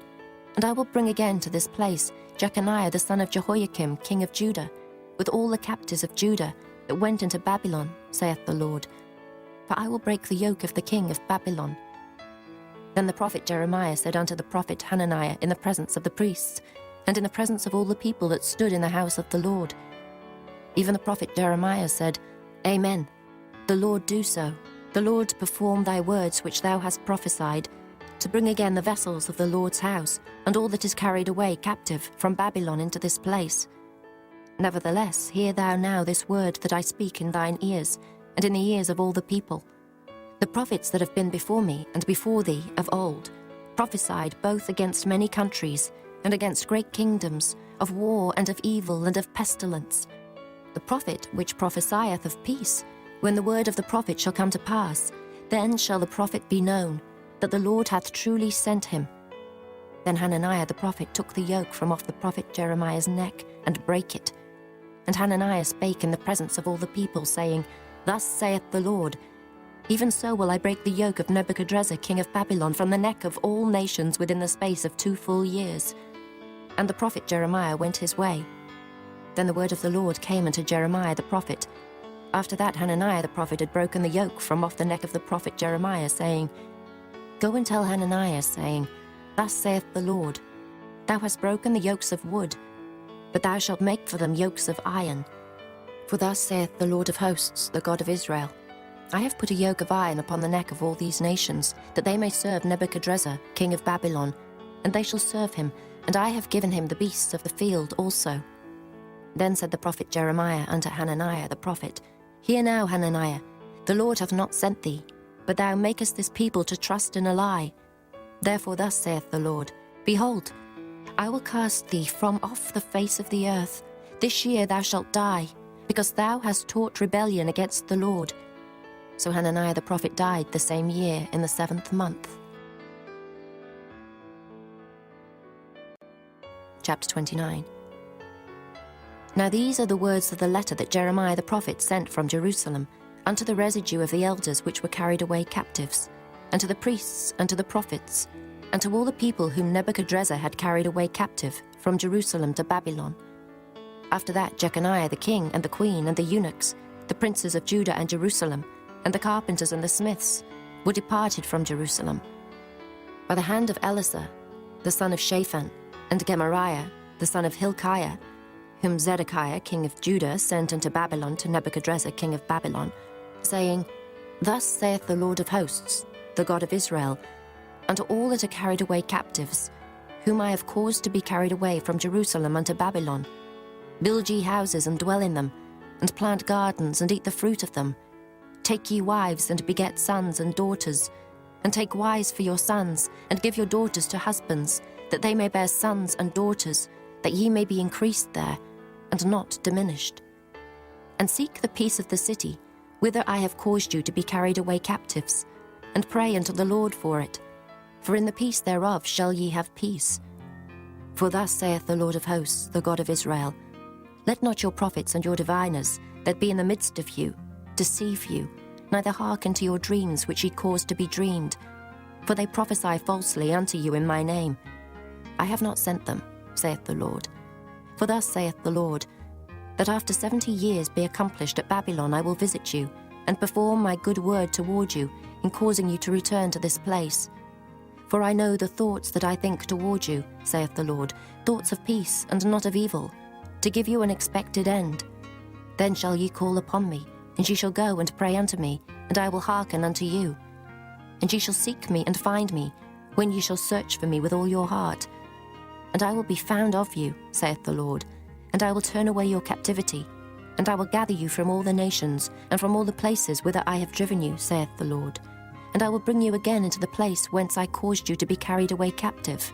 And I will bring again to this place Jeconiah the son of Jehoiakim, king of Judah, with all the captives of Judah that went into Babylon, saith the Lord. For I will break the yoke of the king of Babylon. Then the prophet Jeremiah said unto the prophet Hananiah in the presence of the priests, and in the presence of all the people that stood in the house of the Lord, even the prophet Jeremiah said, Amen. The Lord do so. The Lord perform thy words which thou hast prophesied, to bring again the vessels of the Lord's house, and all that is carried away captive from Babylon into this place. Nevertheless, hear thou now this word that I speak in thine ears, and in the ears of all the people. The prophets that have been before me and before thee of old prophesied both against many countries and against great kingdoms, of war and of evil and of pestilence. The prophet which prophesieth of peace, when the word of the prophet shall come to pass, then shall the prophet be known, that the Lord hath truly sent him. Then Hananiah the prophet took the yoke from off the prophet Jeremiah's neck, and brake it. And Hananiah spake in the presence of all the people, saying, Thus saith the Lord, Even so will I break the yoke of Nebuchadrezzar king of Babylon from the neck of all nations within the space of 2 full years. And the prophet Jeremiah went his way. Then the word of the Lord came unto Jeremiah the prophet. After that Hananiah the prophet had broken the yoke from off the neck of the prophet Jeremiah, saying, Go and tell Hananiah, saying, Thus saith the Lord, Thou hast broken the yokes of wood, but thou shalt make for them yokes of iron. For thus saith the Lord of hosts, the God of Israel, I have put a yoke of iron upon the neck of all these nations, that they may serve Nebuchadrezzar king of Babylon, and they shall serve him, and I have given him the beasts of the field also. Then said the prophet Jeremiah unto Hananiah the prophet, Hear now, Hananiah, the Lord hath not sent thee, but thou makest this people to trust in a lie. Therefore thus saith the Lord, Behold, I will cast thee from off the face of the earth. This year thou shalt die, because thou hast taught rebellion against the Lord. So Hananiah the prophet died the same year in the 7th month. Chapter 29. Now these are the words of the letter that Jeremiah the prophet sent from Jerusalem unto the residue of the elders which were carried away captives, and to the priests, and to the prophets, and to all the people whom Nebuchadrezzar had carried away captive from Jerusalem to Babylon. After that Jeconiah the king and the queen and the eunuchs, the princes of Judah and Jerusalem, and the carpenters and the smiths, were departed from Jerusalem. By the hand of Elisha, the son of Shaphan, and Gemariah, the son of Hilkiah, whom Zedekiah king of Judah sent into Babylon to Nebuchadrezzar king of Babylon, saying, Thus saith the Lord of hosts, the God of Israel, unto all that are carried away captives, whom I have caused to be carried away from Jerusalem unto Babylon, build ye houses and dwell in them, and plant gardens and eat the fruit of them. Take ye wives and beget sons and daughters, and take wives for your sons, and give your daughters to husbands, that they may bear sons and daughters, that ye may be increased there, and not diminished. And seek the peace of the city, whither I have caused you to be carried away captives, and pray unto the Lord for it, for in the peace thereof shall ye have peace. For thus saith the Lord of hosts, the God of Israel, Let not your prophets and your diviners, that be in the midst of you, deceive you, neither hearken to your dreams which ye cause to be dreamed, for they prophesy falsely unto you in my name. I have not sent them, saith the Lord. For thus saith the Lord, that after 70 years be accomplished at Babylon I will visit you, and perform my good word toward you, in causing you to return to this place. For I know the thoughts that I think toward you, saith the Lord, thoughts of peace and not of evil, to give you an expected end. Then shall ye call upon me, and ye shall go and pray unto me, and I will hearken unto you. And ye shall seek me and find me, when ye shall search for me with all your heart. And I will be found of you, saith the Lord, and I will turn away your captivity, and I will gather you from all the nations, and from all the places whither I have driven you, saith the Lord. And I will bring you again into the place whence I caused you to be carried away captive.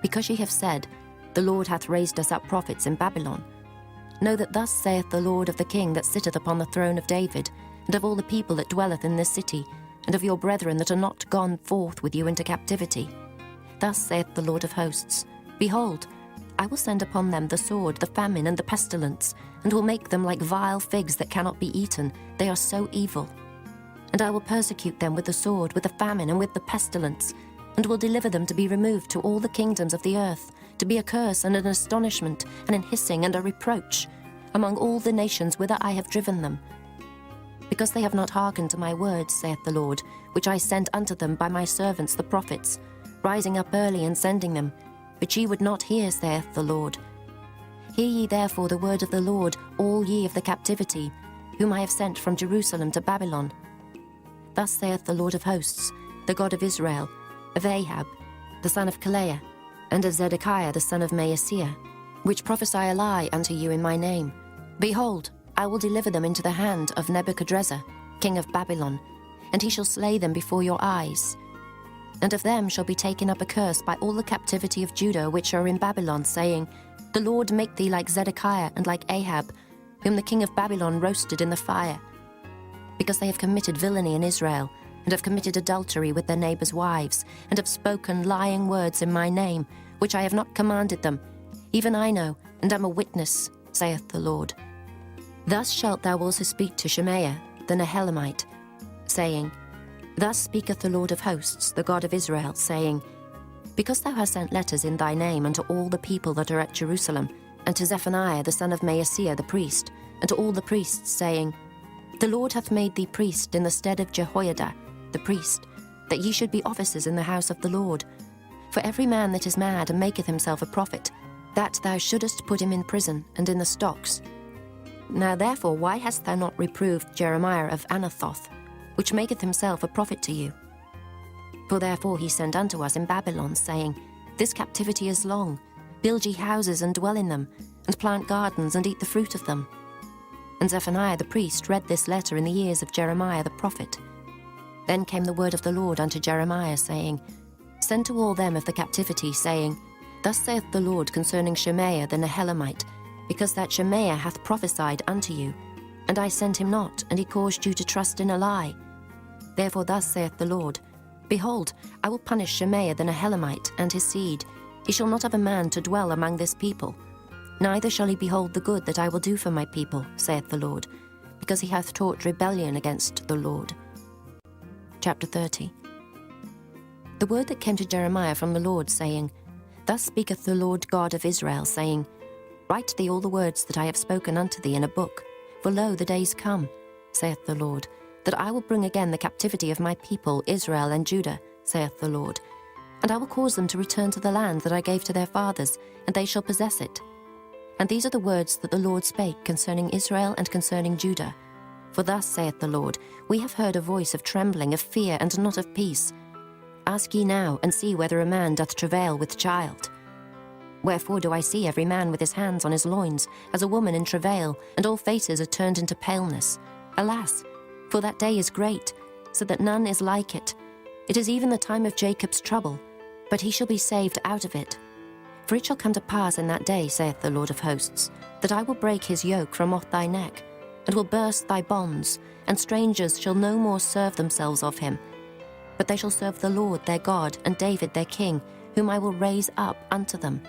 Because ye have said, The Lord hath raised us up prophets in Babylon, know that thus saith the Lord of the king that sitteth upon the throne of David, and of all the people that dwelleth in this city, and of your brethren that are not gone forth with you into captivity. Thus saith the Lord of hosts, Behold, I will send upon them the sword, the famine, and the pestilence, and will make them like vile figs that cannot be eaten. They are so evil. And I will persecute them with the sword, with the famine, and with the pestilence, and will deliver them to be removed to all the kingdoms of the earth, to be a curse and an astonishment, and an hissing and a reproach, among all the nations whither I have driven them. Because they have not hearkened to my words, saith the Lord, which I sent unto them by my servants the prophets, rising up early and sending them, but ye would not hear, saith the Lord. Hear ye therefore the word of the Lord, all ye of the captivity, whom I have sent from Jerusalem to Babylon. Thus saith the Lord of hosts, the God of Israel, of Ahab, the son of Kalaiah, and of Zedekiah the son of Maaseiah, which prophesy a lie unto you in my name. Behold, I will deliver them into the hand of Nebuchadrezzar, king of Babylon, and he shall slay them before your eyes. And of them shall be taken up a curse by all the captivity of Judah which are in Babylon, saying, The Lord make thee like Zedekiah and like Ahab, whom the king of Babylon roasted in the fire. Because they have committed villainy in Israel, and have committed adultery with their neighbours' wives, and have spoken lying words in my name, which I have not commanded them, even I know, and am a witness, saith the Lord. Thus shalt thou also speak to Shemaiah the Nehelamite, saying, Thus speaketh the Lord of hosts, the God of Israel, saying, Because thou hast sent letters in thy name unto all the people that are at Jerusalem, and to Zephaniah the son of Maaseiah the priest, and to all the priests, saying, The Lord hath made thee priest in the stead of Jehoiada the priest, that ye should be officers in the house of the Lord. For every man that is mad and maketh himself a prophet, that thou shouldest put him in prison and in the stocks. Now therefore why hast thou not reproved Jeremiah of Anathoth, which maketh himself a prophet to you? For therefore he sent unto us in Babylon, saying, This captivity is long. Build ye houses and dwell in them, and plant gardens and eat the fruit of them. And Zephaniah the priest read this letter in the ears of Jeremiah the prophet. Then came the word of the Lord unto Jeremiah, saying, Send to all them of the captivity, saying, Thus saith the Lord concerning Shemaiah the Nehelamite, because that Shemaiah hath prophesied unto you, and I sent him not, and he caused you to trust in a lie. Therefore thus saith the Lord, Behold, I will punish Shemaiah the Nehelamite and his seed. He shall not have a man to dwell among this people, neither shall he behold the good that I will do for my people, saith the Lord, because he hath taught rebellion against the Lord. Chapter 30. The word that came to Jeremiah from the Lord, saying, Thus speaketh the Lord God of Israel, saying, Write thee all the words that I have spoken unto thee in a book, for lo, the days come, saith the Lord, that I will bring again the captivity of my people Israel and Judah, saith the Lord, and I will cause them to return to the land that I gave to their fathers, and they shall possess it. And these are the words that the Lord spake concerning Israel and concerning Judah. For thus saith the Lord, we have heard a voice of trembling, of fear, and not of peace. Ask ye now, and see whether a man doth travail with child. Wherefore do I see every man with his hands on his loins, as a woman in travail, and all faces are turned into paleness? Alas, for that day is great, so that none is like it. It is even the time of Jacob's trouble, but he shall be saved out of it. For it shall come to pass in that day, saith the Lord of hosts, that I will break his yoke from off thy neck, and will burst thy bonds, and strangers shall no more serve themselves of him. But they shall serve the Lord their God, and David their king, whom I will raise up unto them.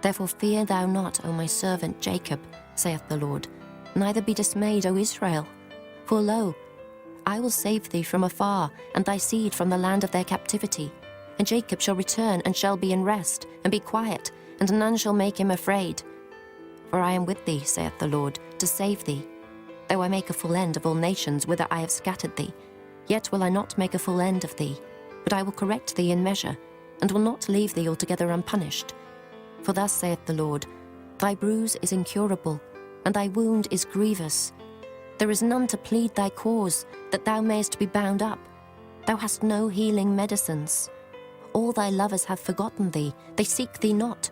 Therefore fear thou not, O my servant Jacob, saith the Lord, neither be dismayed, O Israel. For lo, I will save thee from afar, and thy seed from the land of their captivity. And Jacob shall return, and shall be in rest, and be quiet, and none shall make him afraid. For I am with thee, saith the Lord, to save thee. Though I make a full end of all nations whither I have scattered thee, yet will I not make a full end of thee, but I will correct thee in measure, and will not leave thee altogether unpunished. For thus saith the Lord, thy bruise is incurable, and thy wound is grievous. There is none to plead thy cause, that thou mayest be bound up. Thou hast no healing medicines. All thy lovers have forgotten thee, they seek thee not.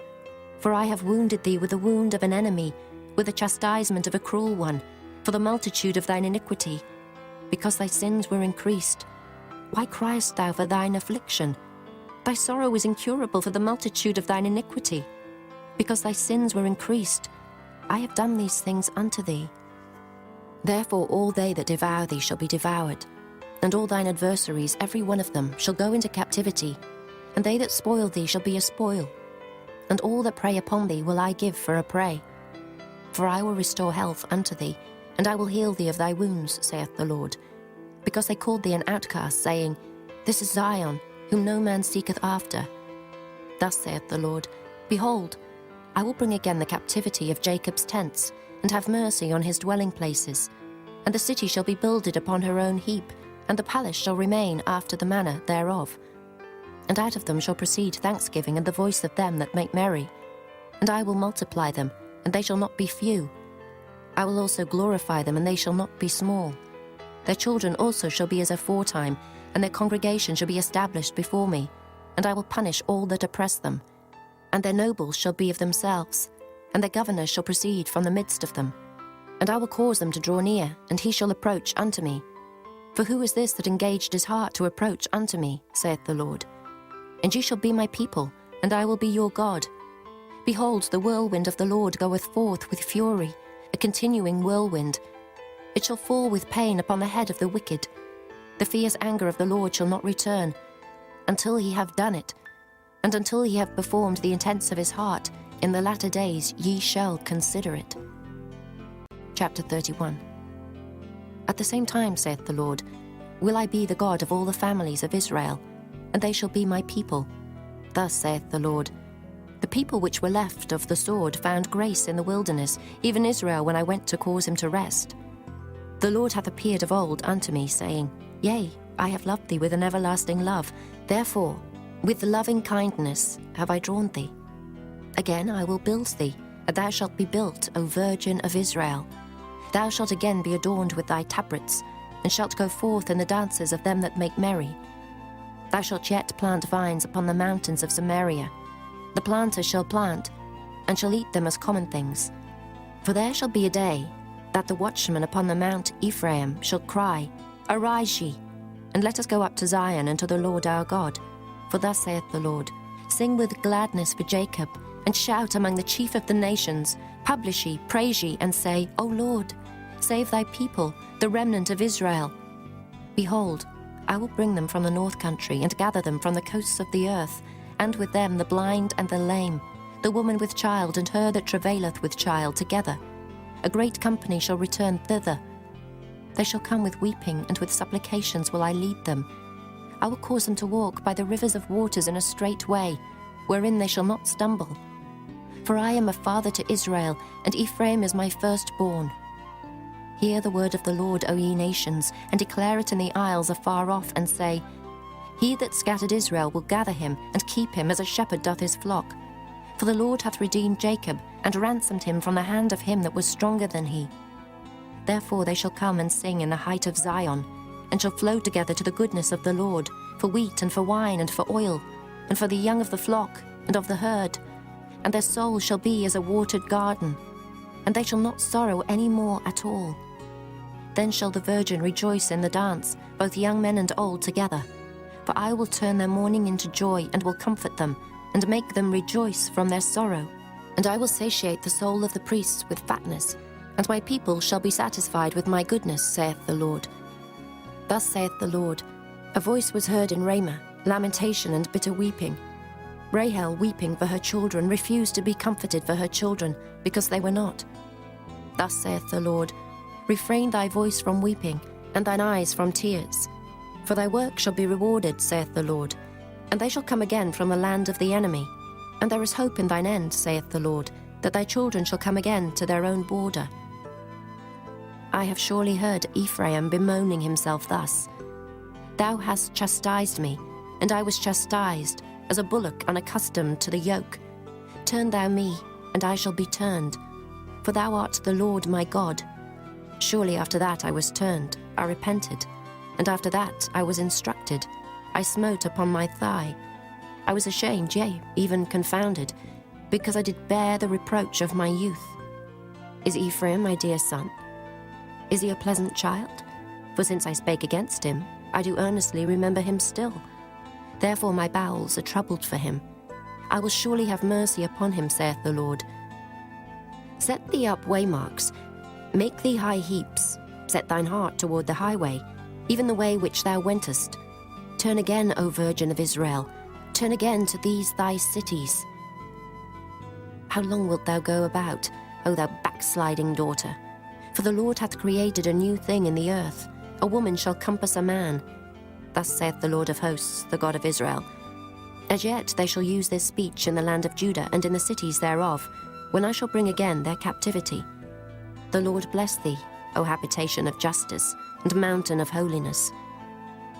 For I have wounded thee with the wound of an enemy, with the chastisement of a cruel one, for the multitude of thine iniquity, because thy sins were increased. Why criest thou for thine affliction? Thy sorrow is incurable for the multitude of thine iniquity, because thy sins were increased. I have done these things unto thee. Therefore all they that devour thee shall be devoured, and all thine adversaries, every one of them, shall go into captivity, and they that spoil thee shall be a spoil, and all that prey upon thee will I give for a prey. For I will restore health unto thee, and I will heal thee of thy wounds, saith the Lord. Because they called thee an outcast, saying, This is Zion, whom no man seeketh after. Thus saith the Lord, Behold, I will bring again the captivity of Jacob's tents, and have mercy on his dwelling places. And the city shall be builded upon her own heap, and the palace shall remain after the manner thereof. And out of them shall proceed thanksgiving and the voice of them that make merry. And I will multiply them, and they shall not be few. I will also glorify them, and they shall not be small. Their children also shall be as aforetime, and their congregation shall be established before me. And I will punish all that oppress them. And their nobles shall be of themselves, and their governors shall proceed from the midst of them. And I will cause them to draw near, and he shall approach unto me. For who is this that engaged his heart to approach unto me, saith the Lord? And ye shall be my people, and I will be your God. Behold, the whirlwind of the Lord goeth forth with fury, a continuing whirlwind. It shall fall with pain upon the head of the wicked. The fierce anger of the Lord shall not return, until he have done it, and until he have performed the intents of his heart. In the latter days ye shall consider it. Chapter 31. At the same time, saith the Lord, will I be the God of all the families of Israel, and they shall be my people. Thus saith the Lord, the people which were left of the sword found grace in the wilderness, even Israel, when I went to cause him to rest. The Lord hath appeared of old unto me, saying, Yea, I have loved thee with an everlasting love. Therefore, with loving kindness have I drawn thee. Again I will build thee, and thou shalt be built, O Virgin of Israel. Thou shalt again be adorned with thy tabrets, and shalt go forth in the dances of them that make merry. Thou shalt yet plant vines upon the mountains of Samaria. The planter shall plant, and shall eat them as common things. For there shall be a day that the watchman upon the mount Ephraim shall cry, Arise ye, and let us go up to Zion and to the Lord our God. For thus saith the Lord, Sing with gladness for Jacob, and shout among the chief of the nations. Publish ye, praise ye, and say, O Lord, save thy people, the remnant of Israel. Behold, I will bring them from the north country, and gather them from the coasts of the earth, and with them the blind and the lame, the woman with child, and her that travaileth with child together. A great company shall return thither. They shall come with weeping, and with supplications will I lead them. I will cause them to walk by the rivers of waters in a straight way, wherein they shall not stumble. For I am a father to Israel, and Ephraim is my firstborn. Hear the word of the Lord, O ye nations, and declare it in the isles afar off, and say, He that scattered Israel will gather him, and keep him as a shepherd doth his flock. For the Lord hath redeemed Jacob, and ransomed him from the hand of him that was stronger than he. Therefore they shall come and sing in the height of Zion, and shall flow together to the goodness of the Lord, for wheat and for wine and for oil, and for the young of the flock and of the herd. And their soul shall be as a watered garden, and they shall not sorrow any more at all. Then shall the virgin rejoice in the dance, both young men and old together. For I will turn their mourning into joy, and will comfort them, and make them rejoice from their sorrow. And I will satiate the soul of the priests with fatness, and my people shall be satisfied with my goodness, saith the Lord. Thus saith the Lord, a voice was heard in Ramah, lamentation and bitter weeping. Rahel, weeping for her children, refused to be comforted for her children, because they were not. Thus saith the Lord, refrain thy voice from weeping, and thine eyes from tears. For thy work shall be rewarded, saith the Lord, and they shall come again from the land of the enemy. And there is hope in thine end, saith the Lord, that thy children shall come again to their own border. I have surely heard Ephraim bemoaning himself thus. Thou hast chastised me, and I was chastised, as a bullock unaccustomed to the yoke. Turn thou me, and I shall be turned, for thou art the Lord my God. Surely after that I was turned, I repented, and after that I was instructed. I smote upon my thigh. I was ashamed, yea, even confounded, because I did bear the reproach of my youth. Is Ephraim my dear son? Is he a pleasant child? For since I spake against him, I do earnestly remember him still. Therefore my bowels are troubled for him. I will surely have mercy upon him, saith the Lord. Set thee up waymarks, make thee high heaps, set thine heart toward the highway, even the way which thou wentest. Turn again, O Virgin of Israel, turn again to these thy cities. How long wilt thou go about, O thou backsliding daughter? For the Lord hath created a new thing in the earth, a woman shall compass a man. Thus saith the Lord of hosts, the God of Israel. As yet they shall use this speech in the land of Judah and in the cities thereof, when I shall bring again their captivity. The Lord bless thee, O habitation of justice, and mountain of holiness.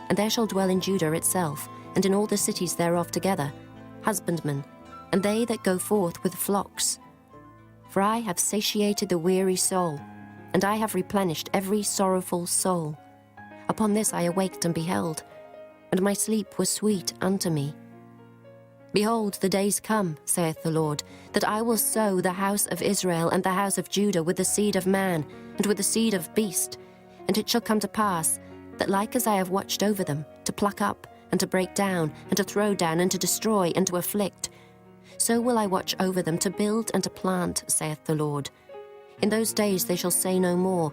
And there shall dwell in Judah itself, and in all the cities thereof together, husbandmen, and they that go forth with flocks. For I have satiated the weary soul, and I have replenished every sorrowful soul. Upon this I awaked and beheld, and my sleep was sweet unto me. Behold, the days come, saith the Lord, that I will sow the house of Israel and the house of Judah with the seed of man, and with the seed of beast. And it shall come to pass, that like as I have watched over them, to pluck up, and to break down, and to throw down, and to destroy, and to afflict, so will I watch over them to build and to plant, saith the Lord. In those days they shall say no more,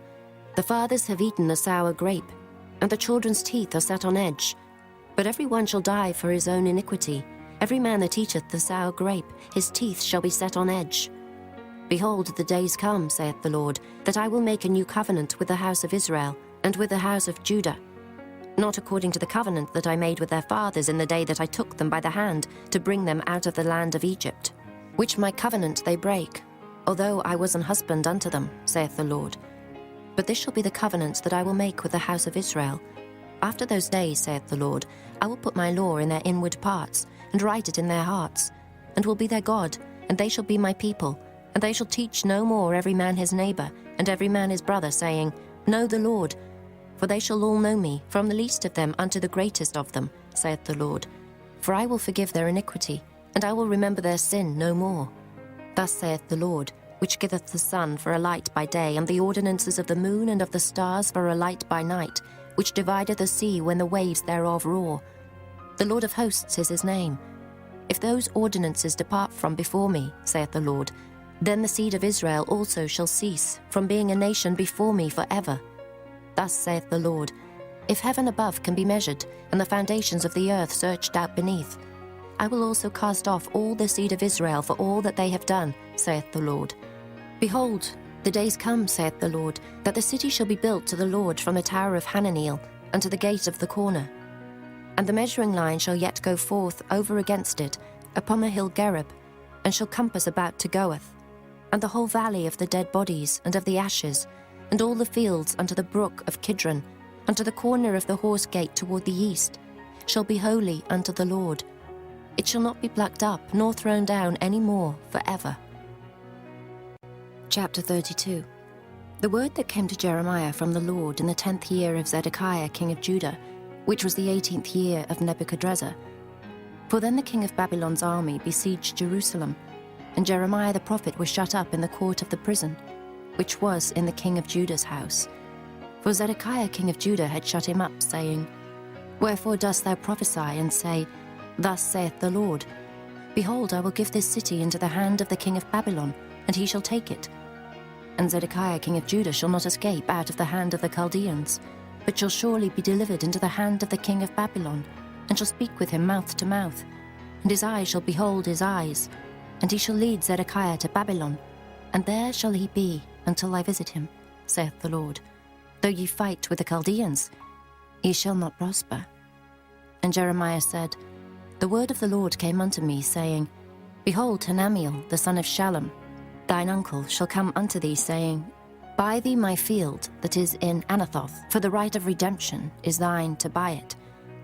the fathers have eaten a sour grape, and the children's teeth are set on edge. But every one shall die for his own iniquity. Every man that eateth the sour grape, his teeth shall be set on edge. Behold, the days come, saith the Lord, that I will make a new covenant with the house of Israel, and with the house of Judah, not according to the covenant that I made with their fathers in the day that I took them by the hand to bring them out of the land of Egypt, which my covenant they break, although I was an husband unto them, saith the Lord. But this shall be the covenant that I will make with the house of Israel. After those days, saith the Lord, I will put my law in their inward parts, and write it in their hearts, and will be their God, and they shall be my people, and they shall teach no more every man his neighbor, and every man his brother, saying, Know the Lord. For they shall all know me, from the least of them unto the greatest of them, saith the Lord. For I will forgive their iniquity, and I will remember their sin no more. Thus saith the Lord, which giveth the sun for a light by day, and the ordinances of the moon and of the stars for a light by night, which divideth the sea when the waves thereof roar. The Lord of hosts is his name. If those ordinances depart from before me, saith the Lord, then the seed of Israel also shall cease from being a nation before me forever. Thus saith the Lord, if heaven above can be measured, and the foundations of the earth searched out beneath, I will also cast off all the seed of Israel for all that they have done, saith the Lord. Behold, the days come, saith the Lord, that the city shall be built to the Lord from the tower of Hananeel unto the gate of the corner. And the measuring line shall yet go forth over against it, upon the hill Gerub, and shall compass about to Goeth, and the whole valley of the dead bodies and of the ashes, and all the fields unto the brook of Kidron, unto the corner of the horse gate toward the east, shall be holy unto the Lord. It shall not be plucked up, nor thrown down any more forever. Chapter 32. The word that came to Jeremiah from the Lord in the 10th year of Zedekiah king of Judah, which was the 18th year of Nebuchadrezzar. For then the king of Babylon's army besieged Jerusalem, and Jeremiah the prophet was shut up in the court of the prison, which was in the king of Judah's house. For Zedekiah king of Judah had shut him up, saying, Wherefore dost thou prophesy, and say, Thus saith the Lord, Behold, I will give this city into the hand of the king of Babylon, and he shall take it. And Zedekiah king of Judah shall not escape out of the hand of the Chaldeans, but shall surely be delivered into the hand of the king of Babylon, and shall speak with him mouth to mouth. And his eyes shall behold his eyes, and he shall lead Zedekiah to Babylon, and there shall he be until I visit him, saith the Lord. Though ye fight with the Chaldeans, ye shall not prosper. And Jeremiah said, The word of the Lord came unto me, saying, Behold, Hananiel, the son of Shallum, thine uncle, shall come unto thee, saying, Buy thee my field that is in Anathoth, for the right of redemption is thine to buy it.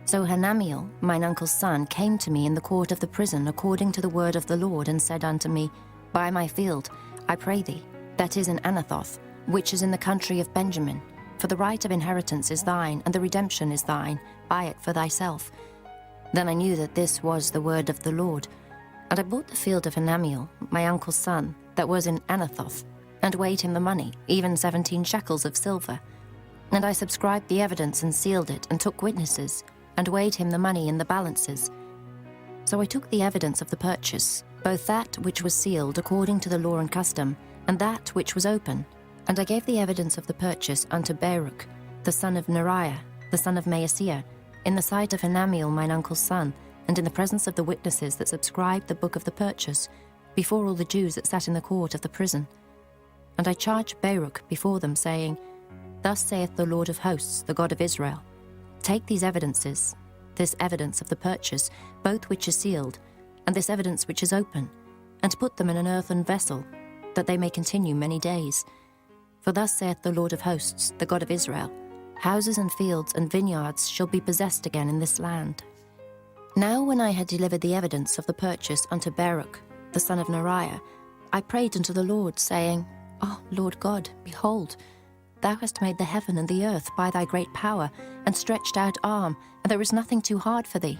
So Hananiel, mine uncle's son, came to me in the court of the prison according to the word of the Lord, and said unto me, Buy my field, I pray thee, that is in Anathoth, which is in the country of Benjamin. For the right of inheritance is thine, and the redemption is thine. Buy it for thyself. Then I knew that this was the word of the Lord. And I bought the field of Hananiel, my uncle's son, that was in Anathoth, and weighed him the money, even 17 shekels of silver. And I subscribed the evidence and sealed it, and took witnesses, and weighed him the money in the balances. So I took the evidence of the purchase, both that which was sealed according to the law and custom, and that which was open. And I gave the evidence of the purchase unto Baruch, the son of Neriah, the son of Maaseiah, in the sight of Hananiel mine uncle's son, and in the presence of the witnesses that subscribed the book of the purchase, before all the Jews that sat in the court of the prison. And I charged Baruch before them, saying, Thus saith the Lord of hosts, the God of Israel, Take these evidences, this evidence of the purchase, both which is sealed, and this evidence which is open, and put them in an earthen vessel, that they may continue many days. For thus saith the Lord of hosts, the God of Israel, Houses and fields and vineyards shall be possessed again in this land. Now when I had delivered the evidence of the purchase unto Baruch, the son of Neriah, I prayed unto the Lord, saying, O Lord God, behold, thou hast made the heaven and the earth by thy great power, and stretched out arm, and there is nothing too hard for thee.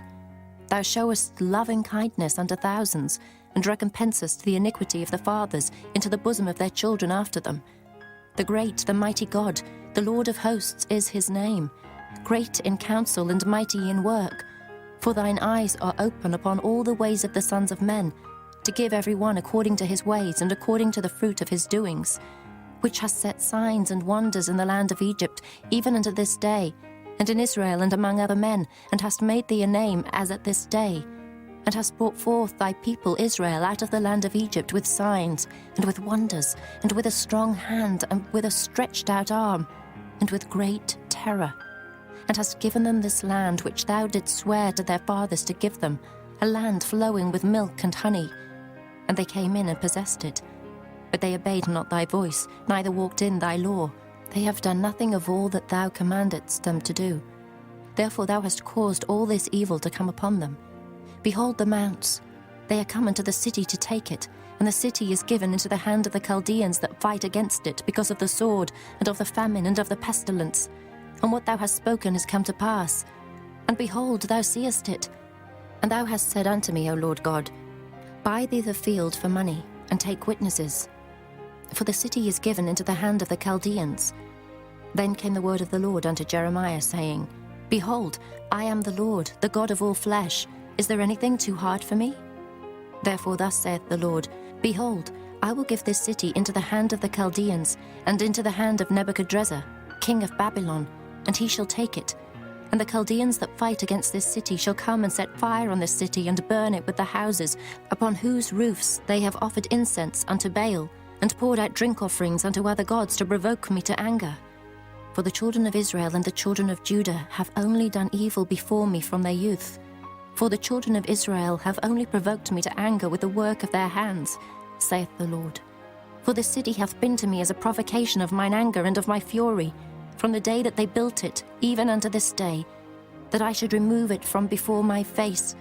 Thou showest loving kindness unto thousands, and recompensest the iniquity of the fathers into the bosom of their children after them. The great, the mighty God, the Lord of hosts is his name, great in counsel and mighty in work. For thine eyes are open upon all the ways of the sons of men, to give every one according to his ways and according to the fruit of his doings, which hast set signs and wonders in the land of Egypt, even unto this day, and in Israel and among other men, and hast made thee a name as at this day, and hast brought forth thy people Israel out of the land of Egypt with signs, and with wonders, and with a strong hand, and with a stretched out arm, and with great terror, and hast given them this land which thou didst swear to their fathers to give them, a land flowing with milk and honey. And they came in and possessed it. But they obeyed not thy voice, neither walked in thy law. They have done nothing of all that thou commandedst them to do. Therefore thou hast caused all this evil to come upon them. Behold the mounts, they are come into the city to take it, and the city is given into the hand of the Chaldeans that fight against it, because of the sword, and of the famine, and of the pestilence. And what thou hast spoken is come to pass. And behold, thou seest it. And thou hast said unto me, O Lord God, Buy thee the field for money, and take witnesses. For the city is given into the hand of the Chaldeans. Then came the word of the Lord unto Jeremiah, saying, Behold, I am the Lord, the God of all flesh. Is there anything too hard for me? Therefore thus saith the Lord, Behold, I will give this city into the hand of the Chaldeans, and into the hand of Nebuchadrezzar, king of Babylon, and he shall take it. And the Chaldeans that fight against this city shall come and set fire on this city, and burn it with the houses, upon whose roofs they have offered incense unto Baal, and poured out drink offerings unto other gods to provoke me to anger. For the children of Israel and the children of Judah have only done evil before me from their youth. For the children of Israel have only provoked me to anger with the work of their hands, saith the Lord. For the city hath been to me as a provocation of mine anger and of my fury, from the day that they built it, even unto this day, that I should remove it from before my face,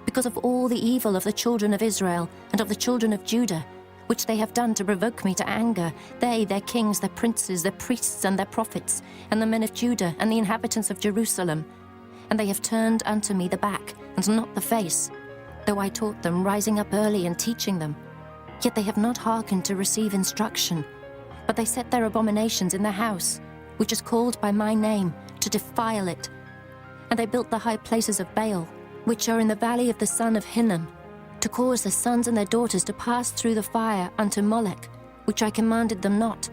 because of all the evil of the children of Israel and of the children of Judah, which they have done to provoke me to anger, they, their kings, their princes, their priests, and their prophets, and the men of Judah, and the inhabitants of Jerusalem. And they have turned unto me the back, and not the face, though I taught them, rising up early and teaching them. Yet they have not hearkened to receive instruction, but they set their abominations in the house, which is called by my name, to defile it. And they built the high places of Baal, which are in the valley of the son of Hinnom, to cause their sons and their daughters to pass through the fire unto Molech, which I commanded them not.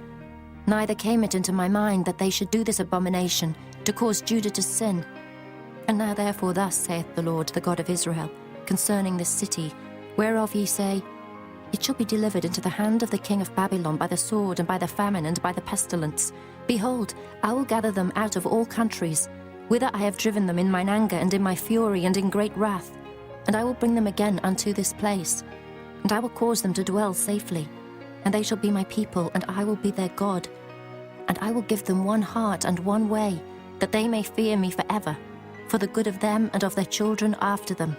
Neither came it into my mind that they should do this abomination, to cause Judah to sin. And now therefore thus saith the Lord, the God of Israel, concerning this city, whereof ye say, It shall be delivered into the hand of the king of Babylon by the sword, and by the famine, and by the pestilence. Behold, I will gather them out of all countries, whither I have driven them in mine anger, and in my fury, and in great wrath. And I will bring them again unto this place, and I will cause them to dwell safely. And they shall be my people, and I will be their God. And I will give them one heart and one way, that they may fear me forever, for the good of them and of their children after them.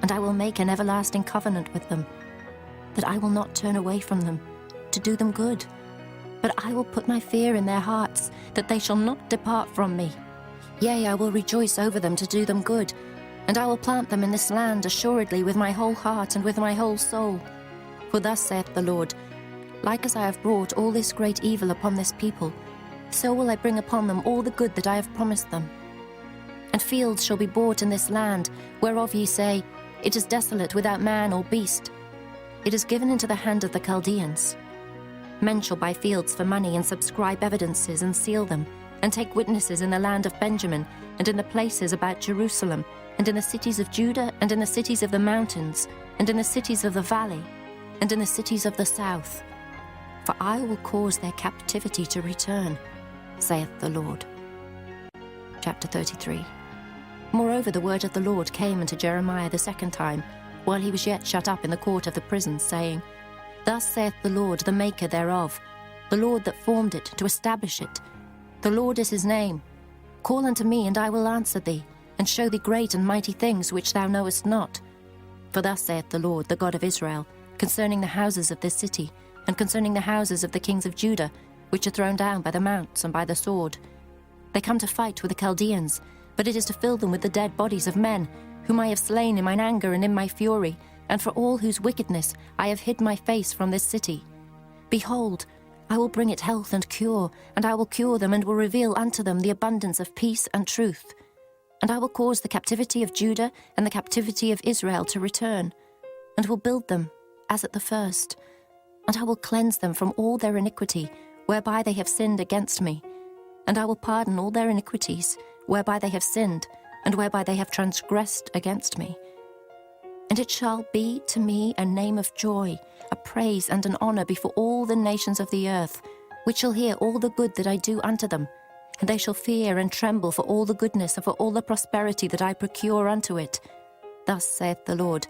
And I will make an everlasting covenant with them, that I will not turn away from them, to do them good. But I will put my fear in their hearts, that they shall not depart from me. Yea, I will rejoice over them to do them good, and I will plant them in this land assuredly with my whole heart and with my whole soul. For thus saith the Lord, like as I have brought all this great evil upon this people, so will I bring upon them all the good that I have promised them. And fields shall be bought in this land, whereof ye say, It is desolate without man or beast. It is given into the hand of the Chaldeans. Men shall buy fields for money, and subscribe evidences, and seal them, and take witnesses in the land of Benjamin, and in the places about Jerusalem, and in the cities of Judah, and in the cities of the mountains, and in the cities of the valley, and in the cities of the south. For I will cause their captivity to return, saith the Lord. Chapter 33. Moreover, the word of the Lord came unto Jeremiah the second time, while he was yet shut up in the court of the prison, saying, Thus saith the Lord, the maker thereof, the Lord that formed it, to establish it. The Lord is his name. Call unto me, and I will answer thee, and show thee great and mighty things which thou knowest not. For thus saith the Lord, the God of Israel, concerning the houses of this city, and concerning the houses of the kings of Judah, which are thrown down by the mounts and by the sword. They come to fight with the Chaldeans, but it is to fill them with the dead bodies of men, whom I have slain in mine anger and in my fury, and for all whose wickedness I have hid my face from this city. Behold, I will bring it health and cure, and I will cure them, and will reveal unto them the abundance of peace and truth. And I will cause the captivity of Judah and the captivity of Israel to return, and will build them as at the first. And I will cleanse them from all their iniquity, whereby they have sinned against me. And I will pardon all their iniquities, whereby they have sinned, and whereby they have transgressed against me. And it shall be to me a name of joy, a praise and an honor before all the nations of the earth, which shall hear all the good that I do unto them, and they shall fear and tremble for all the goodness and for all the prosperity that I procure unto it. Thus saith the Lord.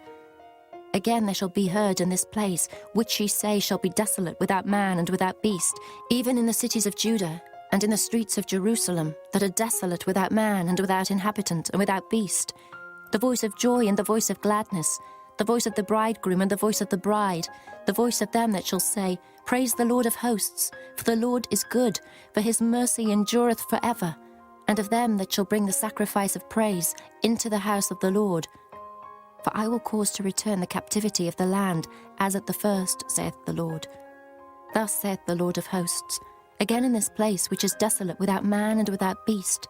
Again there shall be heard in this place, which ye say shall be desolate without man and without beast, even in the cities of Judah, and in the streets of Jerusalem, that are desolate without man and without inhabitant and without beast, the voice of joy and the voice of gladness, the voice of the bridegroom and the voice of the bride, the voice of them that shall say, Praise the Lord of hosts, for the Lord is good, for his mercy endureth forever, and of them that shall bring the sacrifice of praise into the house of the Lord. For I will cause to return the captivity of the land, as at the first, saith the Lord. Thus saith the Lord of hosts, again in this place which is desolate without man and without beast,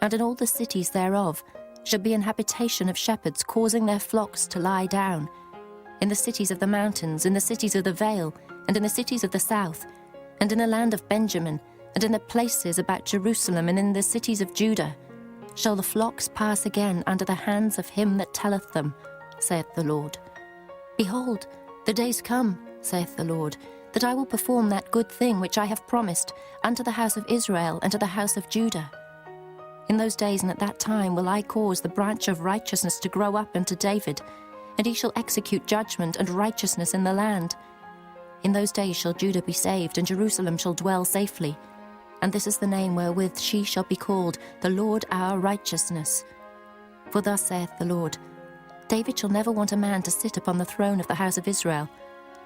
and in all the cities thereof, shall be an habitation of shepherds causing their flocks to lie down, in the cities of the mountains, in the cities of the vale, and in the cities of the south, and in the land of Benjamin, and in the places about Jerusalem, and in the cities of Judah, shall the flocks pass again under the hands of him that telleth them, saith the Lord. Behold, the days come, saith the Lord, that I will perform that good thing which I have promised unto the house of Israel and to the house of Judah. In those days and at that time will I cause the branch of righteousness to grow up unto David, and he shall execute judgment and righteousness in the land. In those days shall Judah be saved, and Jerusalem shall dwell safely. And this is the name wherewith she shall be called, the Lord our righteousness. For thus saith the Lord, David shall never want a man to sit upon the throne of the house of Israel,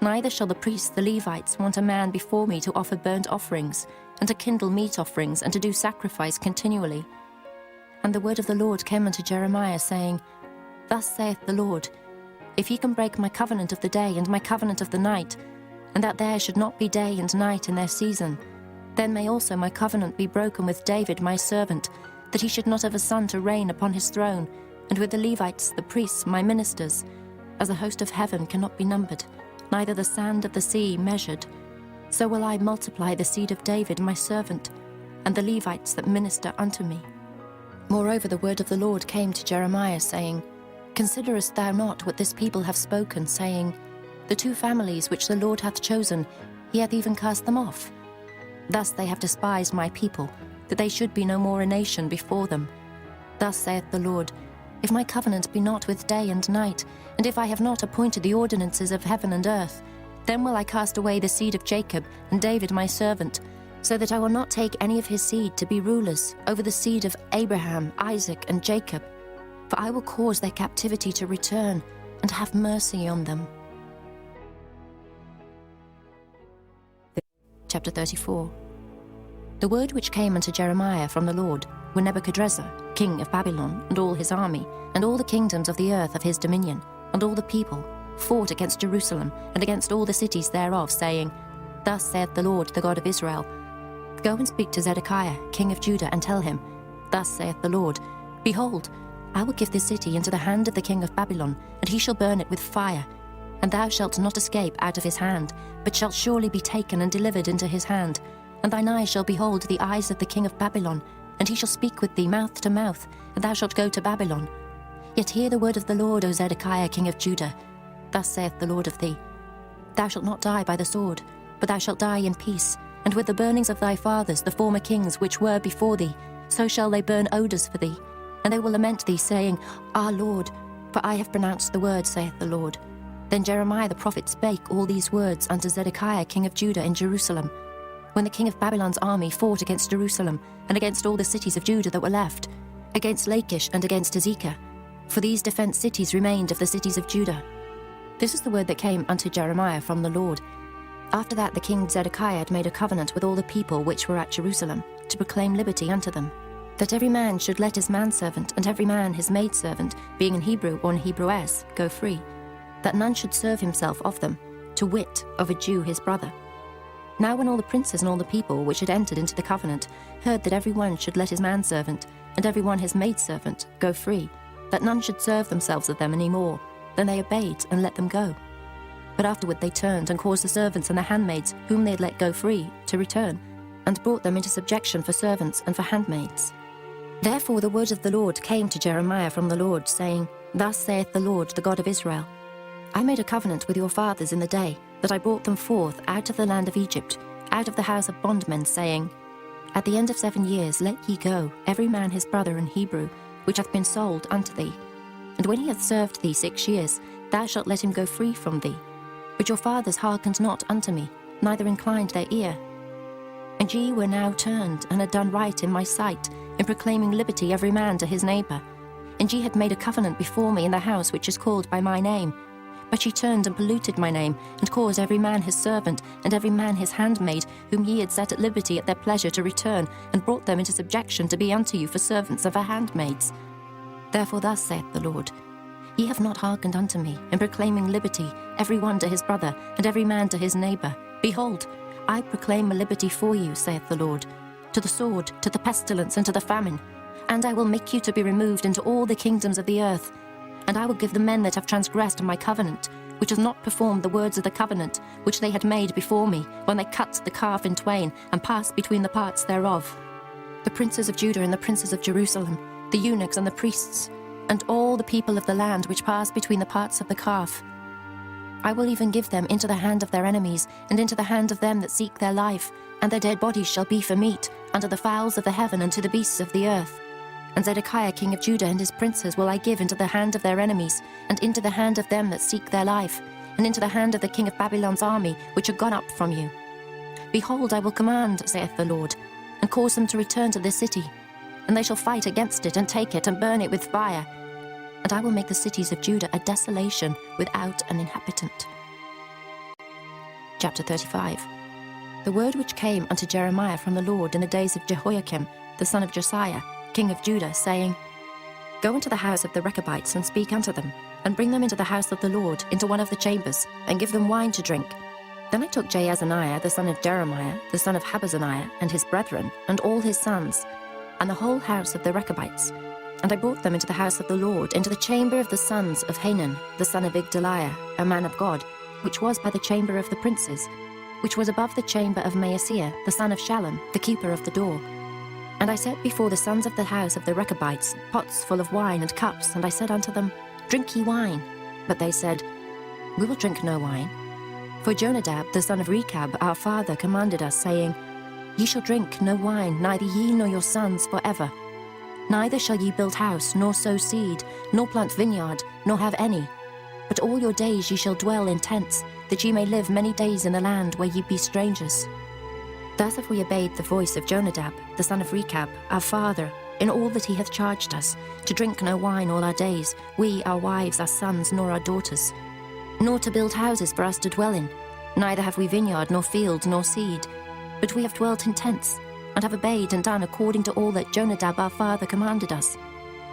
Neither shall the priests, the Levites, want a man before me to offer burnt offerings, and to kindle meat offerings, and to do sacrifice continually. And the word of the Lord came unto Jeremiah, saying, Thus saith the Lord, If ye can break my covenant of the day and my covenant of the night, and that there should not be day and night in their season, then may also my covenant be broken with David my servant, that he should not have a son to reign upon his throne, and with the Levites, the priests, my ministers, as the host of heaven cannot be numbered, neither the sand of the sea measured. So will I multiply the seed of David my servant, and the Levites that minister unto me. Moreover, the word of the Lord came to Jeremiah, saying, Considerest thou not what this people have spoken, saying, The two families which the Lord hath chosen, he hath even cast them off. Thus they have despised my people, that they should be no more a nation before them. Thus saith the Lord, If my covenant be not with day and night, and if I have not appointed the ordinances of heaven and earth, then will I cast away the seed of Jacob and David my servant, so that I will not take any of his seed to be rulers over the seed of Abraham, Isaac, and Jacob. For I will cause their captivity to return, and have mercy on them. Chapter 34. The word which came unto Jeremiah from the Lord, when Nebuchadrezzar, king of Babylon, and all his army, and all the kingdoms of the earth of his dominion, and all the people, fought against Jerusalem, and against all the cities thereof, saying, Thus saith the Lord, the God of Israel, Go and speak to Zedekiah, king of Judah, and tell him, Thus saith the Lord, Behold, I will give this city into the hand of the king of Babylon, and he shall burn it with fire. And thou shalt not escape out of his hand, but shalt surely be taken and delivered into his hand. And thine eyes shall behold the eyes of the king of Babylon, and he shall speak with thee mouth to mouth, and thou shalt go to Babylon. Yet hear the word of the Lord, O Zedekiah, king of Judah. Thus saith the Lord of thee, Thou shalt not die by the sword, but thou shalt die in peace, and with the burnings of thy fathers, the former kings which were before thee, so shall they burn odours for thee. And they will lament thee, saying, Our Lord, for I have pronounced the word, saith the Lord. Then Jeremiah the prophet spake all these words unto Zedekiah king of Judah in Jerusalem, when the king of Babylon's army fought against Jerusalem, and against all the cities of Judah that were left, against Lachish and against Ezekiel. For these defenced cities remained of the cities of Judah. This is the word that came unto Jeremiah from the Lord. After that the king Zedekiah had made a covenant with all the people which were at Jerusalem, to proclaim liberty unto them, that every man should let his manservant and every man his maidservant, being an Hebrew or an Hebrewess, go free, that none should serve himself of them, to wit, of a Jew his brother. Now when all the princes and all the people which had entered into the covenant heard that every one should let his manservant and every one his maidservant go free, that none should serve themselves of them any more, then they obeyed and let them go. But afterward they turned and caused the servants and the handmaids, whom they had let go free, to return, and brought them into subjection for servants and for handmaids. Therefore the word of the Lord came to Jeremiah from the Lord, saying, Thus saith the Lord, the God of Israel, I made a covenant with your fathers in the day that I brought them forth out of the land of Egypt, out of the house of bondmen, saying, At the end of 7 years let ye go, every man his brother in Hebrew, which hath been sold unto thee. And when he hath served thee 6 years, thou shalt let him go free from thee. But your fathers hearkened not unto me, neither inclined their ear. And ye were now turned, and had done right in my sight, in proclaiming liberty every man to his neighbour. And ye had made a covenant before me in the house which is called by my name. But ye turned and polluted my name, and caused every man his servant, and every man his handmaid, whom ye had set at liberty at their pleasure, to return, and brought them into subjection to be unto you for servants and for handmaids. Therefore thus saith the Lord, Ye have not hearkened unto me, in proclaiming liberty, every one to his brother, and every man to his neighbour. Behold, I proclaim a liberty for you, saith the Lord, to the sword, to the pestilence, and to the famine. And I will make you to be removed into all the kingdoms of the earth. And I will give the men that have transgressed my covenant, which have not performed the words of the covenant, which they had made before me, when they cut the calf in twain, and passed between the parts thereof, the princes of Judah and the princes of Jerusalem, the eunuchs and the priests, and all the people of the land which pass between the parts of the calf. I will even give them into the hand of their enemies, and into the hand of them that seek their life, and their dead bodies shall be for meat, unto the fowls of the heaven and to the beasts of the earth. And Zedekiah king of Judah and his princes will I give into the hand of their enemies, and into the hand of them that seek their life, and into the hand of the king of Babylon's army, which are gone up from you. Behold, I will command, saith the Lord, and cause them to return to this city, and they shall fight against it, and take it, and burn it with fire. And I will make the cities of Judah a desolation without an inhabitant. Chapter 35. The word which came unto Jeremiah from the Lord in the days of Jehoiakim, the son of Josiah, king of Judah, saying, Go into the house of the Rechabites, and speak unto them, and bring them into the house of the Lord, into one of the chambers, and give them wine to drink. Then I took Jaazaniah, the son of Jeremiah, the son of Habazaniah, and his brethren, and all his sons, and the whole house of the Rechabites, and I brought them into the house of the Lord, into the chamber of the sons of Hanan, the son of Igdaliah, a man of God, which was by the chamber of the princes, which was above the chamber of Maaseiah, the son of Shallum, the keeper of the door. And I set before the sons of the house of the Rechabites pots full of wine and cups, and I said unto them, Drink ye wine. But they said, We will drink no wine. For Jonadab, the son of Rechab, our father, commanded us, saying, Ye shall drink no wine, neither ye nor your sons forever. Neither shall ye build house, nor sow seed, nor plant vineyard, nor have any. But all your days ye shall dwell in tents, that ye may live many days in the land where ye be strangers. Thus have we obeyed the voice of Jonadab, the son of Rechab, our father, in all that he hath charged us, to drink no wine all our days, we, our wives, our sons, nor our daughters, nor to build houses for us to dwell in. Neither have we vineyard, nor field, nor seed, but we have dwelt in tents, and have obeyed and done according to all that Jonadab our father commanded us.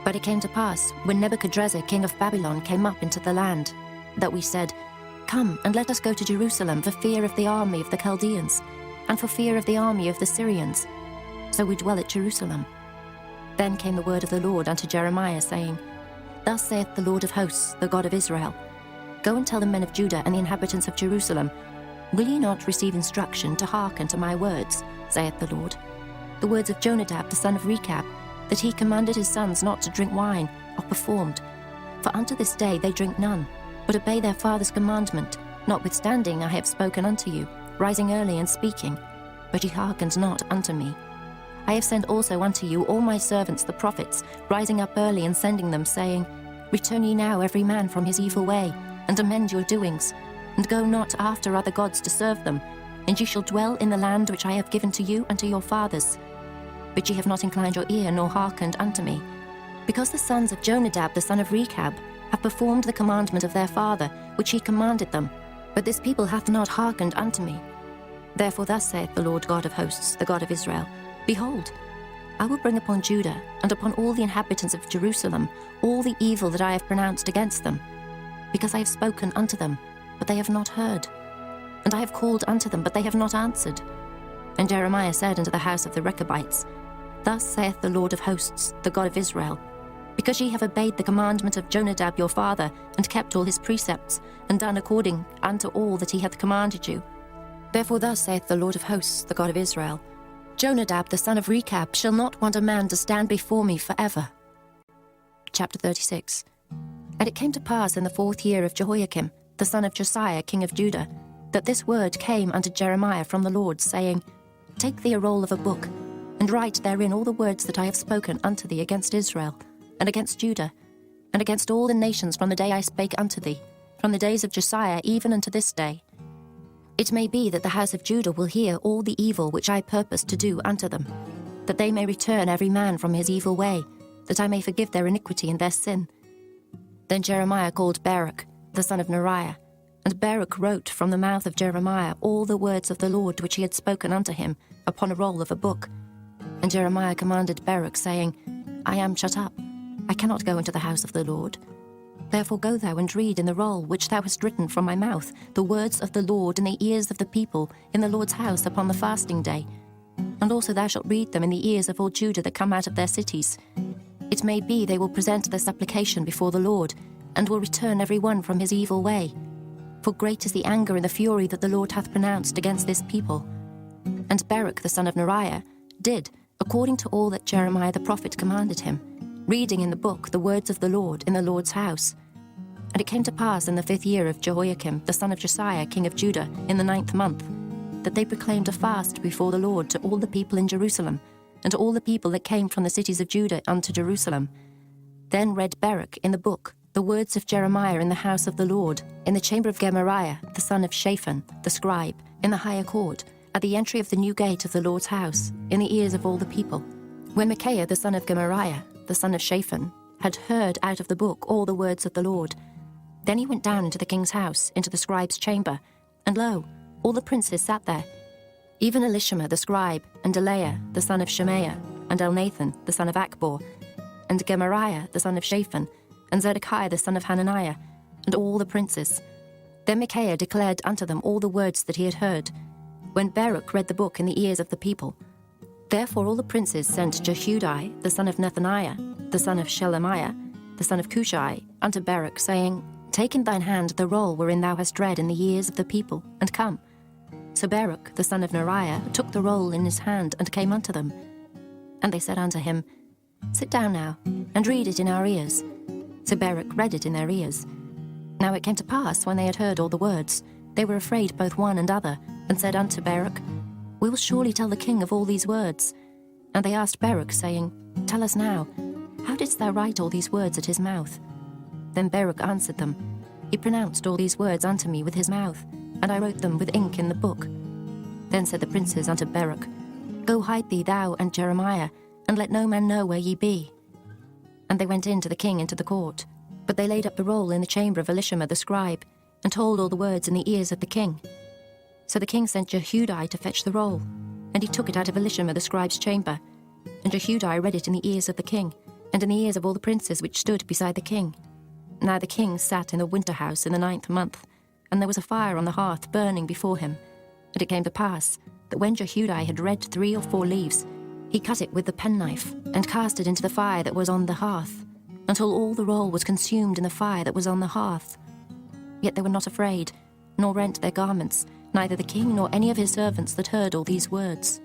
But it came to pass, when Nebuchadrezzar king of Babylon came up into the land, that we said, Come, and let us go to Jerusalem for fear of the army of the Chaldeans, and for fear of the army of the Syrians. So we dwell at Jerusalem. Then came the word of the Lord unto Jeremiah, saying, Thus saith the Lord of hosts, the God of Israel, Go and tell the men of Judah and the inhabitants of Jerusalem, Will ye not receive instruction to hearken to my words, saith the Lord? The words of Jonadab the son of Rechab, that he commanded his sons not to drink wine, are performed. For unto this day they drink none, but obey their father's commandment, notwithstanding I have spoken unto you, rising early and speaking, but ye hearkened not unto me. I have sent also unto you all my servants the prophets, rising up early and sending them, saying, Return ye now every man from his evil way, and amend your doings, and go not after other gods to serve them, and ye shall dwell in the land which I have given to you and to your fathers. But ye have not inclined your ear, nor hearkened unto me, because the sons of Jonadab the son of Rechab have performed the commandment of their father, which he commanded them, but this people hath not hearkened unto me. Therefore thus saith the Lord God of hosts, the God of Israel, Behold, I will bring upon Judah and upon all the inhabitants of Jerusalem all the evil that I have pronounced against them, because I have spoken unto them, but they have not heard, and I have called unto them, but they have not answered. And Jeremiah said unto the house of the Rechabites, Thus saith the Lord of hosts, the God of Israel, Because ye have obeyed the commandment of Jonadab your father, and kept all his precepts, and done according unto all that he hath commanded you. Therefore thus saith the Lord of hosts, the God of Israel, Jonadab the son of Rechab shall not want a man to stand before me forever. Chapter 36. And it came to pass in the 4th year of Jehoiakim, the son of Josiah, king of Judah, that this word came unto Jeremiah from the Lord, saying, Take thee a roll of a book, and write therein all the words that I have spoken unto thee against Israel, and against Judah, and against all the nations from the day I spake unto thee, from the days of Josiah even unto this day. It may be that the house of Judah will hear all the evil which I purpose to do unto them, that they may return every man from his evil way, that I may forgive their iniquity and their sin. Then Jeremiah called Baruch, the son of Neriah, and Baruch wrote from the mouth of Jeremiah all the words of the Lord which he had spoken unto him upon a roll of a book. And Jeremiah commanded Baruch, saying, I am shut up, I cannot go into the house of the Lord. Therefore go thou and read in the roll which thou hast written from my mouth the words of the Lord in the ears of the people in the Lord's house upon the fasting day. And also thou shalt read them in the ears of all Judah that come out of their cities. It may be they will present their supplication before the Lord, and will return every one from his evil way. For great is the anger and the fury that the Lord hath pronounced against this people. And Baruch the son of Neriah did according to all that Jeremiah the prophet commanded him, reading in the book the words of the Lord in the Lord's house. And it came to pass in the 5th year of Jehoiakim, the son of Josiah, king of Judah, in the 9th month, that they proclaimed a fast before the Lord to all the people in Jerusalem, and to all the people that came from the cities of Judah unto Jerusalem. Then read Baruch in the book the words of Jeremiah in the house of the Lord, in the chamber of Gemariah, the son of Shaphan, the scribe, in the higher court, at the entry of the new gate of the Lord's house, in the ears of all the people. When Micaiah, the son of Gemariah, the son of Shaphan, had heard out of the book all the words of the Lord, then he went down into the king's house, into the scribe's chamber, and lo, all the princes sat there, even Elishama the scribe, and Delaiah the son of Shemaiah, and Elnathan the son of Akbor, and Gemariah the son of Shaphan, and Zedekiah the son of Hananiah, and all the princes. Then Micaiah declared unto them all the words that he had heard, when Baruch read the book in the ears of the people. Therefore all the princes sent Jehudi the son of Nethaniah, the son of Shelemiah, the son of Cushai, unto Baruch, saying, Take in thine hand the roll wherein thou hast read in the ears of the people, and come. So Baruch the son of Neriah took the roll in his hand, and came unto them. And they said unto him, Sit down now, and read it in our ears. So Baruch read it in their ears. Now it came to pass, when they had heard all the words, they were afraid both one and other, and said unto Baruch, We will surely tell the king of all these words. And they asked Baruch, saying, Tell us now, how didst thou write all these words at his mouth? Then Baruch answered them, He pronounced all these words unto me with his mouth, and I wrote them with ink in the book. Then said the princes unto Baruch, Go hide thee thou and Jeremiah, and let no man know where ye be. And they went in to the king into the court, but they laid up the roll in the chamber of Elishama the scribe, and told all the words in the ears of the king. So the king sent Jehudi to fetch the roll, and he took it out of Elishama the scribe's chamber. And Jehudi read it in the ears of the king, and in the ears of all the princes which stood beside the king. Now the king sat in the winter house in the 9th month, and there was a fire on the hearth burning before him. And it came to pass that when Jehudi had read 3 or 4 leaves, he cut it with the penknife, and cast it into the fire that was on the hearth, until all the roll was consumed in the fire that was on the hearth. Yet they were not afraid, nor rent their garments, neither the king nor any of his servants that heard all these words.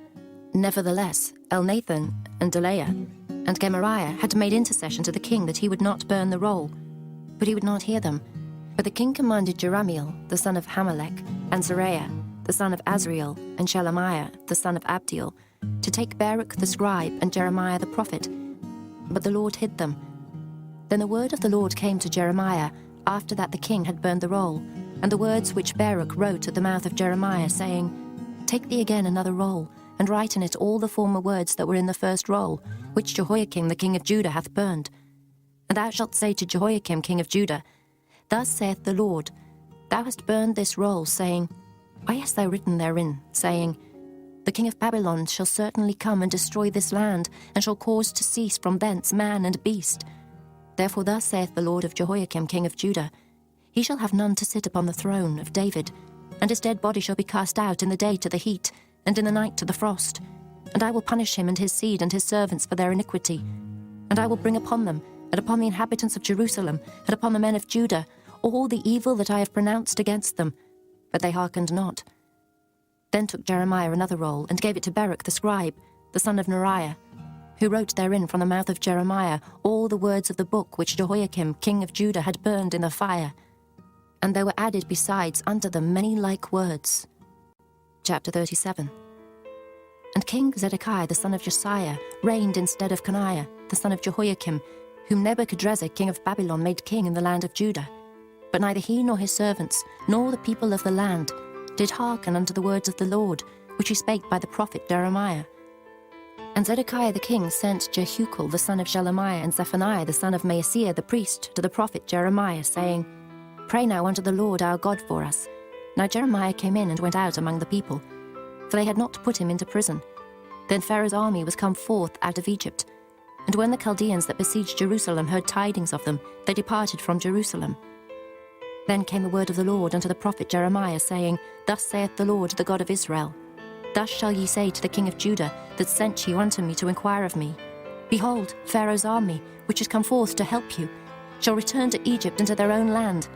Nevertheless, Elnathan and Delaiah and Gemariah had made intercession to the king that he would not burn the roll, but he would not hear them. But the king commanded Jerahmeel, the son of Hamelech, and Seraiah, the son of Azriel, and Shelemiah, the son of Abdiel, to take Baruch the scribe and Jeremiah the prophet. But the Lord hid them. Then the word of the Lord came to Jeremiah, after that the king had burned the roll, and the words which Baruch wrote at the mouth of Jeremiah, saying, Take thee again another roll, and write in it all the former words that were in the first roll, which Jehoiakim the king of Judah hath burned. And thou shalt say to Jehoiakim king of Judah, Thus saith the Lord, Thou hast burned this roll, saying, Why hast thou written therein, saying, The king of Babylon shall certainly come and destroy this land, and shall cause to cease from thence man and beast. Therefore thus saith the Lord of Jehoiakim king of Judah, He shall have none to sit upon the throne of David, and his dead body shall be cast out in the day to the heat, and in the night to the frost. And I will punish him and his seed and his servants for their iniquity. And I will bring upon them, and upon the inhabitants of Jerusalem, and upon the men of Judah, all the evil that I have pronounced against them. But they hearkened not. Then took Jeremiah another roll, and gave it to Baruch the scribe, the son of Neriah, who wrote therein from the mouth of Jeremiah all the words of the book which Jehoiakim king of Judah had burned in the fire. And there were added besides unto them many like words. Chapter 37. And King Zedekiah the son of Josiah reigned instead of Coniah, the son of Jehoiakim, whom Nebuchadrezzar king of Babylon made king in the land of Judah. But neither he nor his servants, nor the people of the land, did hearken unto the words of the Lord, which he spake by the prophet Jeremiah. And Zedekiah the king sent Jehucal the son of Shelemiah and Zephaniah the son of Maaseiah the priest to the prophet Jeremiah, saying, Pray now unto the Lord our God for us. Now Jeremiah came in and went out among the people, for they had not put him into prison. Then Pharaoh's army was come forth out of Egypt. And when the Chaldeans that besieged Jerusalem heard tidings of them, they departed from Jerusalem. Then came the word of the Lord unto the prophet Jeremiah, saying, Thus saith the Lord, the God of Israel, Thus shall ye say to the king of Judah, that sent you unto me to inquire of me, Behold, Pharaoh's army, which is come forth to help you, shall return to Egypt and to their own land.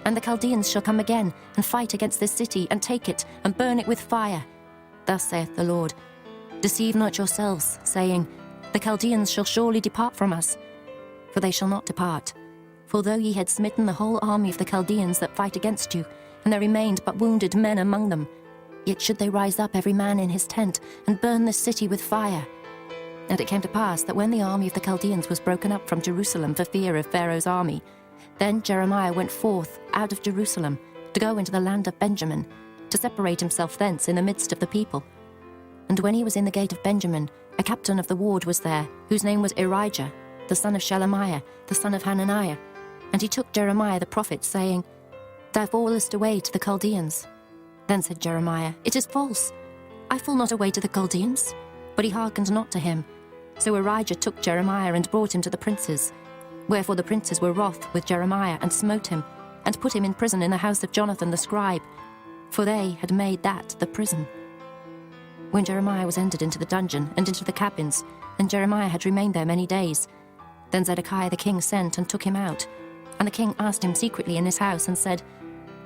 And the Chaldeans shall come again, and fight against this city, and take it, and burn it with fire. Thus saith the Lord, Deceive not yourselves, saying, The Chaldeans shall surely depart from us. For they shall not depart. For though ye had smitten the whole army of the Chaldeans that fight against you, and there remained but wounded men among them, yet should they rise up every man in his tent, and burn this city with fire. And it came to pass that when the army of the Chaldeans was broken up from Jerusalem for fear of Pharaoh's army, then Jeremiah went forth out of Jerusalem to go into the land of Benjamin, to separate himself thence in the midst of the people. And when he was in the gate of Benjamin, a captain of the ward was there, whose name was Irijah, the son of Shelemiah, the son of Hananiah. And he took Jeremiah the prophet, saying, Thou fallest away to the Chaldeans. Then said Jeremiah, It is false. I fall not away to the Chaldeans. But he hearkened not to him. So Arijah took Jeremiah and brought him to the princes. Wherefore the princes were wroth with Jeremiah, and smote him, and put him in prison in the house of Jonathan the scribe, for they had made that the prison. When Jeremiah was entered into the dungeon, and into the cabins, and Jeremiah had remained there many days, then Zedekiah the king sent and took him out. And the king asked him secretly in his house, and said,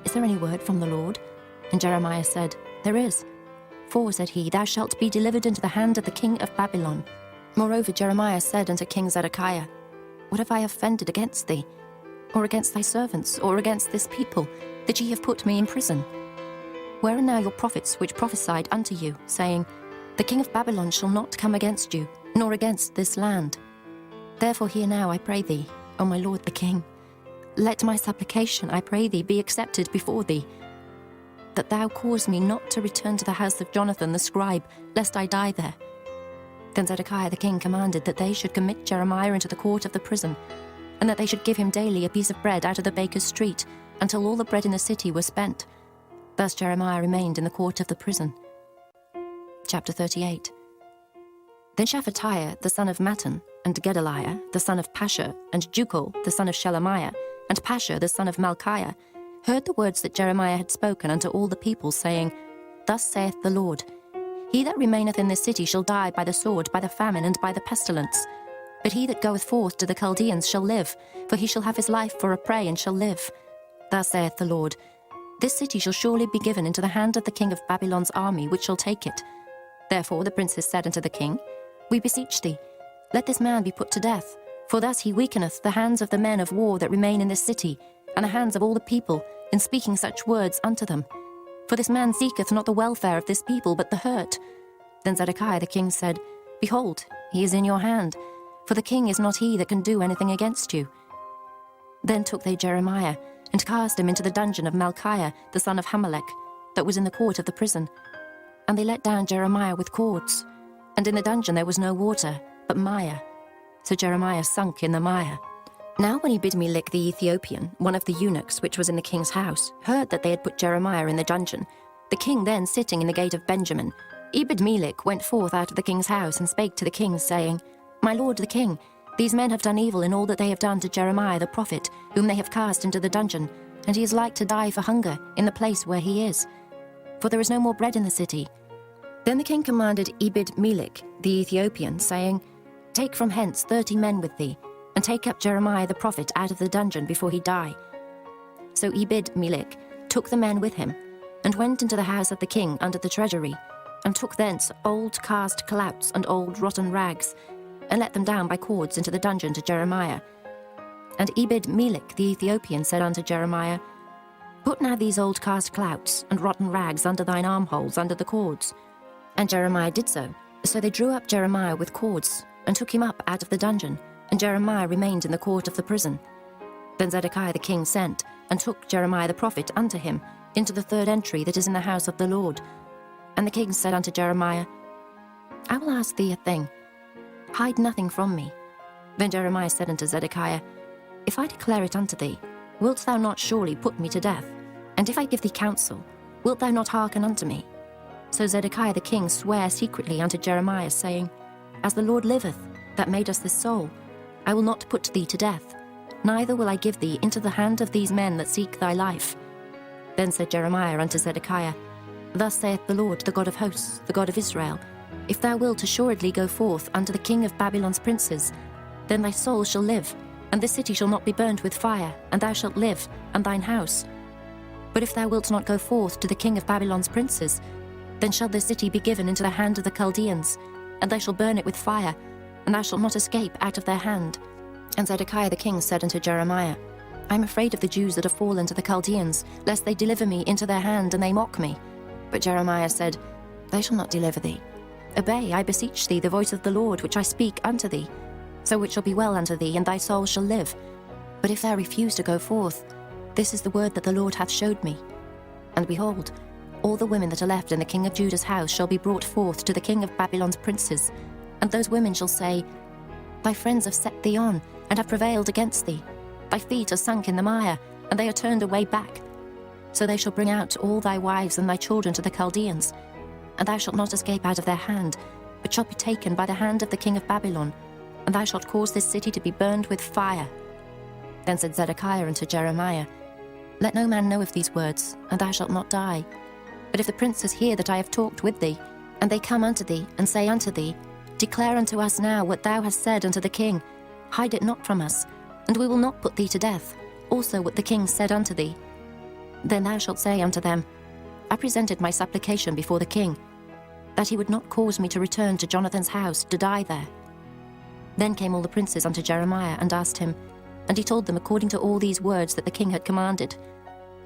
Is there any word from the Lord? And Jeremiah said, There is. For, said he, thou shalt be delivered into the hand of the king of Babylon. Moreover Jeremiah said unto King Zedekiah, What have I offended against thee, or against thy servants, or against this people, that ye have put me in prison? Where are now your prophets which prophesied unto you, saying, The king of Babylon shall not come against you, nor against this land? Therefore hear now, I pray thee, O my lord the king. Let my supplication, I pray thee, be accepted before thee, that thou cause me not to return to the house of Jonathan the scribe, lest I die there. Then Zedekiah the king commanded that they should commit Jeremiah into the court of the prison, and that they should give him daily a piece of bread out of the baker's street, until all the bread in the city was spent. Thus Jeremiah remained in the court of the prison. Chapter 38. Then Shephatiah the son of Mattan, and Gedaliah the son of Pashur, and Jukal the son of Shelemiah, and Pashur the son of Malchiah, heard the words that Jeremiah had spoken unto all the people, saying, Thus saith the Lord, He that remaineth in this city shall die by the sword, by the famine, and by the pestilence. But he that goeth forth to the Chaldeans shall live, for he shall have his life for a prey, and shall live. Thus saith the Lord, This city shall surely be given into the hand of the king of Babylon's army, which shall take it. Therefore the princes said unto the king, We beseech thee, let this man be put to death, for thus he weakeneth the hands of the men of war that remain in this city, and the hands of all the people, in speaking such words unto them. For this man seeketh not the welfare of this people, but the hurt. Then Zedekiah the king said, Behold, he is in your hand, for the king is not he that can do anything against you. Then took they Jeremiah, and cast him into the dungeon of Malchiah the son of Hamelech, that was in the court of the prison. And they let down Jeremiah with cords, and in the dungeon there was no water, but mire. So Jeremiah sunk in the mire. Now when Ebed-melech the Ethiopian, one of the eunuchs which was in the king's house, heard that they had put Jeremiah in the dungeon, the king then sitting in the gate of Benjamin, Ebed-melech went forth out of the king's house, and spake to the king, saying, My lord the king, these men have done evil in all that they have done to Jeremiah the prophet, whom they have cast into the dungeon, and he is like to die for hunger in the place where he is. For there is no more bread in the city. Then the king commanded Ebed-melech the Ethiopian, saying, Take from hence 30 men with thee, and take up Jeremiah the prophet out of the dungeon before he die. So Ebed-melech took the men with him, and went into the house of the king under the treasury, and took thence old cast clouts and old rotten rags, and let them down by cords into the dungeon to Jeremiah. And Ebed-melech the Ethiopian said unto Jeremiah, Put now these old cast clouts and rotten rags under thine armholes under the cords. And Jeremiah did so. So they drew up Jeremiah with cords, and took him up out of the dungeon, and Jeremiah remained in the court of the prison. Then Zedekiah the king sent, and took Jeremiah the prophet unto him, into the third entry that is in the house of the Lord. And the king said unto Jeremiah, I will ask thee a thing. Hide nothing from me. Then Jeremiah said unto Zedekiah, If I declare it unto thee, wilt thou not surely put me to death? And if I give thee counsel, wilt thou not hearken unto me? So Zedekiah the king sware secretly unto Jeremiah, saying, As the Lord liveth, that made us this soul, I will not put thee to death, neither will I give thee into the hand of these men that seek thy life. Then said Jeremiah unto Zedekiah, Thus saith the Lord, the God of hosts, the God of Israel, If thou wilt assuredly go forth unto the king of Babylon's princes, then thy soul shall live, and this city shall not be burnt with fire, and thou shalt live, and thine house. But if thou wilt not go forth to the king of Babylon's princes, then shall this city be given into the hand of the Chaldeans, and they shall burn it with fire, and thou shalt not escape out of their hand. And Zedekiah the king said unto Jeremiah, I am afraid of the Jews that have fallen to the Chaldeans, lest they deliver me into their hand, and they mock me. But Jeremiah said, They shall not deliver thee. Obey, I beseech thee, the voice of the Lord, which I speak unto thee. So it shall be well unto thee, and thy soul shall live. But if thou refuse to go forth, this is the word that the Lord hath showed me. And behold, all the women that are left in the king of Judah's house shall be brought forth to the king of Babylon's princes, and those women shall say, Thy friends have set thee on, and have prevailed against thee. Thy feet are sunk in the mire, and they are turned away back. So they shall bring out all thy wives and thy children to the Chaldeans, and thou shalt not escape out of their hand, but shalt be taken by the hand of the king of Babylon, and thou shalt cause this city to be burned with fire. Then said Zedekiah unto Jeremiah, Let no man know of these words, and thou shalt not die. But if the princes hear that I have talked with thee, and they come unto thee, and say unto thee, Declare unto us now what thou hast said unto the king, hide it not from us, and we will not put thee to death, also what the king said unto thee. Then thou shalt say unto them, I presented my supplication before the king, that he would not cause me to return to Jonathan's house to die there. Then came all the princes unto Jeremiah and asked him, and he told them according to all these words that the king had commanded.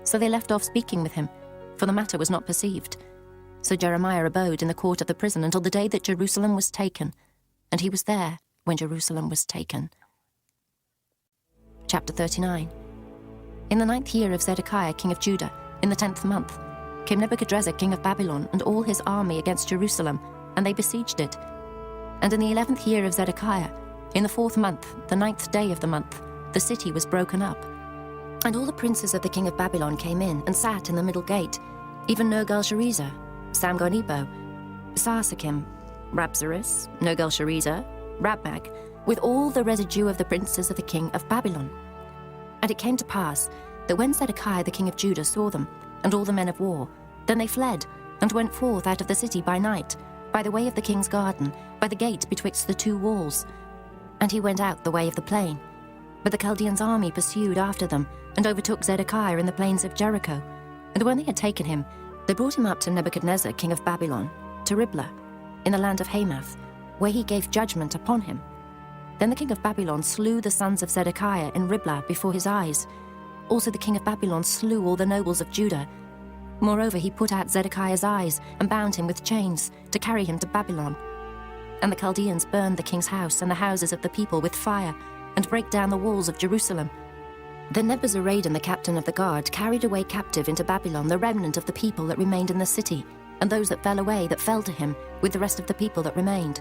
So they left off speaking with him, for the matter was not perceived. So Jeremiah abode in the court of the prison until the day that Jerusalem was taken, and he was there when Jerusalem was taken. Chapter 39. In the 9th year of Zedekiah king of Judah, in the 10th month, came Nebuchadrezzar king of Babylon and all his army against Jerusalem, and they besieged it. And in the 11th year of Zedekiah, in the 4th month, the 9th day of the month, the city was broken up. And all the princes of the king of Babylon came in and sat in the middle gate, even Nergal-Sharezer, Samgar-Nebo, Sarsakim, Rabsaris, Nergal-Sharezer, Rabmag, with all the residue of the princes of the king of Babylon. And it came to pass that when Zedekiah the king of Judah saw them, and all the men of war, then they fled, and went forth out of the city by night, by the way of the king's garden, by the gate betwixt the two walls. And he went out the way of the plain. But the Chaldeans' army pursued after them, and overtook Zedekiah in the plains of Jericho. And when they had taken him, they brought him up to Nebuchadnezzar king of Babylon, to Riblah, in the land of Hamath, where he gave judgment upon him. Then the king of Babylon slew the sons of Zedekiah in Riblah before his eyes. Also the king of Babylon slew all the nobles of Judah. Moreover, he put out Zedekiah's eyes, and bound him with chains, to carry him to Babylon. And the Chaldeans burned the king's house and the houses of the people with fire, and brake down the walls of Jerusalem. Then Nebuzaradan the captain of the guard carried away captive into Babylon the remnant of the people that remained in the city, and those that fell away that fell to him, with the rest of the people that remained.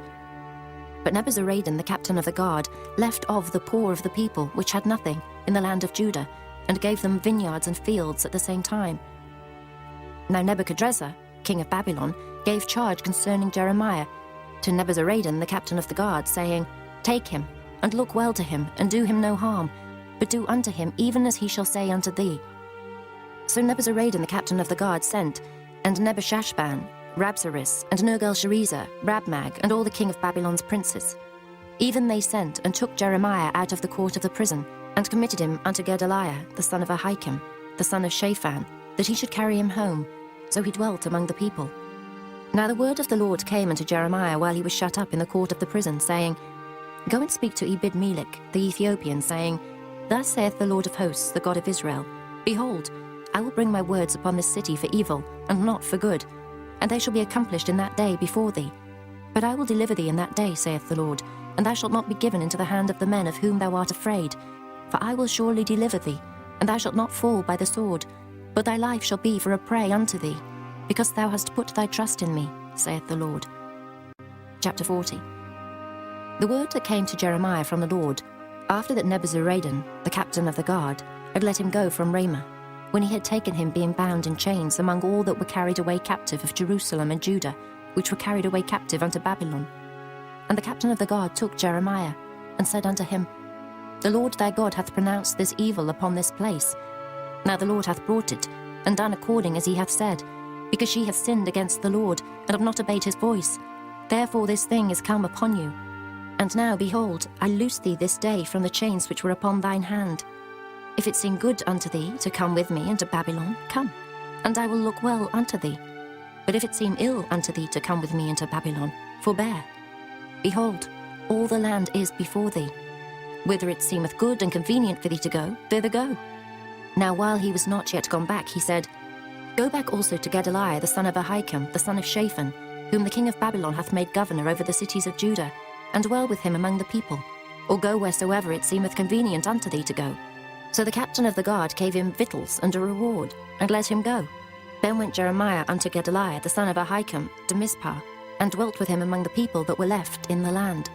But Nebuzaradan the captain of the guard left of the poor of the people, which had nothing, in the land of Judah, and gave them vineyards and fields at the same time. Now Nebuchadrezzar, king of Babylon, gave charge concerning Jeremiah to Nebuzaradan the captain of the guard, saying, Take him, and look well to him, and do him no harm, but do unto him even as he shall say unto thee. So Nebuzaradan the captain of the guard sent, and Nebushashban, Rabsaris, and Nergal-Sharezer, Rabmag, and all the king of Babylon's princes. Even they sent, and took Jeremiah out of the court of the prison, and committed him unto Gedaliah, the son of Ahikam, the son of Shaphan, that he should carry him home. So he dwelt among the people. Now the word of the Lord came unto Jeremiah while he was shut up in the court of the prison, saying, Go and speak to Ebed-Melech, the Ethiopian, saying, Thus saith the Lord of hosts, the God of Israel, Behold, I will bring my words upon this city for evil, and not for good, and they shall be accomplished in that day before thee. But I will deliver thee in that day, saith the Lord, and thou shalt not be given into the hand of the men of whom thou art afraid. For I will surely deliver thee, and thou shalt not fall by the sword, but thy life shall be for a prey unto thee, because thou hast put thy trust in me, saith the Lord. Chapter 40. The word that came to Jeremiah from the Lord, after that Nebuzaradan, the captain of the guard, had let him go from Ramah, when he had taken him being bound in chains among all that were carried away captive of Jerusalem and Judah, which were carried away captive unto Babylon. And the captain of the guard took Jeremiah, and said unto him, The Lord thy God hath pronounced this evil upon this place. Now the Lord hath brought it, and done according as he hath said, because ye have sinned against the Lord, and have not obeyed his voice. Therefore this thing is come upon you. And now, behold, I loose thee this day from the chains which were upon thine hand. If it seem good unto thee to come with me into Babylon, come, and I will look well unto thee. But if it seem ill unto thee to come with me into Babylon, forbear. Behold, all the land is before thee. Whither it seemeth good and convenient for thee to go, thither go. Now while he was not yet gone back, he said, Go back also to Gedaliah the son of Ahikam, the son of Shaphan, whom the king of Babylon hath made governor over the cities of Judah, and dwell with him among the people, or go wheresoever it seemeth convenient unto thee to go. So the captain of the guard gave him victuals and a reward, and let him go. Then went Jeremiah unto Gedaliah the son of Ahikam to Mizpah, and dwelt with him among the people that were left in the land.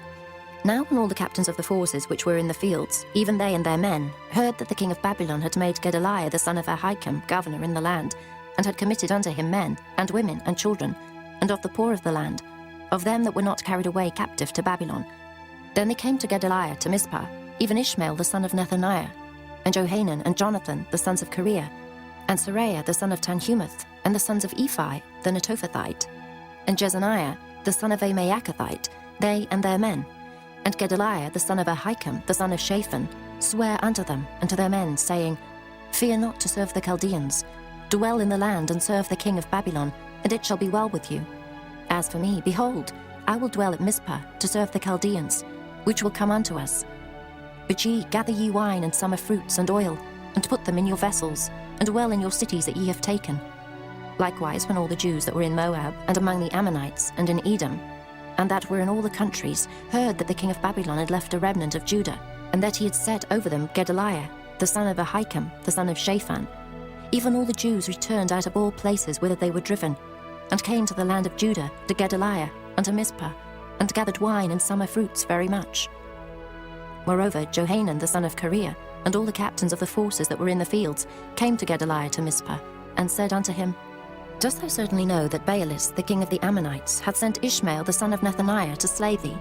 Now when all the captains of the forces which were in the fields, even they and their men, heard that the king of Babylon had made Gedaliah the son of Ahikam governor in the land, and had committed unto him men, and women, and children, and of the poor of the land, of them that were not carried away captive to Babylon, then they came to Gedaliah to Mizpah, even Ishmael the son of Nethaniah, and Johanan and Jonathan the sons of Kareah, and Seraiah the son of Tanhumeth, and the sons of Ephi the Netophathite, and Jezaniah the son of a Maachathite, they and their men. And Gedaliah the son of Ahikam the son of Shaphan sware unto them and to their men, saying, Fear not to serve the Chaldeans. Dwell in the land and serve the king of Babylon, and it shall be well with you. As for me, behold, I will dwell at Mizpah to serve the Chaldeans, which will come unto us. But ye gather ye wine and summer fruits and oil, and put them in your vessels, and dwell in your cities that ye have taken. Likewise, when all the Jews that were in Moab, and among the Ammonites, and in Edom, and that were in all the countries, heard that the king of Babylon had left a remnant of Judah, and that he had set over them Gedaliah, the son of Ahikam, the son of Shaphan, even all the Jews returned out of all places whither they were driven, and came to the land of Judah, to Gedaliah, and to Mizpah, and gathered wine and summer fruits very much. Moreover, Johanan the son of Kareah, and all the captains of the forces that were in the fields, came to Gedaliah to Mizpah, and said unto him, Dost thou certainly know that Baalis, the king of the Ammonites, hath sent Ishmael the son of Nethaniah to slay thee?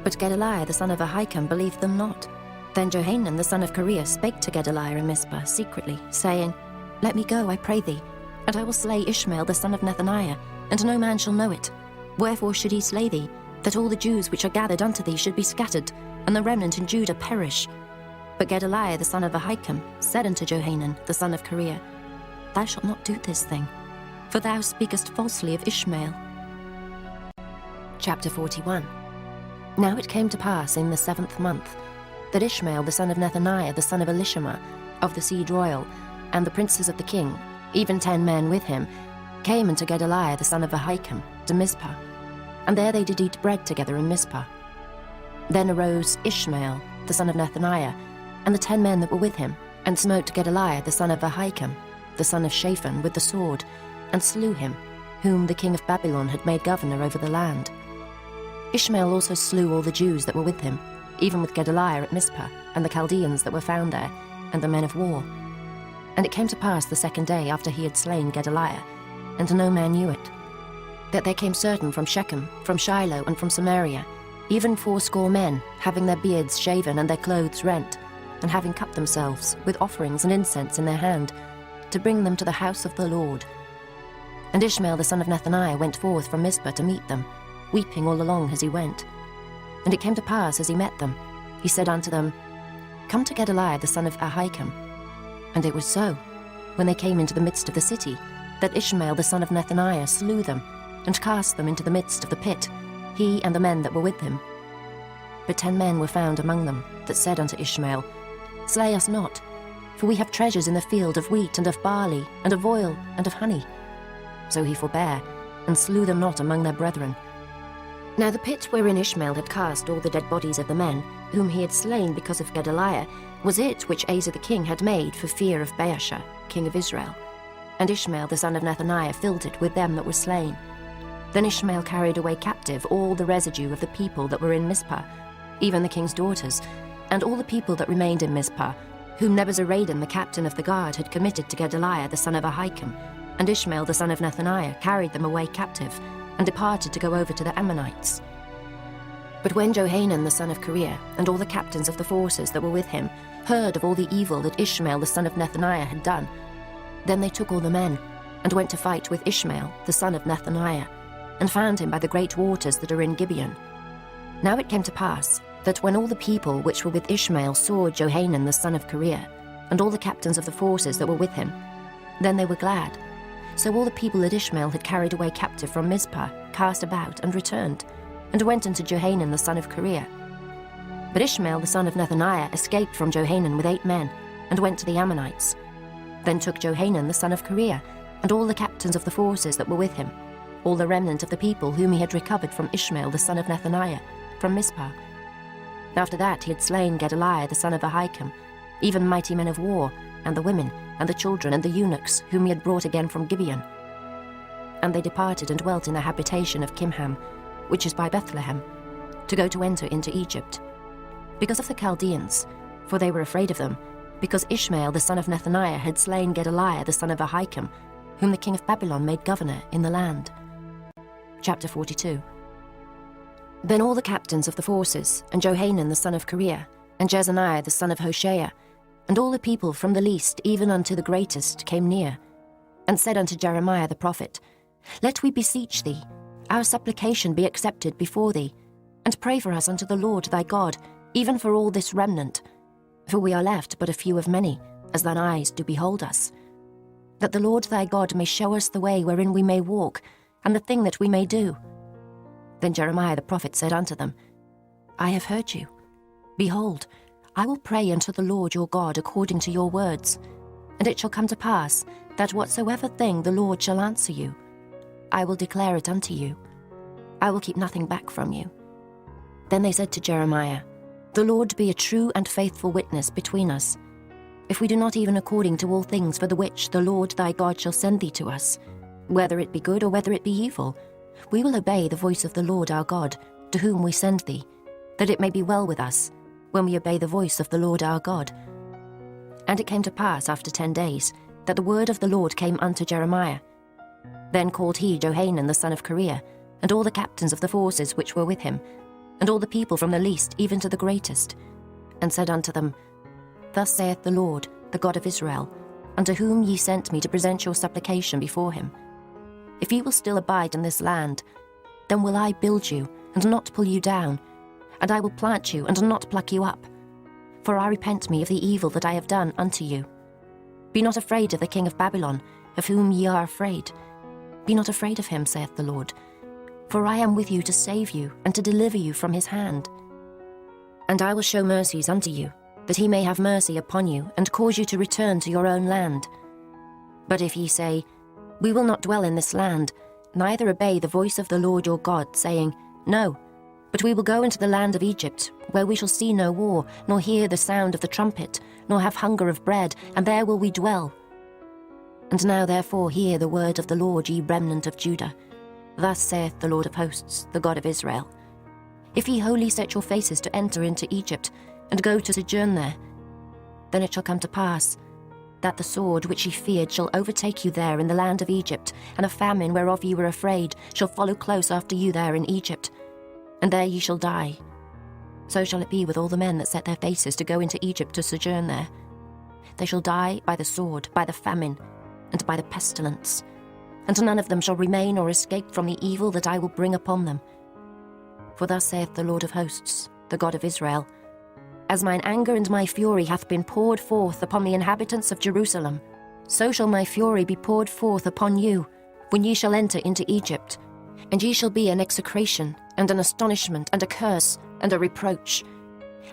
But Gedaliah the son of Ahikam believed them not. Then Johanan the son of Kareah spake to Gedaliah in Mizpah secretly, saying, Let me go, I pray thee, and I will slay Ishmael the son of Nethaniah, and no man shall know it. Wherefore should he slay thee, that all the Jews which are gathered unto thee should be scattered, and the remnant in Judah perish? But Gedaliah the son of Ahikam said unto Johanan the son of Kareah, Thou shalt not do this thing, for thou speakest falsely of Ishmael. Chapter 41. Now it came to pass in the 7th month, that Ishmael the son of Nethaniah the son of Elishama, of the seed royal, and the princes of the king, even 10 men with him, came unto Gedaliah the son of Ahikam to Mizpah, and there they did eat bread together in Mizpah. Then arose Ishmael the son of Nethaniah, and the 10 men that were with him, and smote Gedaliah the son of Ahikam, the son of Shaphan, with the sword, and slew him, whom the king of Babylon had made governor over the land. Ishmael also slew all the Jews that were with him, even with Gedaliah at Mizpah, and the Chaldeans that were found there, and the men of war. And it came to pass the 2nd day after he had slain Gedaliah, and no man knew it, that there came certain from Shechem, from Shiloh, and from Samaria, even 80 men, having their beards shaven and their clothes rent, and having cut themselves, with offerings and incense in their hand, to bring them to the house of the Lord. And Ishmael the son of Nethaniah went forth from Mizpah to meet them, weeping all along as he went. And it came to pass as he met them, he said unto them, Come to Gedaliah the son of Ahikam. And it was so, when they came into the midst of the city, that Ishmael the son of Nethaniah slew them, and cast them into the midst of the pit, he and the men that were with him. But 10 men were found among them, that said unto Ishmael, Slay us not, for we have treasures in the field of wheat and of barley, and of oil, and of honey. So he forbare, and slew them not among their brethren. Now the pit wherein Ishmael had cast all the dead bodies of the men, whom he had slain because of Gedaliah, was it which Asa the king had made for fear of Baasha, king of Israel. And Ishmael the son of Nethaniah filled it with them that were slain. Then Ishmael carried away captive all the residue of the people that were in Mizpah, even the king's daughters, and all the people that remained in Mizpah, whom Nebuzaradan the captain of the guard had committed to Gedaliah the son of Ahikam. And Ishmael the son of Nethaniah carried them away captive, and departed to go over to the Ammonites. But when Johanan the son of Kareah, and all the captains of the forces that were with him, heard of all the evil that Ishmael the son of Nethaniah had done, then they took all the men, and went to fight with Ishmael the son of Nethaniah, and found him by the great waters that are in Gibeon. Now it came to pass, that when all the people which were with Ishmael saw Johanan the son of Kareah, and all the captains of the forces that were with him, then they were glad. So all the people that Ishmael had carried away captive from Mizpah cast about and returned, and went unto Johanan the son of Kareah. But Ishmael the son of Nethaniah escaped from Johanan with 8 men, and went to the Ammonites. Then took Johanan the son of Kareah, and all the captains of the forces that were with him, all the remnant of the people whom he had recovered from Ishmael the son of Nethaniah, from Mizpah. After that he had slain Gedaliah the son of Ahikam, even mighty men of war, and the women, and the children, and the eunuchs, whom he had brought again from Gibeon. And they departed and dwelt in the habitation of Kimham, which is by Bethlehem, to go to enter into Egypt, because of the Chaldeans, for they were afraid of them, because Ishmael the son of Nethaniah had slain Gedaliah the son of Ahikam, whom the king of Babylon made governor in the land. Chapter 42. Then all the captains of the forces, and Johanan the son of Kareah, and Jezaniah the son of Hosea, and all the people from the least even unto the greatest came near, and said unto Jeremiah the prophet, Let we beseech thee, our supplication be accepted before thee, and pray for us unto the Lord thy God, even for all this remnant. For we are left but a few of many, as thine eyes do behold us. That the Lord thy God may show us the way wherein we may walk, and the thing that we may do. Then Jeremiah the prophet said unto them, I have heard you. Behold, I will pray unto the Lord your God according to your words, and it shall come to pass, that whatsoever thing the Lord shall answer you, I will declare it unto you. I will keep nothing back from you. Then they said to Jeremiah, The Lord be a true and faithful witness between us, if we do not even according to all things for the which the Lord thy God shall send thee to us, whether it be good or whether it be evil, we will obey the voice of the Lord our God, to whom we send thee, that it may be well with us, when we obey the voice of the Lord our God. And it came to pass after 10 days, that the word of the Lord came unto Jeremiah. Then called he Johanan the son of Kareah, and all the captains of the forces which were with him, and all the people from the least even to the greatest, and said unto them, Thus saith the Lord, the God of Israel, unto whom ye sent me to present your supplication before him. If ye will still abide in this land, then will I build you, and not pull you down, and I will plant you, and not pluck you up. For I repent me of the evil that I have done unto you. Be not afraid of the king of Babylon, of whom ye are afraid. Be not afraid of him, saith the Lord. For I am with you to save you, and to deliver you from his hand. And I will show mercies unto you, that he may have mercy upon you, and cause you to return to your own land. But if ye say, We will not dwell in this land, neither obey the voice of the Lord your God, saying, No, but we will go into the land of Egypt, where we shall see no war, nor hear the sound of the trumpet, nor have hunger of bread, and there will we dwell. And now therefore hear the word of the Lord, ye remnant of Judah. Thus saith the Lord of hosts, the God of Israel. If ye wholly set your faces to enter into Egypt, and go to sojourn there, then it shall come to pass, that the sword which ye feared shall overtake you there in the land of Egypt, and a famine whereof ye were afraid shall follow close after you there in Egypt, and there ye shall die. So shall it be with all the men that set their faces to go into Egypt to sojourn there. They shall die by the sword, by the famine, and by the pestilence, and none of them shall remain or escape from the evil that I will bring upon them. For thus saith the Lord of hosts, the God of Israel, As mine anger and my fury hath been poured forth upon the inhabitants of Jerusalem, so shall my fury be poured forth upon you, when ye shall enter into Egypt, and ye shall be an execration, and an astonishment, and a curse, and a reproach,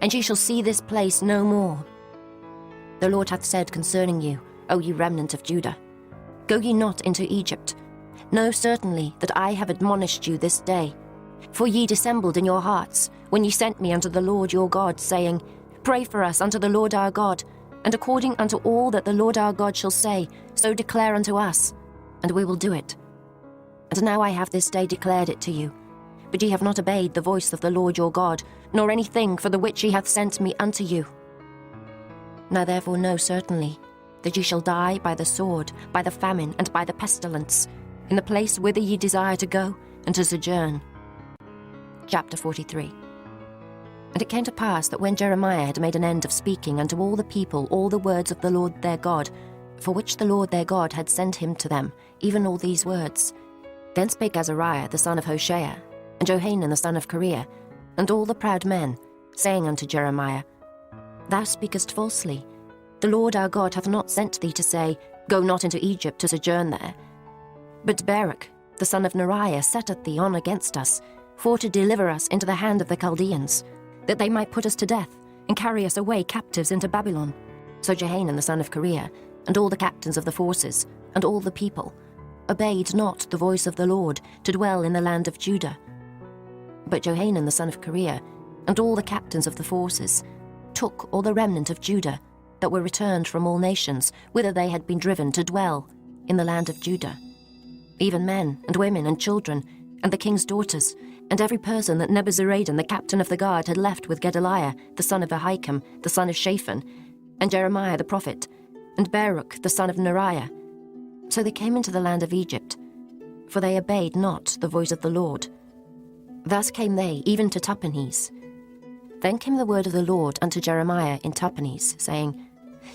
and ye shall see this place no more. The Lord hath said concerning you, O ye remnant of Judah, Go ye not into Egypt. Know certainly that I have admonished you this day. For ye dissembled in your hearts, when ye sent me unto the Lord your God, saying, Pray for us unto the Lord our God, and according unto all that the Lord our God shall say, so declare unto us, and we will do it. And now I have this day declared it to you, but ye have not obeyed the voice of the Lord your God, nor anything for the which he hath sent me unto you. Now therefore know certainly that ye shall die by the sword, by the famine, and by the pestilence, in the place whither ye desire to go, and to sojourn. Chapter 43. And it came to pass that when Jeremiah had made an end of speaking unto all the people all the words of the Lord their God, for which the Lord their God had sent him to them, even all these words, then spake Azariah the son of Hosea, and Johanan the son of Kareah, and all the proud men, saying unto Jeremiah, Thou speakest falsely. The Lord our God hath not sent thee to say, Go not into Egypt to sojourn there. But Baruch, the son of Neriah, setteth thee on against us, for to deliver us into the hand of the Chaldeans, that they might put us to death, and carry us away captives into Babylon. So Johanan the son of Kareah, and all the captains of the forces, and all the people, obeyed not the voice of the Lord, to dwell in the land of Judah. But Johanan the son of Kareah, and all the captains of the forces, took all the remnant of Judah, that were returned from all nations, whither they had been driven to dwell, in the land of Judah, even men and women and children, and the king's daughters, and every person that Nebuzaradan the captain of the guard had left with Gedaliah the son of Ahikam, the son of Shaphan, and Jeremiah the prophet, and Baruch the son of Neriah. So they came into the land of Egypt, for they obeyed not the voice of the Lord. Thus came they even to Tahpanhes. Then came the word of the Lord unto Jeremiah in Tahpanhes, saying,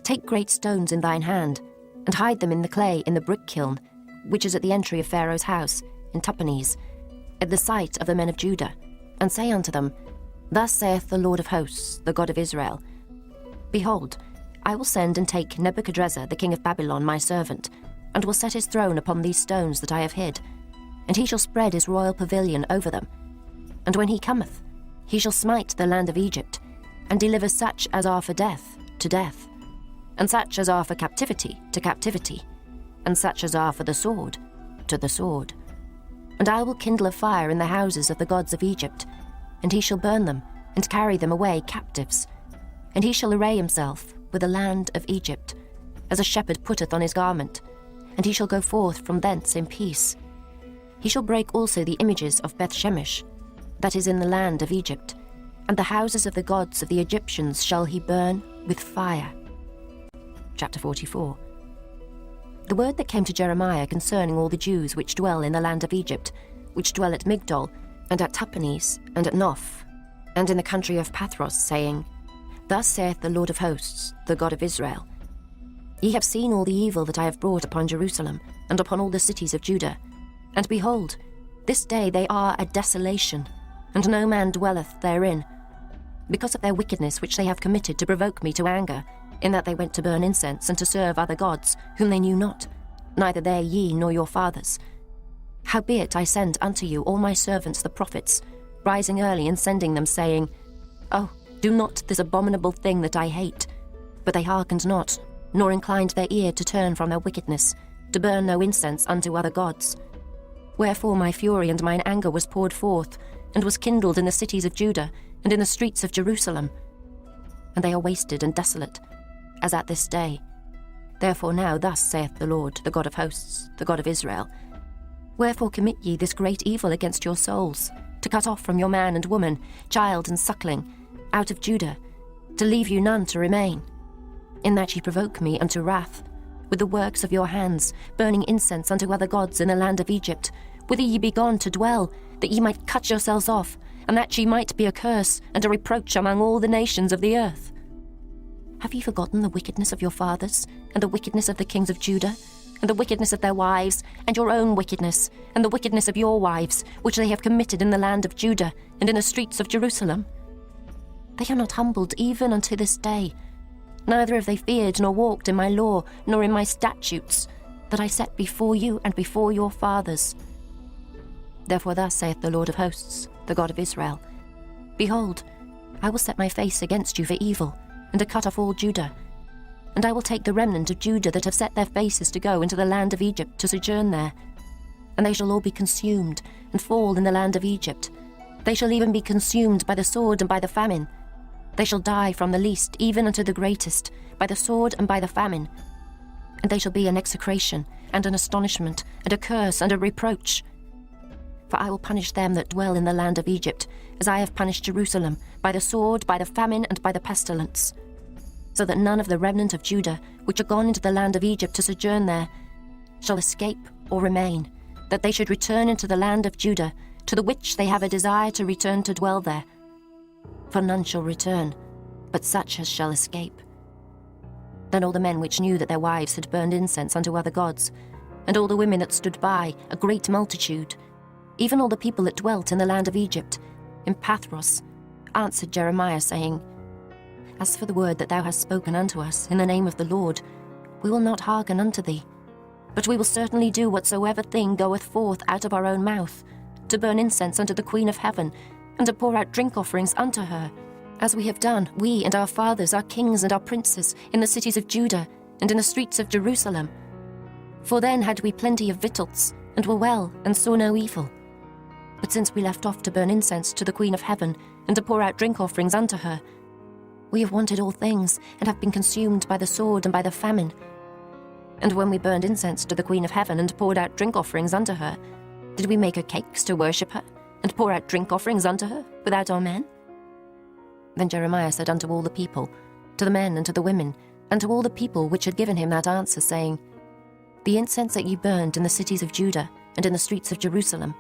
Take great stones in thine hand, and hide them in the clay in the brick kiln, which is at the entry of Pharaoh's house, in Tahpanhes, at the sight of the men of Judah, and say unto them, Thus saith the Lord of hosts, the God of Israel, Behold, I will send and take Nebuchadrezzar the king of Babylon my servant, and will set his throne upon these stones that I have hid, and he shall spread his royal pavilion over them. And when he cometh, he shall smite the land of Egypt, and deliver such as are for death to death, and such as are for captivity to captivity, and such as are for the sword to the sword. And I will kindle a fire in the houses of the gods of Egypt, and he shall burn them, and carry them away captives. And he shall array himself with the land of Egypt, as a shepherd putteth on his garment, and he shall go forth from thence in peace. He shall break also the images of Beth-shemesh, that is in the land of Egypt, and the houses of the gods of the Egyptians shall he burn with fire. Chapter 44. The word that came to Jeremiah concerning all the Jews which dwell in the land of Egypt, which dwell at Migdol, and at Tahpanhes, and at Noph, and in the country of Pathros, saying, Thus saith the Lord of hosts, the God of Israel, Ye have seen all the evil that I have brought upon Jerusalem, and upon all the cities of Judah. And behold, this day they are a desolation, and no man dwelleth therein, because of their wickedness which they have committed to provoke me to anger, in that they went to burn incense and to serve other gods, whom they knew not, neither they ye nor your fathers. Howbeit I sent unto you all my servants the prophets, rising early and sending them, saying, Oh, do not this abominable thing that I hate. But they hearkened not, nor inclined their ear to turn from their wickedness, to burn no incense unto other gods. Wherefore my fury and mine anger was poured forth, and was kindled in the cities of Judah, and in the streets of Jerusalem. And they are wasted and desolate, as at this day. Therefore now thus saith the Lord, the God of hosts, the God of Israel, Wherefore commit ye this great evil against your souls, to cut off from your man and woman, child and suckling, out of Judah, to leave you none to remain? In that ye provoke me unto wrath, with the works of your hands, burning incense unto other gods in the land of Egypt, whither ye be gone to dwell, that ye might cut yourselves off, and that ye might be a curse and a reproach among all the nations of the earth. Have ye forgotten the wickedness of your fathers, and the wickedness of the kings of Judah, and the wickedness of their wives, and your own wickedness, and the wickedness of your wives, which they have committed in the land of Judah, and in the streets of Jerusalem? They are not humbled even unto this day, neither have they feared nor walked in my law, nor in my statutes, that I set before you and before your fathers. Therefore thus saith the Lord of hosts, the God of Israel, Behold, I will set my face against you for evil, and to cut off all Judah. And I will take the remnant of Judah that have set their faces to go into the land of Egypt to sojourn there. And they shall all be consumed, and fall in the land of Egypt. They shall even be consumed by the sword and by the famine. They shall die from the least even unto the greatest, by the sword and by the famine. And they shall be an execration, and an astonishment, and a curse, and a reproach. For I will punish them that dwell in the land of Egypt, as I have punished Jerusalem, by the sword, by the famine, and by the pestilence. So that none of the remnant of Judah, which are gone into the land of Egypt to sojourn there, shall escape or remain, that they should return into the land of Judah, to the which they have a desire to return to dwell there. For none shall return, but such as shall escape. Then all the men which knew that their wives had burned incense unto other gods, and all the women that stood by, a great multitude, even all the people that dwelt in the land of Egypt, in Pathros, answered Jeremiah, saying, As for the word that thou hast spoken unto us in the name of the Lord, we will not hearken unto thee, but we will certainly do whatsoever thing goeth forth out of our own mouth, to burn incense unto the Queen of heaven, and to pour out drink offerings unto her, as we have done, we and our fathers, our kings and our princes, in the cities of Judah, and in the streets of Jerusalem. For then had we plenty of victuals, and were well, and saw no evil. But since we left off to burn incense to the Queen of heaven, and to pour out drink offerings unto her, we have wanted all things, and have been consumed by the sword and by the famine. And when we burned incense to the Queen of heaven, and poured out drink offerings unto her, Did we make her cakes to worship her, and pour out drink offerings unto her, without our men? Then Jeremiah said unto all the people, to the men and to the women, and to all the people which had given him that answer, saying, The incense that ye burned in the cities of Judah, and in the streets of Jerusalem,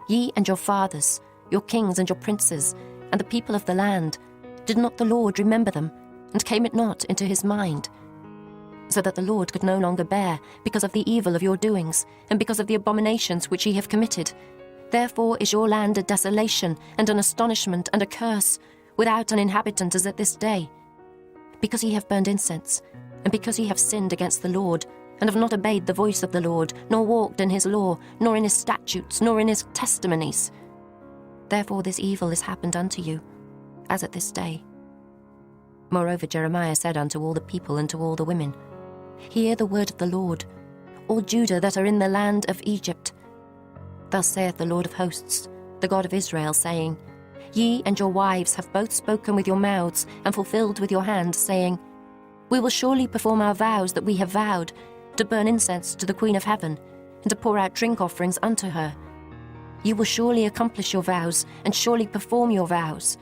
ye and your fathers, your kings and your princes, and the people of the land, did not the Lord remember them, and came it not into his mind? So that the Lord could no longer bear, because of the evil of your doings, and because of the abominations which ye have committed. Therefore is your land a desolation, and an astonishment, and a curse, without an inhabitant as at this day. Because ye have burned incense, and because ye have sinned against the Lord, and have not obeyed the voice of the Lord, nor walked in his law, nor in his statutes, nor in his testimonies. Therefore this evil is happened unto you, as at this day. Moreover Jeremiah said unto all the people and to all the women, Hear the word of the Lord, all Judah that are in the land of Egypt. Thus saith the Lord of hosts, the God of Israel, saying, Ye and your wives have both spoken with your mouths, and fulfilled with your hand, saying, We will surely perform our vows that we have vowed, to burn incense to the Queen of Heaven, and to pour out drink offerings unto her. You will surely accomplish your vows, and surely perform your vows.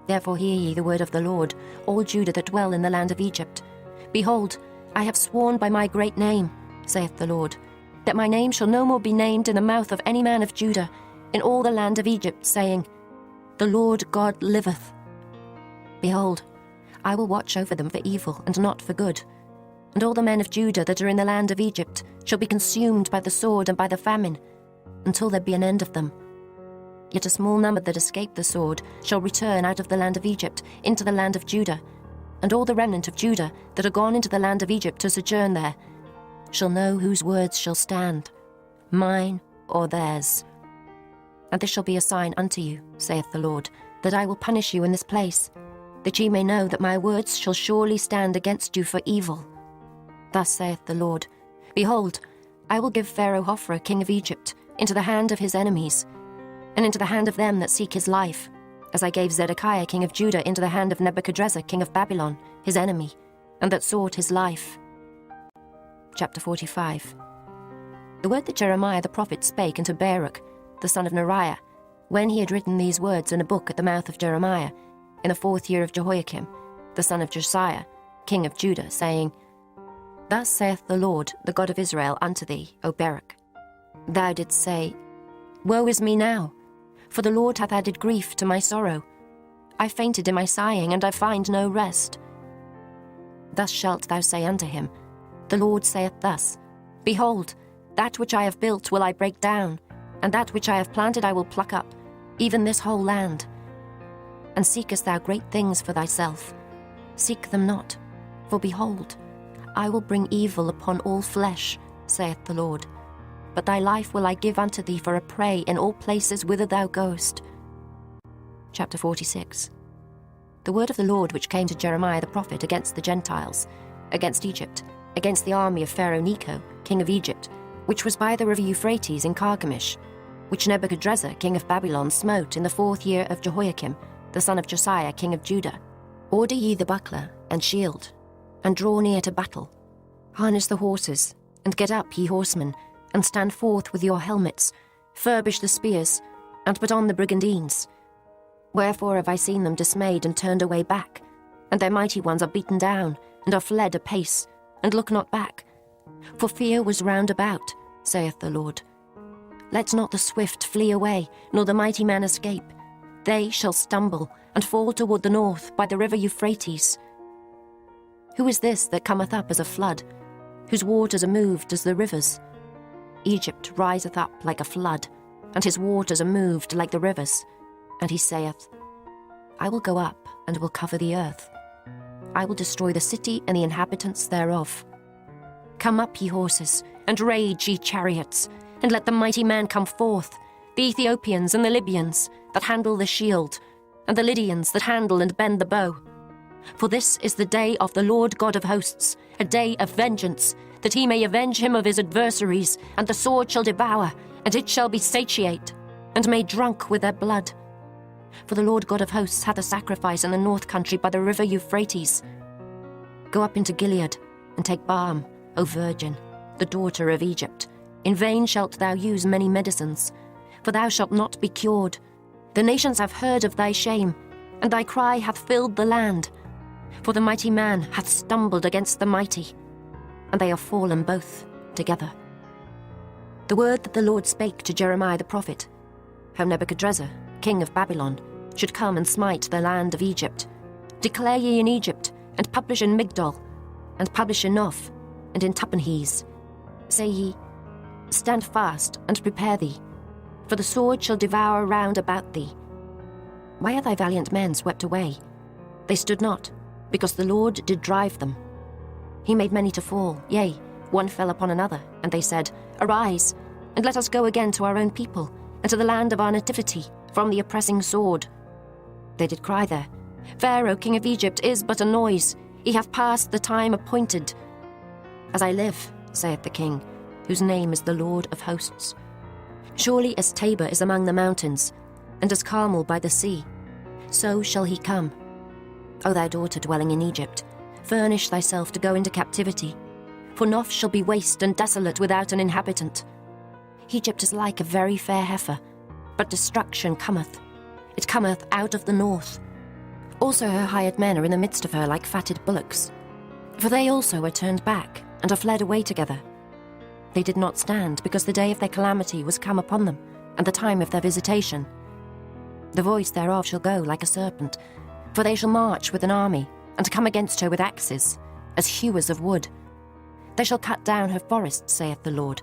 Therefore hear ye the word of the Lord, all Judah that dwell in the land of Egypt. Behold, I have sworn by my great name, saith the Lord, that my name shall no more be named in the mouth of any man of Judah, in all the land of Egypt, saying, The Lord God liveth. Behold, I will watch over them for evil, and not for good. And all the men of Judah that are in the land of Egypt shall be consumed by the sword and by the famine, until there be an end of them. Yet a small number that escape the sword shall return out of the land of Egypt into the land of Judah, and all the remnant of Judah that are gone into the land of Egypt to sojourn there shall know whose words shall stand, mine or theirs. And this shall be a sign unto you, saith the Lord, that I will punish you in this place, that ye may know that my words shall surely stand against you for evil. Thus saith the Lord, Behold, I will give Pharaoh Hophra, king of Egypt, into the hand of his enemies, and into the hand of them that seek his life, as I gave Zedekiah, king of Judah, into the hand of Nebuchadrezzar, king of Babylon, his enemy, and that sought his life. Chapter 45. The word that Jeremiah the prophet spake unto Baruch, the son of Neriah, when he had written these words in a book at the mouth of Jeremiah, in the 4th year of Jehoiakim, the son of Josiah, king of Judah, saying, Thus saith the Lord, the God of Israel, unto thee, O Baruch. Thou didst say, Woe is me now, for the Lord hath added grief to my sorrow. I fainted in my sighing, and I find no rest. Thus shalt thou say unto him, The Lord saith thus, Behold, that which I have built will I break down, and that which I have planted I will pluck up, even this whole land. And seekest thou great things for thyself? Seek them not, for behold, I will bring evil upon all flesh, saith the Lord. But thy life will I give unto thee for a prey in all places whither thou goest. Chapter 46. The word of the Lord which came to Jeremiah the prophet against the Gentiles, against Egypt, against the army of Pharaoh Necho, king of Egypt, which was by the river Euphrates in Carchemish, which Nebuchadrezzar, king of Babylon, smote in the 4th year of Jehoiakim, the son of Josiah, king of Judah. Order ye the buckler and shield, and draw near to battle. Harness the horses, and get up, ye horsemen, and stand forth with your helmets, furbish the spears, and put on the brigandines. Wherefore have I seen them dismayed and turned away back, and their mighty ones are beaten down, and are fled apace, and look not back. For fear was round about, saith the Lord. Let not the swift flee away, nor the mighty man escape. They shall stumble, and fall toward the north by the river Euphrates. Who is this that cometh up as a flood, whose waters are moved as the rivers? Egypt riseth up like a flood, and his waters are moved like the rivers. And he saith, I will go up, and will cover the earth. I will destroy the city and the inhabitants thereof. Come up, ye horses, and rage, ye chariots, and let the mighty man come forth, the Ethiopians and the Libyans that handle the shield, and the Lydians that handle and bend the bow. For this is the day of the Lord God of hosts, a day of vengeance, that he may avenge him of his adversaries, and the sword shall devour, and it shall be satiate, and made drunk with their blood. For the Lord God of hosts hath a sacrifice in the north country by the river Euphrates. Go up into Gilead, and take balm, O virgin, the daughter of Egypt, In vain shalt thou use many medicines, for thou shalt not be cured. The nations have heard of thy shame, and thy cry hath filled the land. For the mighty man hath stumbled against the mighty, and they are fallen both together. The word that the Lord spake to Jeremiah the prophet, how Nebuchadrezzar, king of Babylon, should come and smite the land of Egypt. Declare ye in Egypt, and publish in Migdol, and publish in Noph, and in Tahpanhes. Say ye, stand fast, and prepare thee, for the sword shall devour round about thee. Why are thy valiant men swept away? They stood not, because the Lord did drive them. He made many to fall, yea, one fell upon another, and they said, Arise, and let us go again to our own people, and to the land of our nativity, from the oppressing sword. They did cry there, Pharaoh, king of Egypt, is but a noise. He hath passed the time appointed. As I live, saith the king, whose name is the Lord of hosts. Surely as Tabor is among the mountains, and as Carmel by the sea, so shall he come. O thou daughter dwelling in Egypt, furnish thyself to go into captivity, for Noph shall be waste and desolate without an inhabitant. Egypt is like a very fair heifer, but destruction cometh. It cometh out of the north. Also her hired men are in the midst of her like fatted bullocks. For they also are turned back, and are fled away together. They did not stand, because the day of their calamity was come upon them, and the time of their visitation. The voice thereof shall go like a serpent, for they shall march with an army, and come against her with axes, as hewers of wood. They shall cut down her forests, saith the Lord,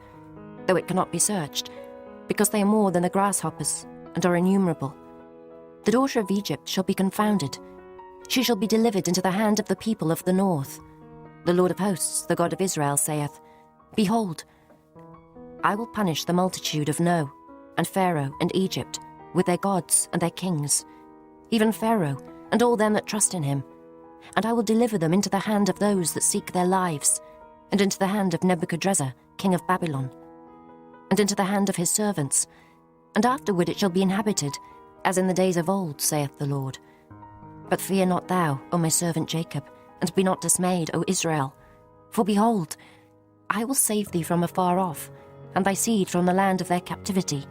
though it cannot be searched, because they are more than the grasshoppers, and are innumerable. The daughter of Egypt shall be confounded. She shall be delivered into the hand of the people of the north. The Lord of hosts, the God of Israel, saith, Behold, I will punish the multitude of No, and Pharaoh, and Egypt, with their gods and their kings, even Pharaoh, and all them that trust in him. And I will deliver them into the hand of those that seek their lives, and into the hand of Nebuchadrezzar, king of Babylon, and into the hand of his servants. And afterward it shall be inhabited, as in the days of old, saith the Lord. But fear not thou, O my servant Jacob, and be not dismayed, O Israel. For behold, I will save thee from afar off, and thy seed from the land of their captivity.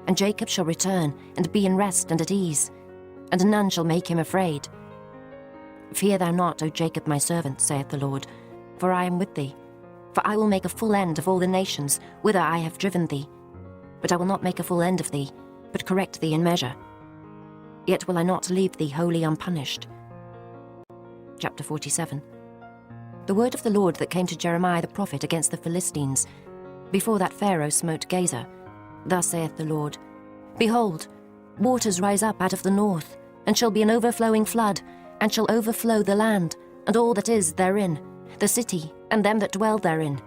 And Jacob shall return, and be in rest and at ease, and none shall make him afraid. Fear thou not, O Jacob my servant, saith the Lord, for I am with thee. For I will make a full end of all the nations whither I have driven thee. But I will not make a full end of thee, but correct thee in measure. Yet will I not leave thee wholly unpunished. Chapter 47. The word of the Lord that came to Jeremiah the prophet against the Philistines, before that Pharaoh smote Gaza. Thus saith the Lord, Behold, waters rise up out of the north, and shall be an overflowing flood, and shall overflow the land, and all that is therein, the city, and them that dwell therein.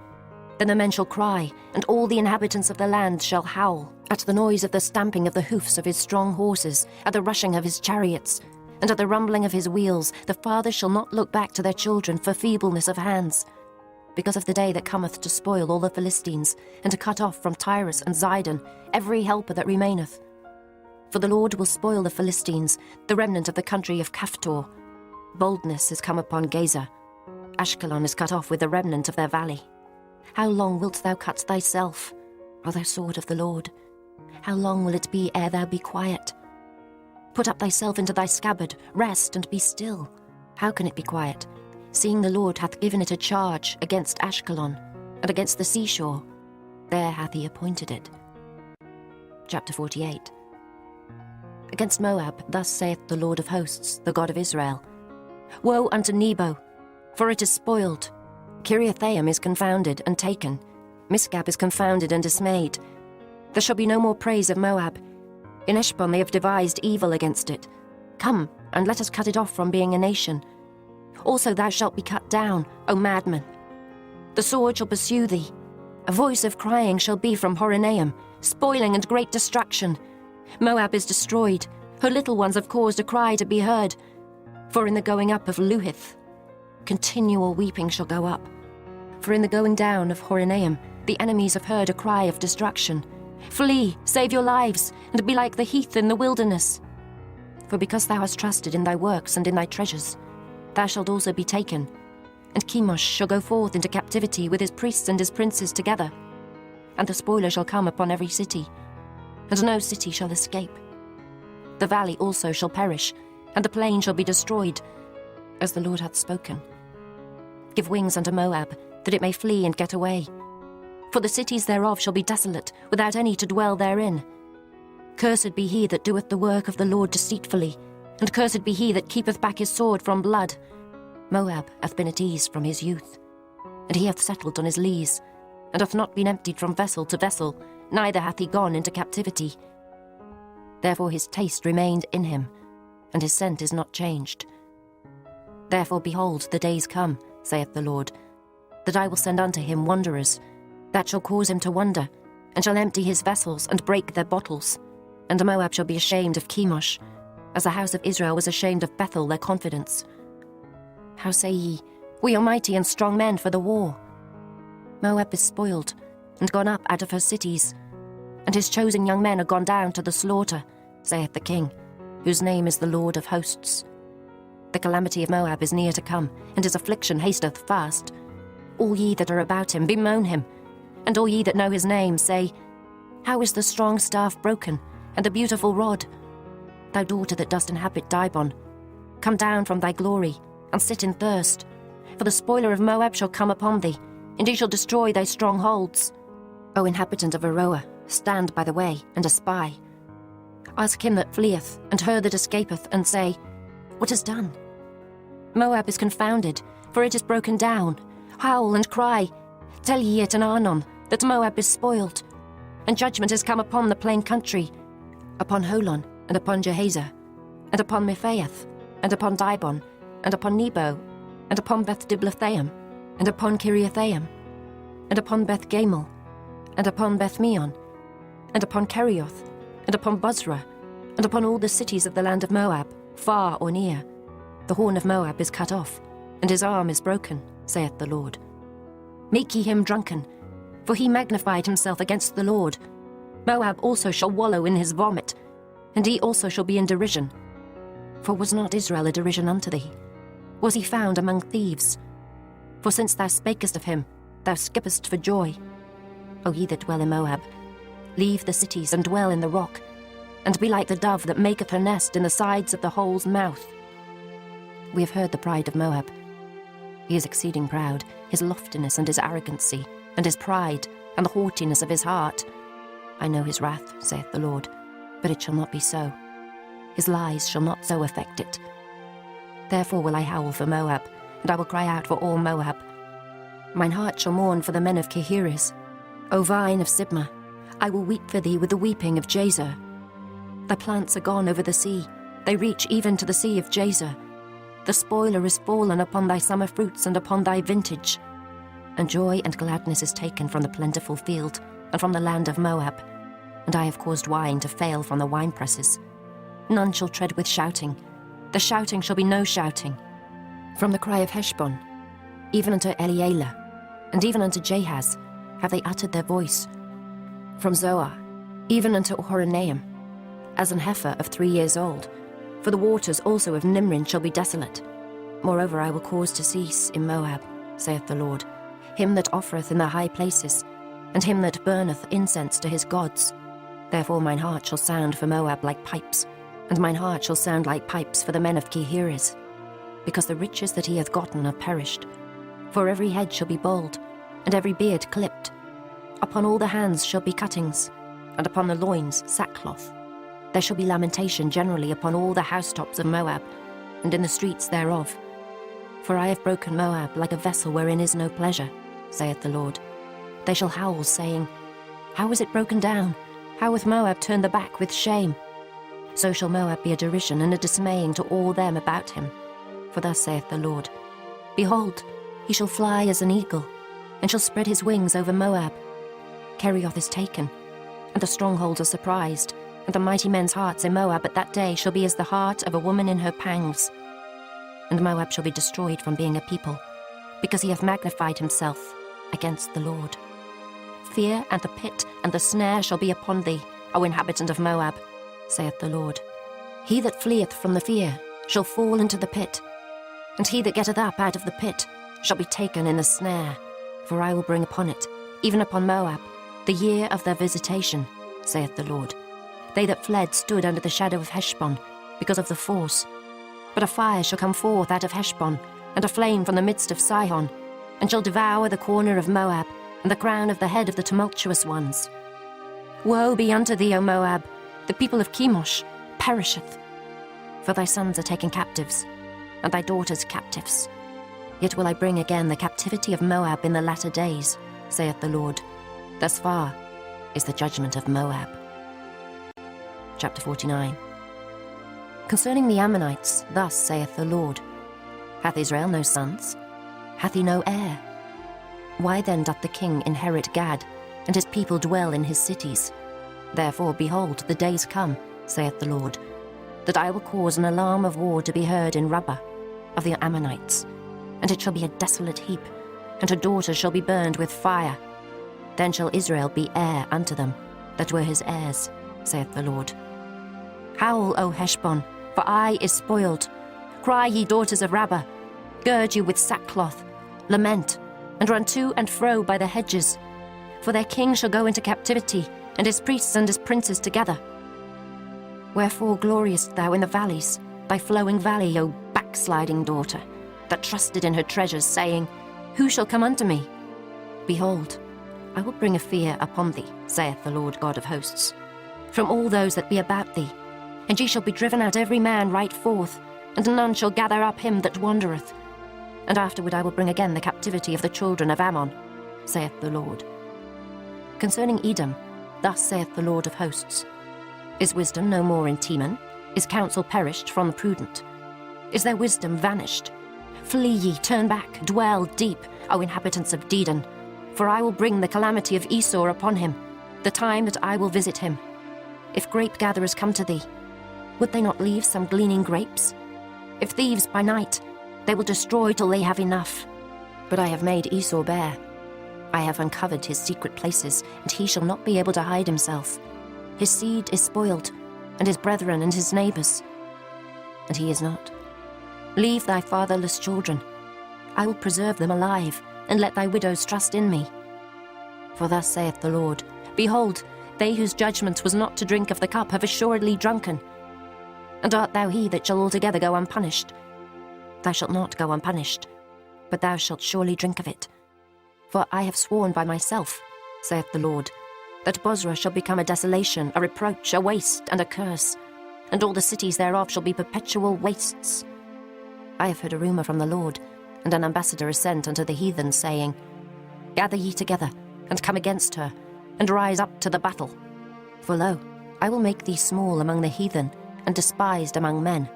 Then the men shall cry, and all the inhabitants of the land shall howl, at the noise of the stamping of the hoofs of his strong horses, at the rushing of his chariots, and at the rumbling of his wheels. The fathers shall not look back to their children for feebleness of hands, because of the day that cometh to spoil all the Philistines, and to cut off from Tyrus and Zidon every helper that remaineth. For the Lord will spoil the Philistines, the remnant of the country of Caphtor. Boldness is come upon Gaza. Ashkelon is cut off with the remnant of their valley. How long wilt thou cut thyself, O thou sword of the Lord? How long will it be ere thou be quiet? Put up thyself into thy scabbard, rest and be still. How can it be quiet, seeing the Lord hath given it a charge against Ashkelon, and against the seashore? There hath he appointed it. Chapter 48. Against Moab, thus saith the Lord of hosts, the God of Israel, Woe unto Nebo, for it is spoiled. Kiriathaim is confounded and taken. Misgab is confounded and dismayed. There shall be no more praise of Moab. In Eshbon they have devised evil against it. Come, and let us cut it off from being a nation. Also thou shalt be cut down, O madman. The sword shall pursue thee. A voice of crying shall be from Horonaim, spoiling and great destruction. Moab is destroyed. Her little ones have caused a cry to be heard. For in the going up of Luhith, continual weeping shall go up. For in the going down of Horonaim, the enemies have heard a cry of destruction. Flee, save your lives, and be like the heath in the wilderness. For because thou hast trusted in thy works and in thy treasures, thou shalt also be taken. And Chemosh shall go forth into captivity with his priests and his princes together. and the spoiler shall come upon every city, and no city shall escape. The valley also shall perish, and the plain shall be destroyed, as the Lord hath spoken. Give wings unto Moab, that it may flee and get away. For the cities thereof shall be desolate, without any to dwell therein. Cursed be he that doeth the work of the Lord deceitfully, and cursed be he that keepeth back his sword from blood. Moab hath been at ease from his youth, and he hath settled on his lees, and hath not been emptied from vessel to vessel, neither hath he gone into captivity. Therefore his taste remained in him, and his scent is not changed. Therefore, behold, the days come, saith the Lord, that I will send unto him wanderers, that shall cause him to wander, and shall empty his vessels, and break their bottles. And Moab shall be ashamed of Chemosh, as the house of Israel was ashamed of Bethel, their confidence. How say ye, we are mighty and strong men for the war? Moab is spoiled, and gone up out of her cities, and his chosen young men are gone down to the slaughter, saith the King, whose name is the Lord of hosts. The calamity of Moab is near to come, and his affliction hasteth fast. All ye that are about him, bemoan him, and all ye that know his name, say, How is the strong staff broken, and the beautiful rod? Thou daughter that dost inhabit Dibon, come down from thy glory, and sit in thirst. For the spoiler of Moab shall come upon thee, and he shall destroy thy strongholds. O inhabitant of Aroer, stand by the way, and espy. Ask him that fleeth, and her that escapeth, and say, What is done? Moab is confounded, for it is broken down. Howl and cry. Tell ye it in Arnon, that Moab is spoiled. And judgment is come upon the plain country, upon Holon, and upon Jehazer, and upon Mephaeth, and upon Dibon, and upon Nebo, and upon Beth-Diblathaim, and upon Kiriathaim, and upon Beth-Gamel, and upon Beth-Meon, and upon Kerioth, and upon Bozrah, and upon all the cities of the land of Moab, far or near. The horn of Moab is cut off, and his arm is broken, saith the Lord. Make ye him drunken, for he magnified himself against the Lord. Moab also shall wallow in his vomit, and he also shall be in derision. For was not Israel a derision unto thee? Was he found among thieves? For since thou spakest of him, thou skippest for joy. O ye that dwell in Moab, leave the cities and dwell in the rock, and be like the dove that maketh her nest in the sides of the hole's mouth. We have heard the pride of Moab. He is exceeding proud, his loftiness and his arrogancy, and his pride, and the haughtiness of his heart. I know his wrath, saith the Lord, but it shall not be so. His lies shall not so affect it. Therefore will I howl for Moab, and I will cry out for all Moab. Mine heart shall mourn for the men of Kehires. O vine of Sibmah, I will weep for thee with the weeping of Jazer. Thy plants are gone over the sea, they reach even to the sea of Jazer. The spoiler is fallen upon thy summer fruits and upon thy vintage. And joy and gladness is taken from the plentiful field, and from the land of Moab. And I have caused wine to fail from the winepresses. None shall tread with shouting. The shouting shall be no shouting. From the cry of Heshbon, even unto Elealeh, and even unto Jahaz, have they uttered their voice. From Zoar, even unto Horonaim, as an heifer of 3 years old. For the waters also of Nimrin shall be desolate. Moreover, I will cause to cease in Moab, saith the Lord, him that offereth in the high places, and him that burneth incense to his gods. Therefore mine heart shall sound for Moab like pipes, and mine heart shall sound like pipes for the men of Kehires, because the riches that he hath gotten are perished. For every head shall be bald, and every beard clipped. Upon all the hands shall be cuttings, and upon the loins sackcloth. There shall be lamentation generally upon all the housetops of Moab, and in the streets thereof. For I have broken Moab like a vessel wherein is no pleasure, saith the Lord. They shall howl, saying, How is it broken down? How hath Moab turned the back with shame? So shall Moab be a derision and a dismaying to all them about him. For thus saith the Lord, Behold, he shall fly as an eagle, and shall spread his wings over Moab. Kerioth is taken, and the strongholds are surprised, and the mighty men's hearts in Moab at that day shall be as the heart of a woman in her pangs. And Moab shall be destroyed from being a people, because he hath magnified himself against the Lord. Fear and the pit and the snare shall be upon thee, O inhabitant of Moab, saith the Lord. He that fleeth from the fear shall fall into the pit, and he that getteth up out of the pit shall be taken in the snare. For I will bring upon it, even upon Moab, the year of their visitation, saith the Lord. They that fled stood under the shadow of Heshbon, because of the force. But a fire shall come forth out of Heshbon, and a flame from the midst of Sihon, and shall devour the corner of Moab, and the crown of the head of the tumultuous ones. Woe be unto thee, O Moab! The people of Chemosh perisheth. For thy sons are taken captives, and thy daughters captives. Yet will I bring again the captivity of Moab in the latter days, saith the Lord. Thus far is the judgment of Moab. Chapter 49. Concerning the Ammonites, thus saith the Lord, Hath Israel no sons? Hath he no heir? Why then doth the king inherit Gad, and his people dwell in his cities? Therefore, behold, the days come, saith the Lord, that I will cause an alarm of war to be heard in Rabbah of the Ammonites, and it shall be a desolate heap, and her daughters shall be burned with fire. Then shall Israel be heir unto them, that were his heirs, saith the Lord. Howl, O Heshbon, for Ai is spoiled. Cry, ye daughters of Rabbah, gird you with sackcloth, lament, and run to and fro by the hedges. For their king shall go into captivity, and his priests and his princes together. Wherefore gloriest thou in the valleys, thy flowing valley, O backsliding daughter, that trusted in her treasures, saying, Who shall come unto me? Behold, I will bring a fear upon thee, saith the Lord God of hosts, from all those that be about thee, and ye shall be driven out every man right forth, and none shall gather up him that wandereth. And afterward I will bring again the captivity of the children of Ammon, saith the Lord. Concerning Edom, thus saith the Lord of hosts, Is wisdom no more in Teman? Is counsel perished from the prudent? Is their wisdom vanished? Flee ye, turn back, dwell deep, O inhabitants of Dedan, for I will bring the calamity of Esau upon him, the time that I will visit him. If grape gatherers come to thee, would they not leave some gleaning grapes? If thieves by night, they will destroy till they have enough. But I have made Esau bare. I have uncovered his secret places, and he shall not be able to hide himself. His seed is spoiled, and his brethren and his neighbors. And he is not. Leave thy fatherless children. I will preserve them alive, and let thy widows trust in me. For thus saith the Lord, Behold, they whose judgment was not to drink of the cup have assuredly drunken. And art thou he that shall altogether go unpunished? Thou shalt not go unpunished, but thou shalt surely drink of it. For I have sworn by myself, saith the Lord, that Bozrah shall become a desolation, a reproach, a waste, and a curse, and all the cities thereof shall be perpetual wastes. I have heard a rumour from the Lord, and an ambassador is sent unto the heathen, saying, Gather ye together, and come against her, and rise up to the battle. For lo, I will make thee small among the heathen, and despised among men.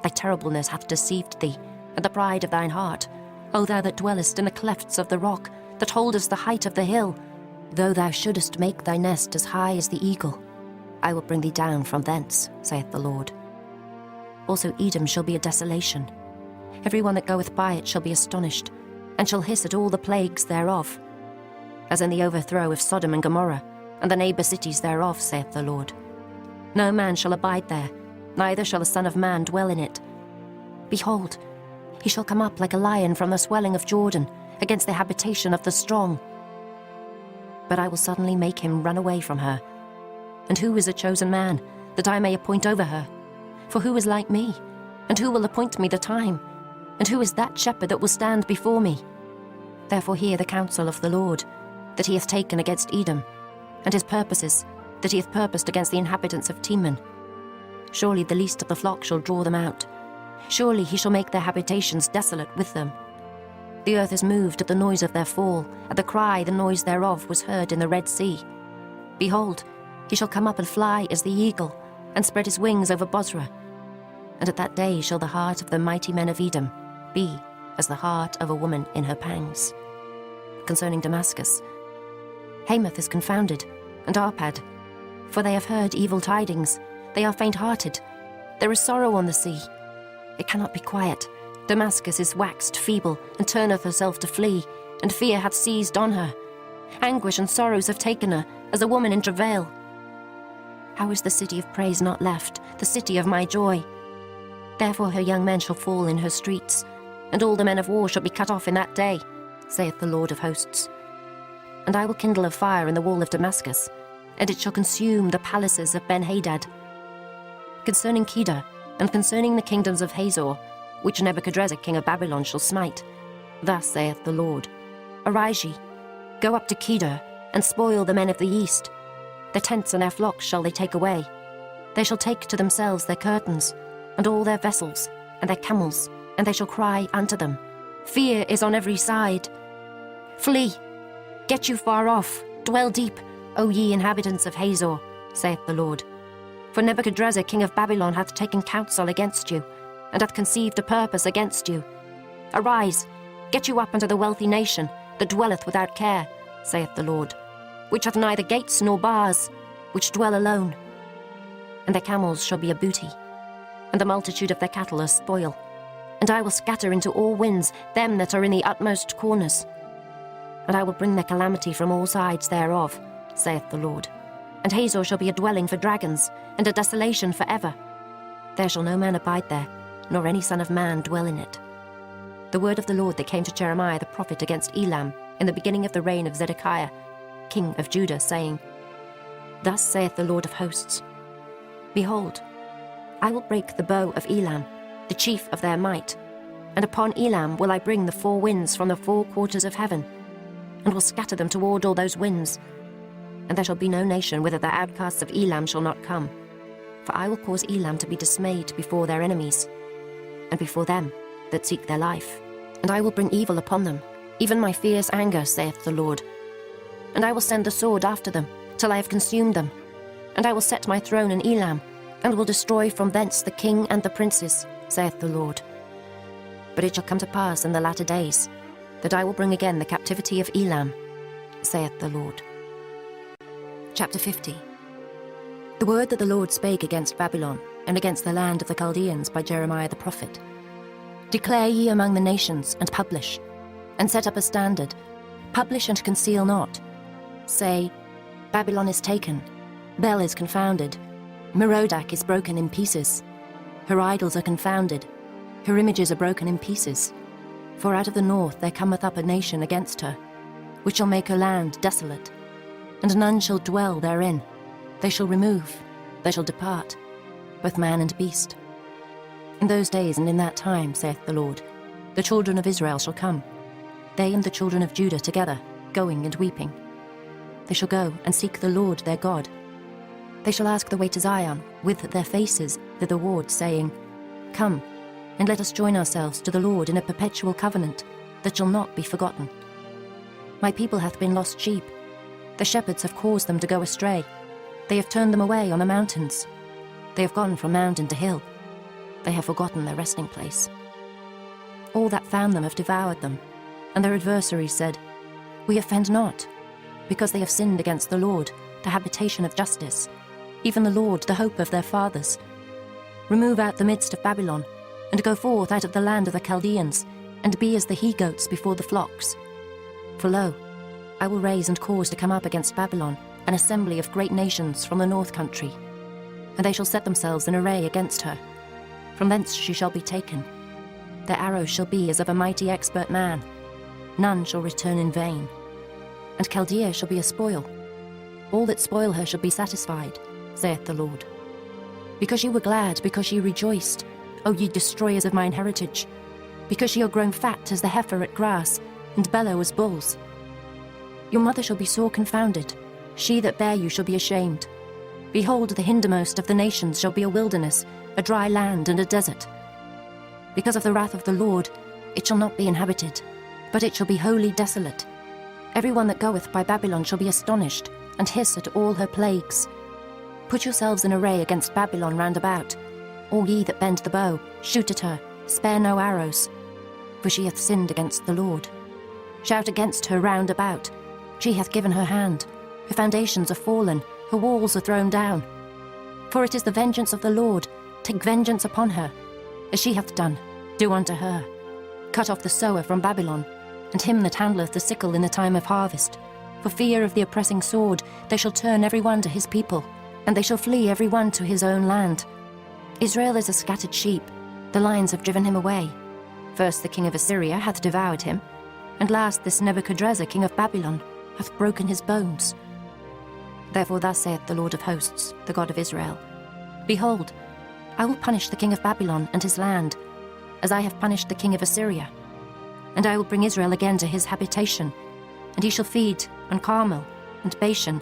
Thy terribleness hath deceived thee, and the pride of thine heart, O thou that dwellest in the clefts of the rock, that holdest the height of the hill. Though thou shouldest make thy nest as high as the eagle, I will bring thee down from thence, saith the Lord. Also Edom shall be a desolation. Every one that goeth by it shall be astonished, and shall hiss at all the plagues thereof, as in the overthrow of Sodom and Gomorrah, and the neighbour cities thereof, saith the Lord. No man shall abide there, neither shall a son of man dwell in it. Behold, he shall come up like a lion from the swelling of Jordan, against the habitation of the strong. But I will suddenly make him run away from her. And who is a chosen man, that I may appoint over her? For who is like me? And who will appoint me the time? And who is that shepherd that will stand before me? Therefore hear the counsel of the Lord, that he hath taken against Edom, and his purposes, that he hath purposed against the inhabitants of Teman. Surely the least of the flock shall draw them out. Surely he shall make their habitations desolate with them. The earth is moved at the noise of their fall, at the cry the noise thereof was heard in the Red Sea. Behold, he shall come up and fly as the eagle, and spread his wings over Bozrah. And at that day shall the heart of the mighty men of Edom be as the heart of a woman in her pangs. Concerning Damascus, Hamath is confounded, and Arpad, for they have heard evil tidings. They are faint-hearted. There is sorrow on the sea. It cannot be quiet. Damascus is waxed feeble, and turneth herself to flee, and fear hath seized on her. Anguish and sorrows have taken her, as a woman in travail. How is the city of praise not left, the city of my joy? Therefore her young men shall fall in her streets, and all the men of war shall be cut off in that day, saith the Lord of hosts. and I will kindle a fire in the wall of Damascus, and it shall consume the palaces of Ben-Hadad. Concerning Kedar, and concerning the kingdoms of Hazor, which Nebuchadrezzar king of Babylon shall smite, thus saith the Lord, Arise ye, go up to Kedar, and spoil the men of the east. Their tents and their flocks shall they take away. They shall take to themselves their curtains, and all their vessels, and their camels, and they shall cry unto them, Fear is on every side. Flee, get you far off, dwell deep, O ye inhabitants of Hazor, saith the Lord. For Nebuchadrezzar king of Babylon hath taken counsel against you, and hath conceived a purpose against you. Arise, get you up unto the wealthy nation, that dwelleth without care, saith the Lord, which hath neither gates nor bars, which dwell alone. And their camels shall be a booty, and the multitude of their cattle a spoil. And I will scatter into all winds them that are in the utmost corners. And I will bring their calamity from all sides thereof, saith the Lord. And Hazor shall be a dwelling for dragons, and a desolation for ever. There shall no man abide there, nor any son of man dwell in it. The word of the Lord that came to Jeremiah the prophet against Elam in the beginning of the reign of Zedekiah, king of Judah, saying, Thus saith the Lord of hosts, Behold, I will break the bow of Elam, the chief of their might, and upon Elam will I bring the four winds from the four quarters of heaven, and will scatter them toward all those winds. And there shall be no nation whither the outcasts of Elam shall not come. For I will cause Elam to be dismayed before their enemies, and before them that seek their life. And I will bring evil upon them, even my fierce anger, saith the Lord. And I will send the sword after them, till I have consumed them. And I will set my throne in Elam, and will destroy from thence the king and the princes, saith the Lord. But it shall come to pass in the latter days, that I will bring again the captivity of Elam, saith the Lord. Chapter 50. The word that the Lord spake against Babylon, and against the land of the Chaldeans by Jeremiah the prophet. Declare ye among the nations, and publish, and set up a standard, publish and conceal not. Say, Babylon is taken, Bel is confounded, Merodach is broken in pieces. Her idols are confounded, her images are broken in pieces. For out of the north there cometh up a nation against her, which shall make her land desolate, and none shall dwell therein. They shall remove, they shall depart, both man and beast. In those days and in that time, saith the Lord, the children of Israel shall come, they and the children of Judah together, going and weeping. They shall go and seek the Lord their God. They shall ask the way to Zion, with their faces thitherward, saying, Come, and let us join ourselves to the Lord in a perpetual covenant, that shall not be forgotten. My people hath been lost sheep. The shepherds have caused them to go astray. They have turned them away on the mountains. They have gone from mountain to hill. They have forgotten their resting place. All that found them have devoured them, and their adversaries said, We offend not, because they have sinned against the Lord, the habitation of justice, even the Lord, the hope of their fathers. Remove out the midst of Babylon, and go forth out of the land of the Chaldeans, and be as the he-goats before the flocks. For lo, I will raise and cause to come up against Babylon an assembly of great nations from the north country, and they shall set themselves in array against her. From thence she shall be taken. Their arrows shall be as of a mighty expert man. None shall return in vain. And Chaldea shall be a spoil. All that spoil her shall be satisfied, saith the Lord. Because ye were glad, because ye rejoiced, O ye destroyers of mine heritage, because ye are grown fat as the heifer at grass, and bellow as bulls. Your mother shall be sore confounded, she that bare you shall be ashamed. Behold, the hindermost of the nations shall be a wilderness, a dry land and a desert. Because of the wrath of the Lord, it shall not be inhabited, but it shall be wholly desolate. Every one that goeth by Babylon shall be astonished, and hiss at all her plagues. Put yourselves in array against Babylon round about. All ye that bend the bow, shoot at her, spare no arrows. For she hath sinned against the Lord. Shout against her round about. She hath given her hand. Her foundations are fallen, her walls are thrown down. For it is the vengeance of the Lord. Take vengeance upon her. As she hath done, do unto her. Cut off the sower from Babylon, and him that handleth the sickle in the time of harvest. For fear of the oppressing sword, they shall turn every one to his people, and they shall flee every one to his own land. Israel is a scattered sheep, the lions have driven him away. First the king of Assyria hath devoured him, and last this Nebuchadrezzar king of Babylon hath broken his bones. Therefore thus saith the Lord of hosts, the God of Israel, Behold, I will punish the king of Babylon and his land, as I have punished the king of Assyria. And I will bring Israel again to his habitation, and he shall feed on Carmel and Bashan,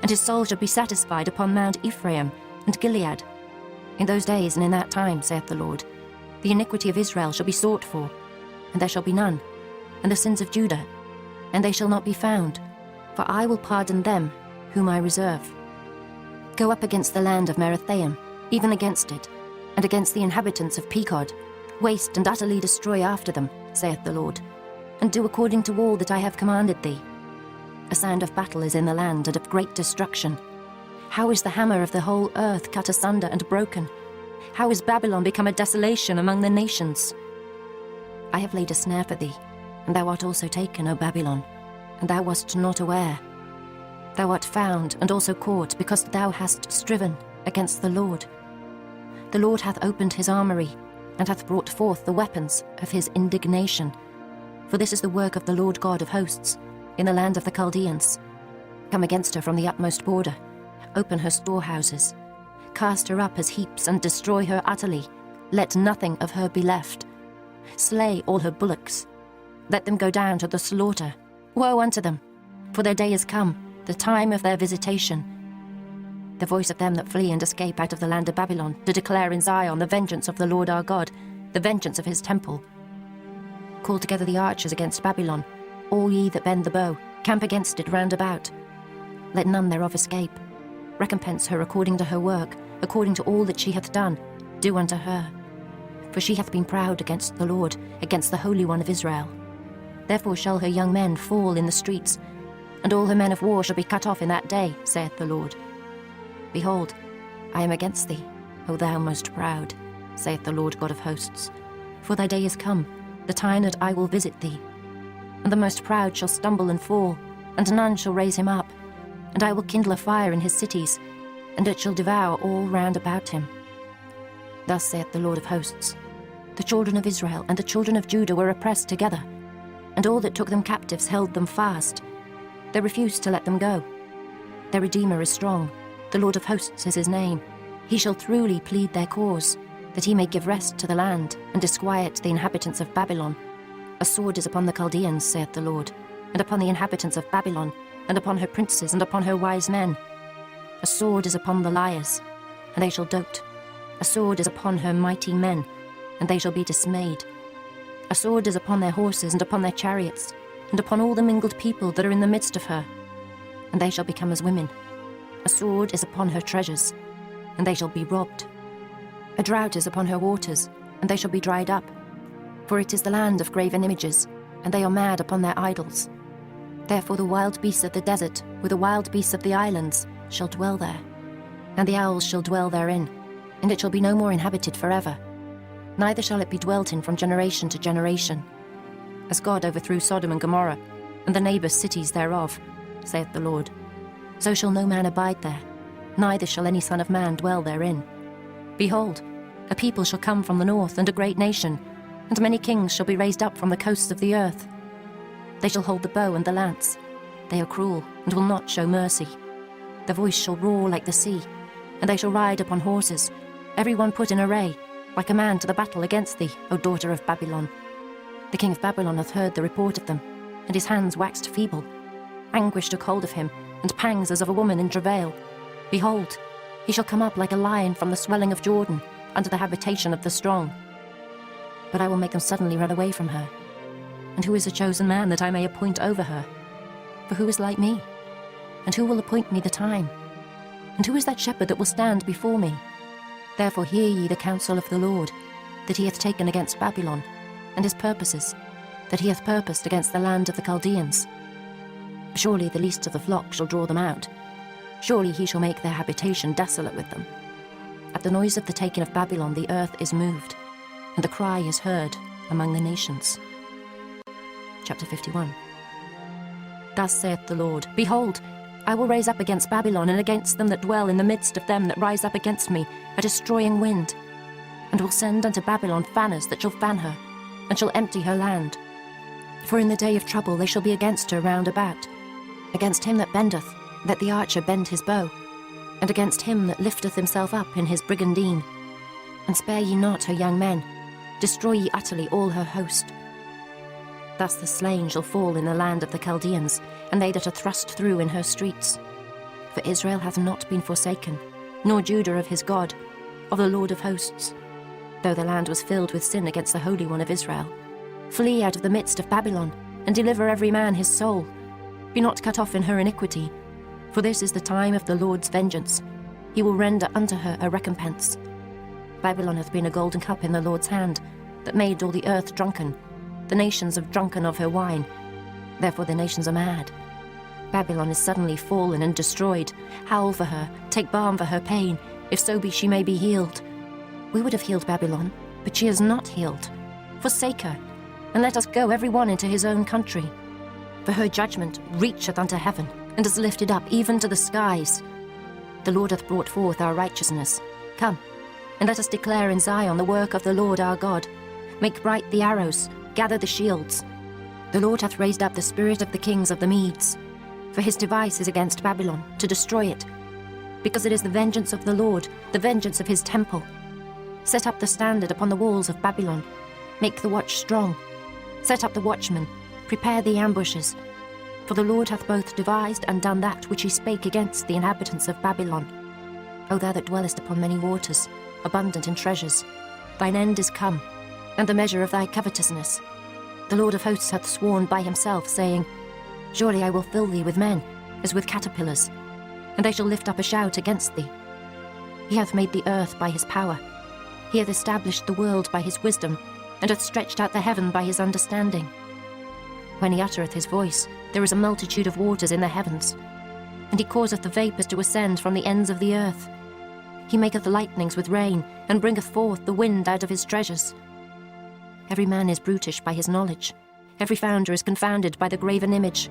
and his soul shall be satisfied upon Mount Ephraim and Gilead. In those days and in that time, saith the Lord, the iniquity of Israel shall be sought for, and there shall be none, and the sins of Judah, and they shall not be found, for I will pardon them whom I reserve. Go up against the land of Merathaim, even against it, and against the inhabitants of Pekod, waste and utterly destroy after them, saith the Lord, and do according to all that I have commanded thee. A sound of battle is in the land, and of great destruction. How is the hammer of the whole earth cut asunder and broken? How is Babylon become a desolation among the nations? I have laid a snare for thee, and thou art also taken, O Babylon, and thou wast not aware. Thou art found and also caught, because thou hast striven against the Lord. The Lord hath opened his armory, and hath brought forth the weapons of his indignation. For this is the work of the Lord God of hosts, in the land of the Chaldeans. Come against her from the utmost border, open her storehouses, cast her up as heaps, and destroy her utterly. Let nothing of her be left. Slay all her bullocks. Let them go down to the slaughter. Woe unto them, for their day is come, the time of their visitation. The voice of them that flee and escape out of the land of Babylon, to declare in Zion the vengeance of the Lord our God, the vengeance of his temple. Call together the archers against Babylon, all ye that bend the bow, camp against it round about. Let none thereof escape. Recompense her according to her work, according to all that she hath done, do unto her. For she hath been proud against the Lord, against the Holy One of Israel. Therefore shall her young men fall in the streets, and all her men of war shall be cut off in that day, saith the Lord. Behold, I am against thee, O thou most proud, saith the Lord God of hosts. For thy day is come, the time that I will visit thee. And the most proud shall stumble and fall, and none shall raise him up. And I will kindle a fire in his cities, and it shall devour all round about him. Thus saith the Lord of hosts, the children of Israel and the children of Judah were oppressed together, and all that took them captives held them fast. They refused to let them go. Their Redeemer is strong, the Lord of hosts is his name. He shall truly plead their cause, that he may give rest to the land, and disquiet the inhabitants of Babylon. A sword is upon the Chaldeans, saith the Lord, and upon the inhabitants of Babylon, and upon her princes, and upon her wise men. A sword is upon the liars, and they shall dote. A sword is upon her mighty men, and they shall be dismayed. A sword is upon their horses, and upon their chariots, and upon all the mingled people that are in the midst of her, and they shall become as women. A sword is upon her treasures, and they shall be robbed. A drought is upon her waters, and they shall be dried up. For it is the land of graven images, and they are mad upon their idols. Therefore the wild beasts of the desert, with the wild beasts of the islands, shall dwell there, and the owls shall dwell therein, and it shall be no more inhabited forever. Neither shall it be dwelt in from generation to generation. As God overthrew Sodom and Gomorrah, and the neighbours' cities thereof, saith the Lord, so shall no man abide there, neither shall any son of man dwell therein. Behold, a people shall come from the north, and a great nation, and many kings shall be raised up from the coasts of the earth. They shall hold the bow and the lance. They are cruel, and will not show mercy. Their voice shall roar like the sea, and they shall ride upon horses, every one put in array, like a man to the battle against thee, O daughter of Babylon. The king of Babylon hath heard the report of them, and his hands waxed feeble. Anguish took hold of him, and pangs as of a woman in travail. Behold, he shall come up like a lion from the swelling of Jordan, unto the habitation of the strong. But I will make them suddenly run away from her. And who is a chosen man that I may appoint over her? For who is like me? And who will appoint me the time? And who is that shepherd that will stand before me? Therefore hear ye the counsel of the Lord, that he hath taken against Babylon, and his purposes, that he hath purposed against the land of the Chaldeans. Surely the least of the flock shall draw them out. Surely he shall make their habitation desolate with them. At the noise of the taking of Babylon the earth is moved, and the cry is heard among the nations. Chapter 51. Thus saith the Lord, Behold, I will raise up against Babylon, and against them that dwell in the midst of them that rise up against me, a destroying wind, and will send unto Babylon fanners that shall fan her, and shall empty her land. For in the day of trouble they shall be against her round about. against him that bendeth, let the archer bend his bow, and against him that lifteth himself up in his brigandine. And spare ye not her young men, destroy ye utterly all her host. Thus the slain shall fall in the land of the Chaldeans, and they that are thrust through in her streets. For Israel hath not been forsaken, nor Judah of his God, of the Lord of hosts. Though the land was filled with sin against the Holy One of Israel. Flee out of the midst of Babylon, and deliver every man his soul. Be not cut off in her iniquity, for this is the time of the Lord's vengeance. He will render unto her a recompense. Babylon hath been a golden cup in the Lord's hand, that made all the earth drunken. The nations have drunken of her wine, therefore the nations are mad. Babylon is suddenly fallen and destroyed. Howl for her, take balm for her pain, if so be she may be healed. We would have healed Babylon, but she is not healed. Forsake her, and let us go every one into his own country. For her judgment reacheth unto heaven, and is lifted up even to the skies. The Lord hath brought forth our righteousness. Come, and let us declare in Zion the work of the Lord our God. Make bright the arrows, gather the shields. The Lord hath raised up the spirit of the kings of the Medes. For his device is against Babylon, to destroy it. Because it is the vengeance of the Lord, the vengeance of his temple. Set up the standard upon the walls of Babylon. Make the watch strong. Set up the watchmen. Prepare the ambushes. For the Lord hath both devised and done that which he spake against the inhabitants of Babylon. O thou that dwellest upon many waters, abundant in treasures, thine end is come, and the measure of thy covetousness. The Lord of hosts hath sworn by himself, saying, Surely I will fill thee with men, as with caterpillars, and they shall lift up a shout against thee. He hath made the earth by his power. He hath established the world by his wisdom, and hath stretched out the heaven by his understanding. When he uttereth his voice, there is a multitude of waters in the heavens, and he causeth the vapours to ascend from the ends of the earth. He maketh lightnings with rain, and bringeth forth the wind out of his treasures. Every man is brutish by his knowledge. Every founder is confounded by the graven image.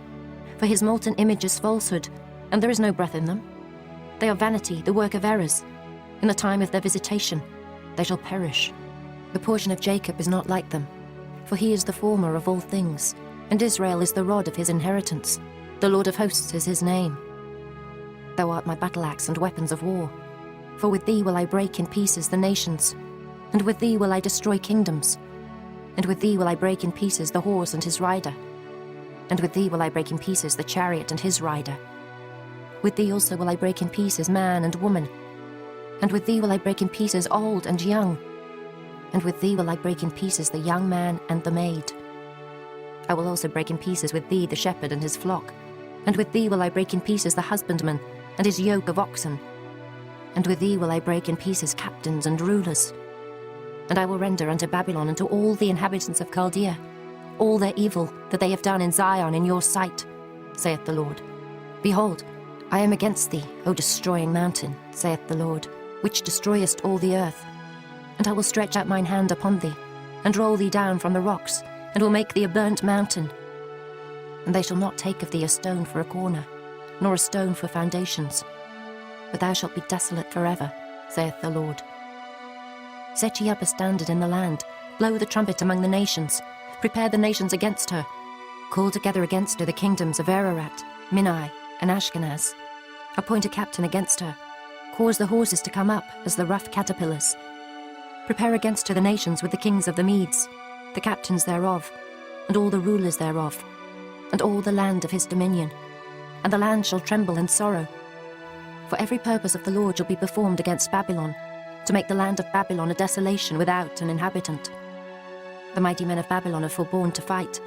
For his molten image is falsehood, and there is no breath in them. They are vanity, the work of errors. In the time of their visitation, they shall perish. The portion of Jacob is not like them, for he is the former of all things, and Israel is the rod of his inheritance. The Lord of hosts is his name. Thou art my battle axe and weapons of war. For with thee will I break in pieces the nations, and with thee will I destroy kingdoms. And with thee will I break in pieces the horse and his rider. And with thee will I break in pieces the chariot and his rider. With thee also will I break in pieces man and woman. And with thee will I break in pieces old and young. And with thee will I break in pieces the young man and the maid. I will also break in pieces with thee the shepherd and his flock. And with thee will I break in pieces the husbandman and his yoke of oxen. And with thee will I break in pieces captains and rulers. And I will render unto Babylon and to all the inhabitants of Chaldea all their evil that they have done in Zion in your sight, saith the Lord. Behold, I am against thee, O destroying mountain, saith the Lord, which destroyest all the earth. And I will stretch out mine hand upon thee, and roll thee down from the rocks, and will make thee a burnt mountain. And they shall not take of thee a stone for a corner, nor a stone for foundations. But thou shalt be desolate forever, saith the Lord. Set ye up a standard in the land, blow the trumpet among the nations, prepare the nations against her. Call together against her the kingdoms of Ararat, Minai, and Ashkenaz. Appoint a captain against her. Cause the horses to come up as the rough caterpillars. Prepare against her the nations with the kings of the Medes, the captains thereof, and all the rulers thereof, and all the land of his dominion. And the land shall tremble in sorrow. For every purpose of the Lord shall be performed against Babylon, to make the land of Babylon a desolation without an inhabitant. The mighty men of Babylon have forborne to fight.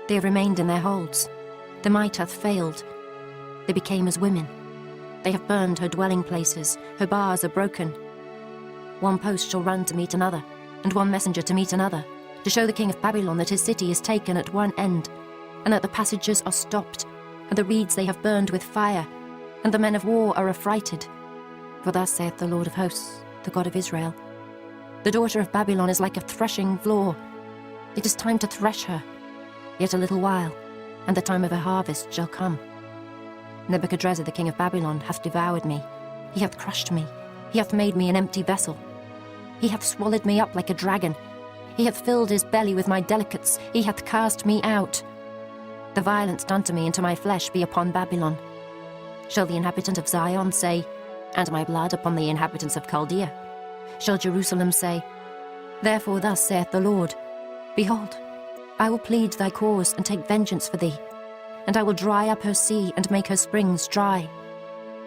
They have remained in their holds. The might hath failed. They became as women. They have burned her dwelling places. Her bars are broken. One post shall run to meet another, and one messenger to meet another, to show the king of Babylon that his city is taken at one end, and that the passages are stopped, and the reeds they have burned with fire, and the men of war are affrighted. For thus saith the Lord of hosts, the God of Israel, the daughter of Babylon is like a threshing floor. It is time to thresh her. Yet a little while, and the time of her harvest shall come. Nebuchadrezzar the king of Babylon hath devoured me. He hath crushed me. He hath made me an empty vessel. He hath swallowed me up like a dragon. He hath filled his belly with my delicates. He hath cast me out. The violence done to me and to my flesh be upon Babylon. Shall the inhabitant of Zion say, and my blood upon the inhabitants of Chaldea? Shall Jerusalem say, therefore thus saith the Lord, behold, I will plead thy cause and take vengeance for thee, and I will dry up her sea and make her springs dry.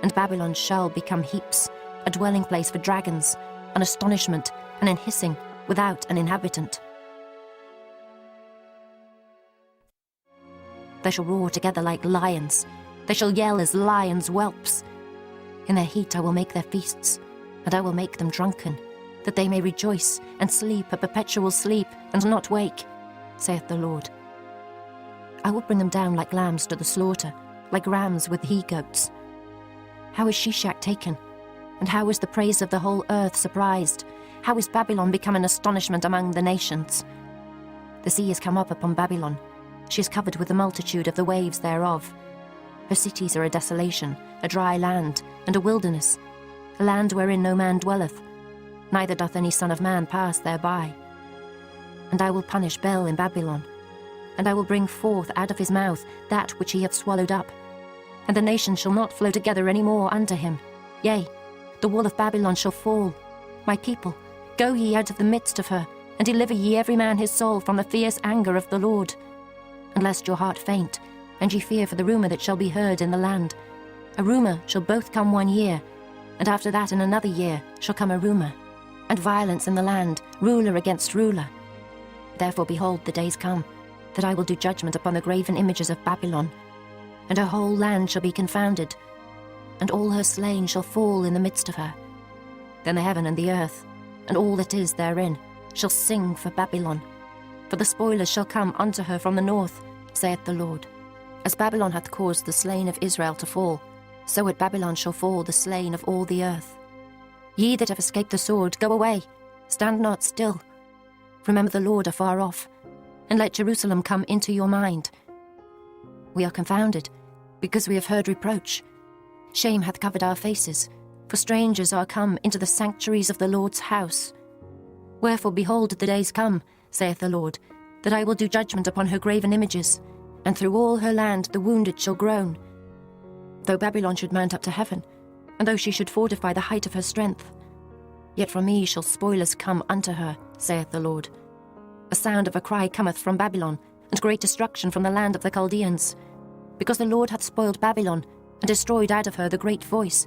And Babylon shall become heaps, a dwelling place for dragons, an astonishment, and an hissing, without an inhabitant. They shall roar together like lions, they shall yell as lions' whelps. In their heat I will make their feasts, and I will make them drunken, that they may rejoice and sleep a perpetual sleep, and not wake, saith the Lord. I will bring them down like lambs to the slaughter, like rams with he-goats. How is Shishak taken? And how is the praise of the whole earth surprised? How is Babylon become an astonishment among the nations? The sea is come up upon Babylon. She is covered with the multitude of the waves thereof. Her cities are a desolation, a dry land, and a wilderness, a land wherein no man dwelleth, neither doth any son of man pass thereby. And I will punish Bel in Babylon, and I will bring forth out of his mouth that which he hath swallowed up. And the nations shall not flow together any more unto him. Yea, the wall of Babylon shall fall. My people, go ye out of the midst of her, and deliver ye every man his soul from the fierce anger of the Lord. And lest your heart faint, and ye fear for the rumour that shall be heard in the land. A rumour shall both come 1 year, and after that in another year shall come a rumour, and violence in the land, ruler against ruler. Therefore behold, the days come, that I will do judgment upon the graven images of Babylon, and her whole land shall be confounded, and all her slain shall fall in the midst of her. Then the heaven and the earth, and all that is therein, shall sing for Babylon. For the spoilers shall come unto her from the north, saith the Lord. As Babylon hath caused the slain of Israel to fall, so at Babylon shall fall the slain of all the earth. Ye that have escaped the sword, go away, stand not still. Remember the Lord afar off, and let Jerusalem come into your mind. We are confounded, because we have heard reproach. Shame hath covered our faces, for strangers are come into the sanctuaries of the Lord's house. Wherefore behold, the days come, saith the Lord, that I will do judgment upon her graven images, and through all her land the wounded shall groan. Though Babylon should mount up to heaven, and though she should fortify the height of her strength, yet from me shall spoilers come unto her, saith the Lord. A sound of a cry cometh from Babylon, and great destruction from the land of the Chaldeans, because the Lord hath spoiled Babylon, and destroyed out of her the great voice.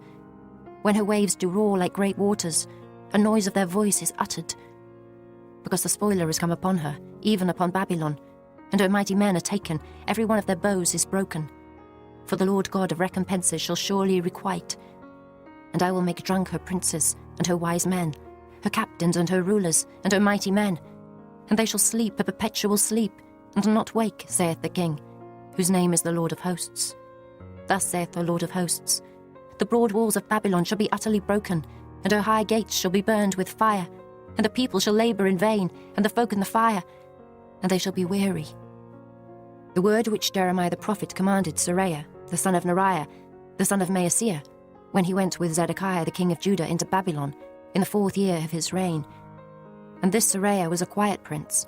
When her waves do roar like great waters, a noise of their voice is uttered. Because the spoiler is come upon her, even upon Babylon, and her mighty men are taken, every one of their bows is broken. For the Lord God of recompenses shall surely requite. And I will make drunk her princes, and her wise men, her captains and her rulers, and her mighty men, and they shall sleep a perpetual sleep, and not wake, saith the King, whose name is the Lord of hosts. Thus saith the Lord of hosts, the broad walls of Babylon shall be utterly broken, and her high gates shall be burned with fire, and the people shall labour in vain, and the folk in the fire, and they shall be weary. The word which Jeremiah the prophet commanded Seraiah, the son of Neriah, the son of Maaseiah, when he went with Zedekiah the king of Judah into Babylon, in the 4th year of his reign. And this Seraiah was a quiet prince.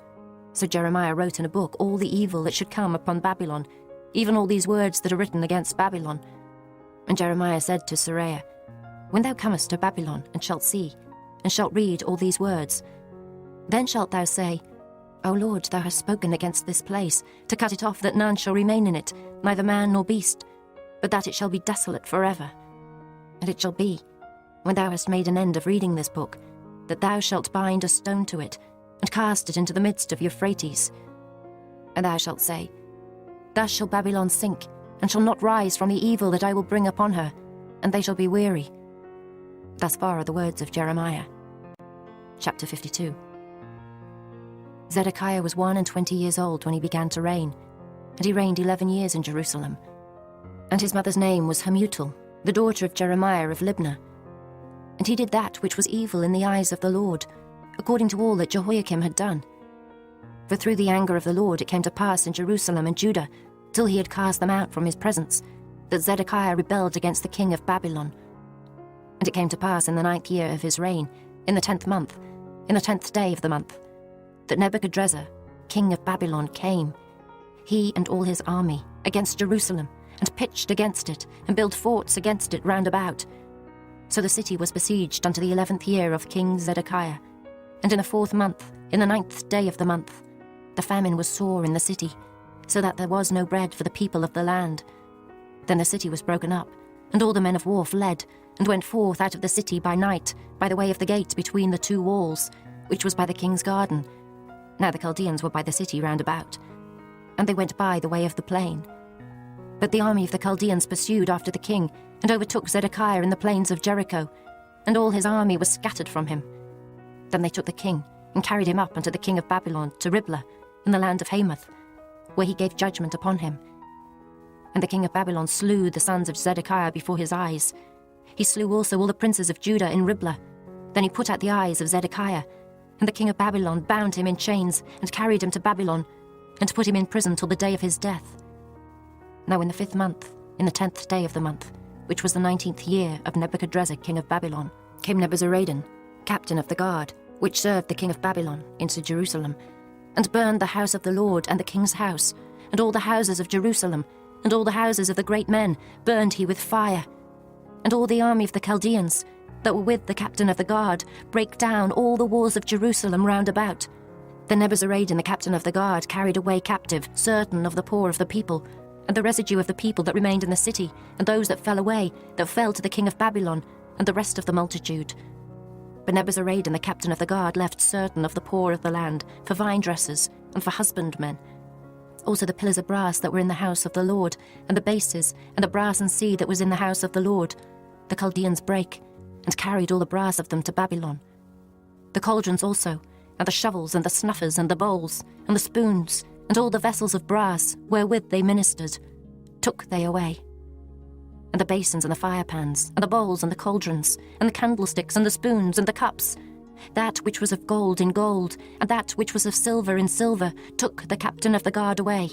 So Jeremiah wrote in a book all the evil that should come upon Babylon, even all these words that are written against Babylon. And Jeremiah said to Seraiah, When thou comest to Babylon, and shalt see, and shalt read all these words, then shalt thou say, O Lord, thou hast spoken against this place, to cut it off, that none shall remain in it, neither man nor beast, but that it shall be desolate forever. And it shall be, when thou hast made an end of reading this book, that thou shalt bind a stone to it, and cast it into the midst of Euphrates. And thou shalt say, Thus shall Babylon sink, and shall not rise from the evil that I will bring upon her, and they shall be weary. Thus far are the words of Jeremiah. Chapter 52. Zedekiah was 21 years old when he began to reign, and he reigned 11 years in Jerusalem. And his mother's name was Hamutal, the daughter of Jeremiah of Libnah. And he did that which was evil in the eyes of the Lord, according to all that Jehoiakim had done. For through the anger of the Lord it came to pass in Jerusalem and Judah, till he had cast them out from his presence, that Zedekiah rebelled against the king of Babylon. And it came to pass in the 9th year of his reign, in the 10th month, in the 10th day of the month, that Nebuchadrezzar, king of Babylon, came. he and all his army, against Jerusalem, and pitched against it, and built forts against it round about. So the city was besieged unto the 11th year of King Zedekiah. And in the 4th month, in the 9th day of the month, the famine was sore in the city, so that there was no bread for the people of the land. Then the city was broken up, and all the men of war fled, and went forth out of the city by night, by the way of the gate between the 2 walls, which was by the king's garden. Now the Chaldeans were by the city round about, and they went by the way of the plain. But the army of the Chaldeans pursued after the king, and overtook Zedekiah in the plains of Jericho, and all his army was scattered from him. Then they took the king, and carried him up unto the king of Babylon to Riblah, in the land of Hamath, where he gave judgment upon him. And the king of Babylon slew the sons of Zedekiah before his eyes. He slew also all the princes of Judah in Riblah. Then he put out the eyes of Zedekiah, and the king of Babylon bound him in chains, and carried him to Babylon, and put him in prison till the day of his death. Now in the 5th month, in the 10th day of the month, which was the 19th year of Nebuchadrezzar king of Babylon, came Nebuzaradan, captain of the guard, which served the king of Babylon, into Jerusalem, and burned the house of the Lord and the king's house, and all the houses of Jerusalem, and all the houses of the great men burned he with fire. And all the army of the Chaldeans, that were with the captain of the guard, brake down all the walls of Jerusalem round about. Then Nebuzaradan the captain of the guard carried away captive certain of the poor of the people, and the residue of the people that remained in the city, and those that fell away, that fell to the king of Babylon, and the rest of the multitude. But Nebuzaradan the captain of the guard left certain of the poor of the land for vine dressers and for husbandmen. Also the pillars of brass that were in the house of the Lord, and the bases, and the brass and sea that was in the house of the Lord, the Chaldeans brake, and carried all the brass of them to Babylon. The cauldrons also, and the shovels, and the snuffers, and the bowls, and the spoons, and all the vessels of brass wherewith they ministered, took they away. And the basins, and the firepans, and the bowls, and the cauldrons, and the candlesticks, and the spoons, and the cups, that which was of gold in gold, and that which was of silver in silver, took the captain of the guard away.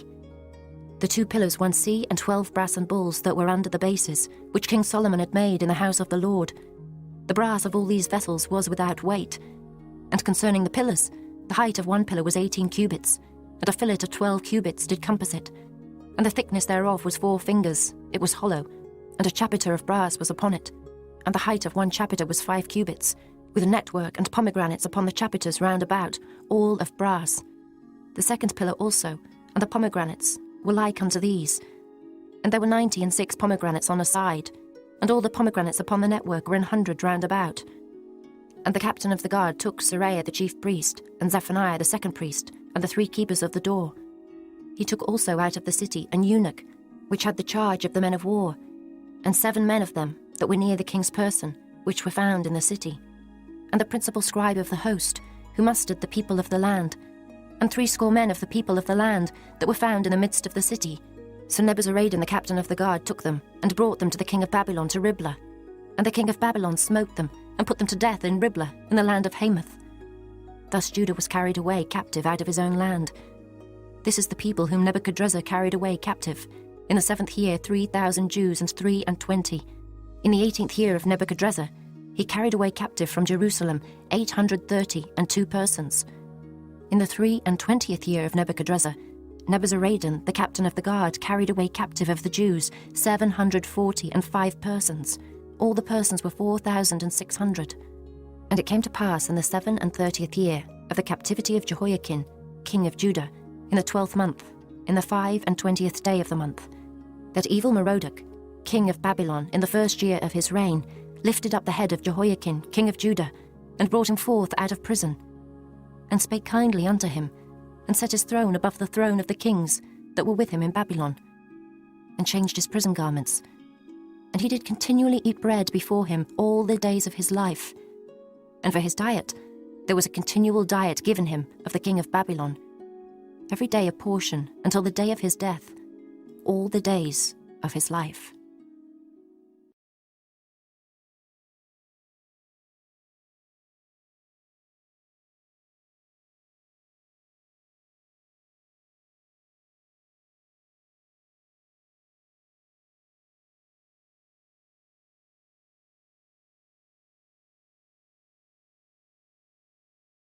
The 2 pillars, 1 sea, and 12 brassen bulls that were under the bases, which King Solomon had made in the house of the Lord. The brass of all these vessels was without weight. And concerning the pillars, the height of 1 pillar was 18 cubits, and a fillet of 12 cubits did compass it. And the thickness thereof was 4 fingers, it was hollow, and a chapiter of brass was upon it. And the height of 1 chapiter was 5 cubits, with network and pomegranates upon the chapiters round about, all of brass. The 2nd pillar also, and the pomegranates, were like unto these. And there were 96 pomegranates on a side, and all the pomegranates upon the network were 100 round about. And the captain of the guard took Seraiah the chief priest, and Zephaniah the 2nd priest, and the 3 keepers of the door. He took also out of the city an eunuch, which had the charge of the men of war, and 7 men of them that were near the king's person, which were found in the city, and the principal scribe of the host, who mustered the people of the land, and 70 men of the people of the land that were found in the midst of the city. So Nebuzaradan the captain of the guard took them, and brought them to the king of Babylon to Riblah. And the king of Babylon smote them, and put them to death in Riblah, in the land of Hamath. Thus Judah was carried away captive out of his own land. This is the people whom Nebuchadrezzar carried away captive. In the 7th year 3,000 Jews and 23. In the 18th year of Nebuchadrezzar, he carried away captive from Jerusalem 832 persons. In the 23 year of Nebuchadrezzar, Nebuzaradan, the captain of the guard, carried away captive of the Jews 745 persons. All the persons were 4,600. And it came to pass in the 37th year of the captivity of Jehoiakim, king of Judah, in the 12th month, in the 25th day of the month, that evil Merodach, king of Babylon, in the 1st year of his reign, lifted up the head of Jehoiakim, king of Judah, and brought him forth out of prison, and spake kindly unto him, and set his throne above the throne of the kings that were with him in Babylon, and changed his prison garments. And he did continually eat bread before him all the days of his life. And for his diet, there was a continual diet given him of the king of Babylon, every day a portion until the day of his death, all the days of his life.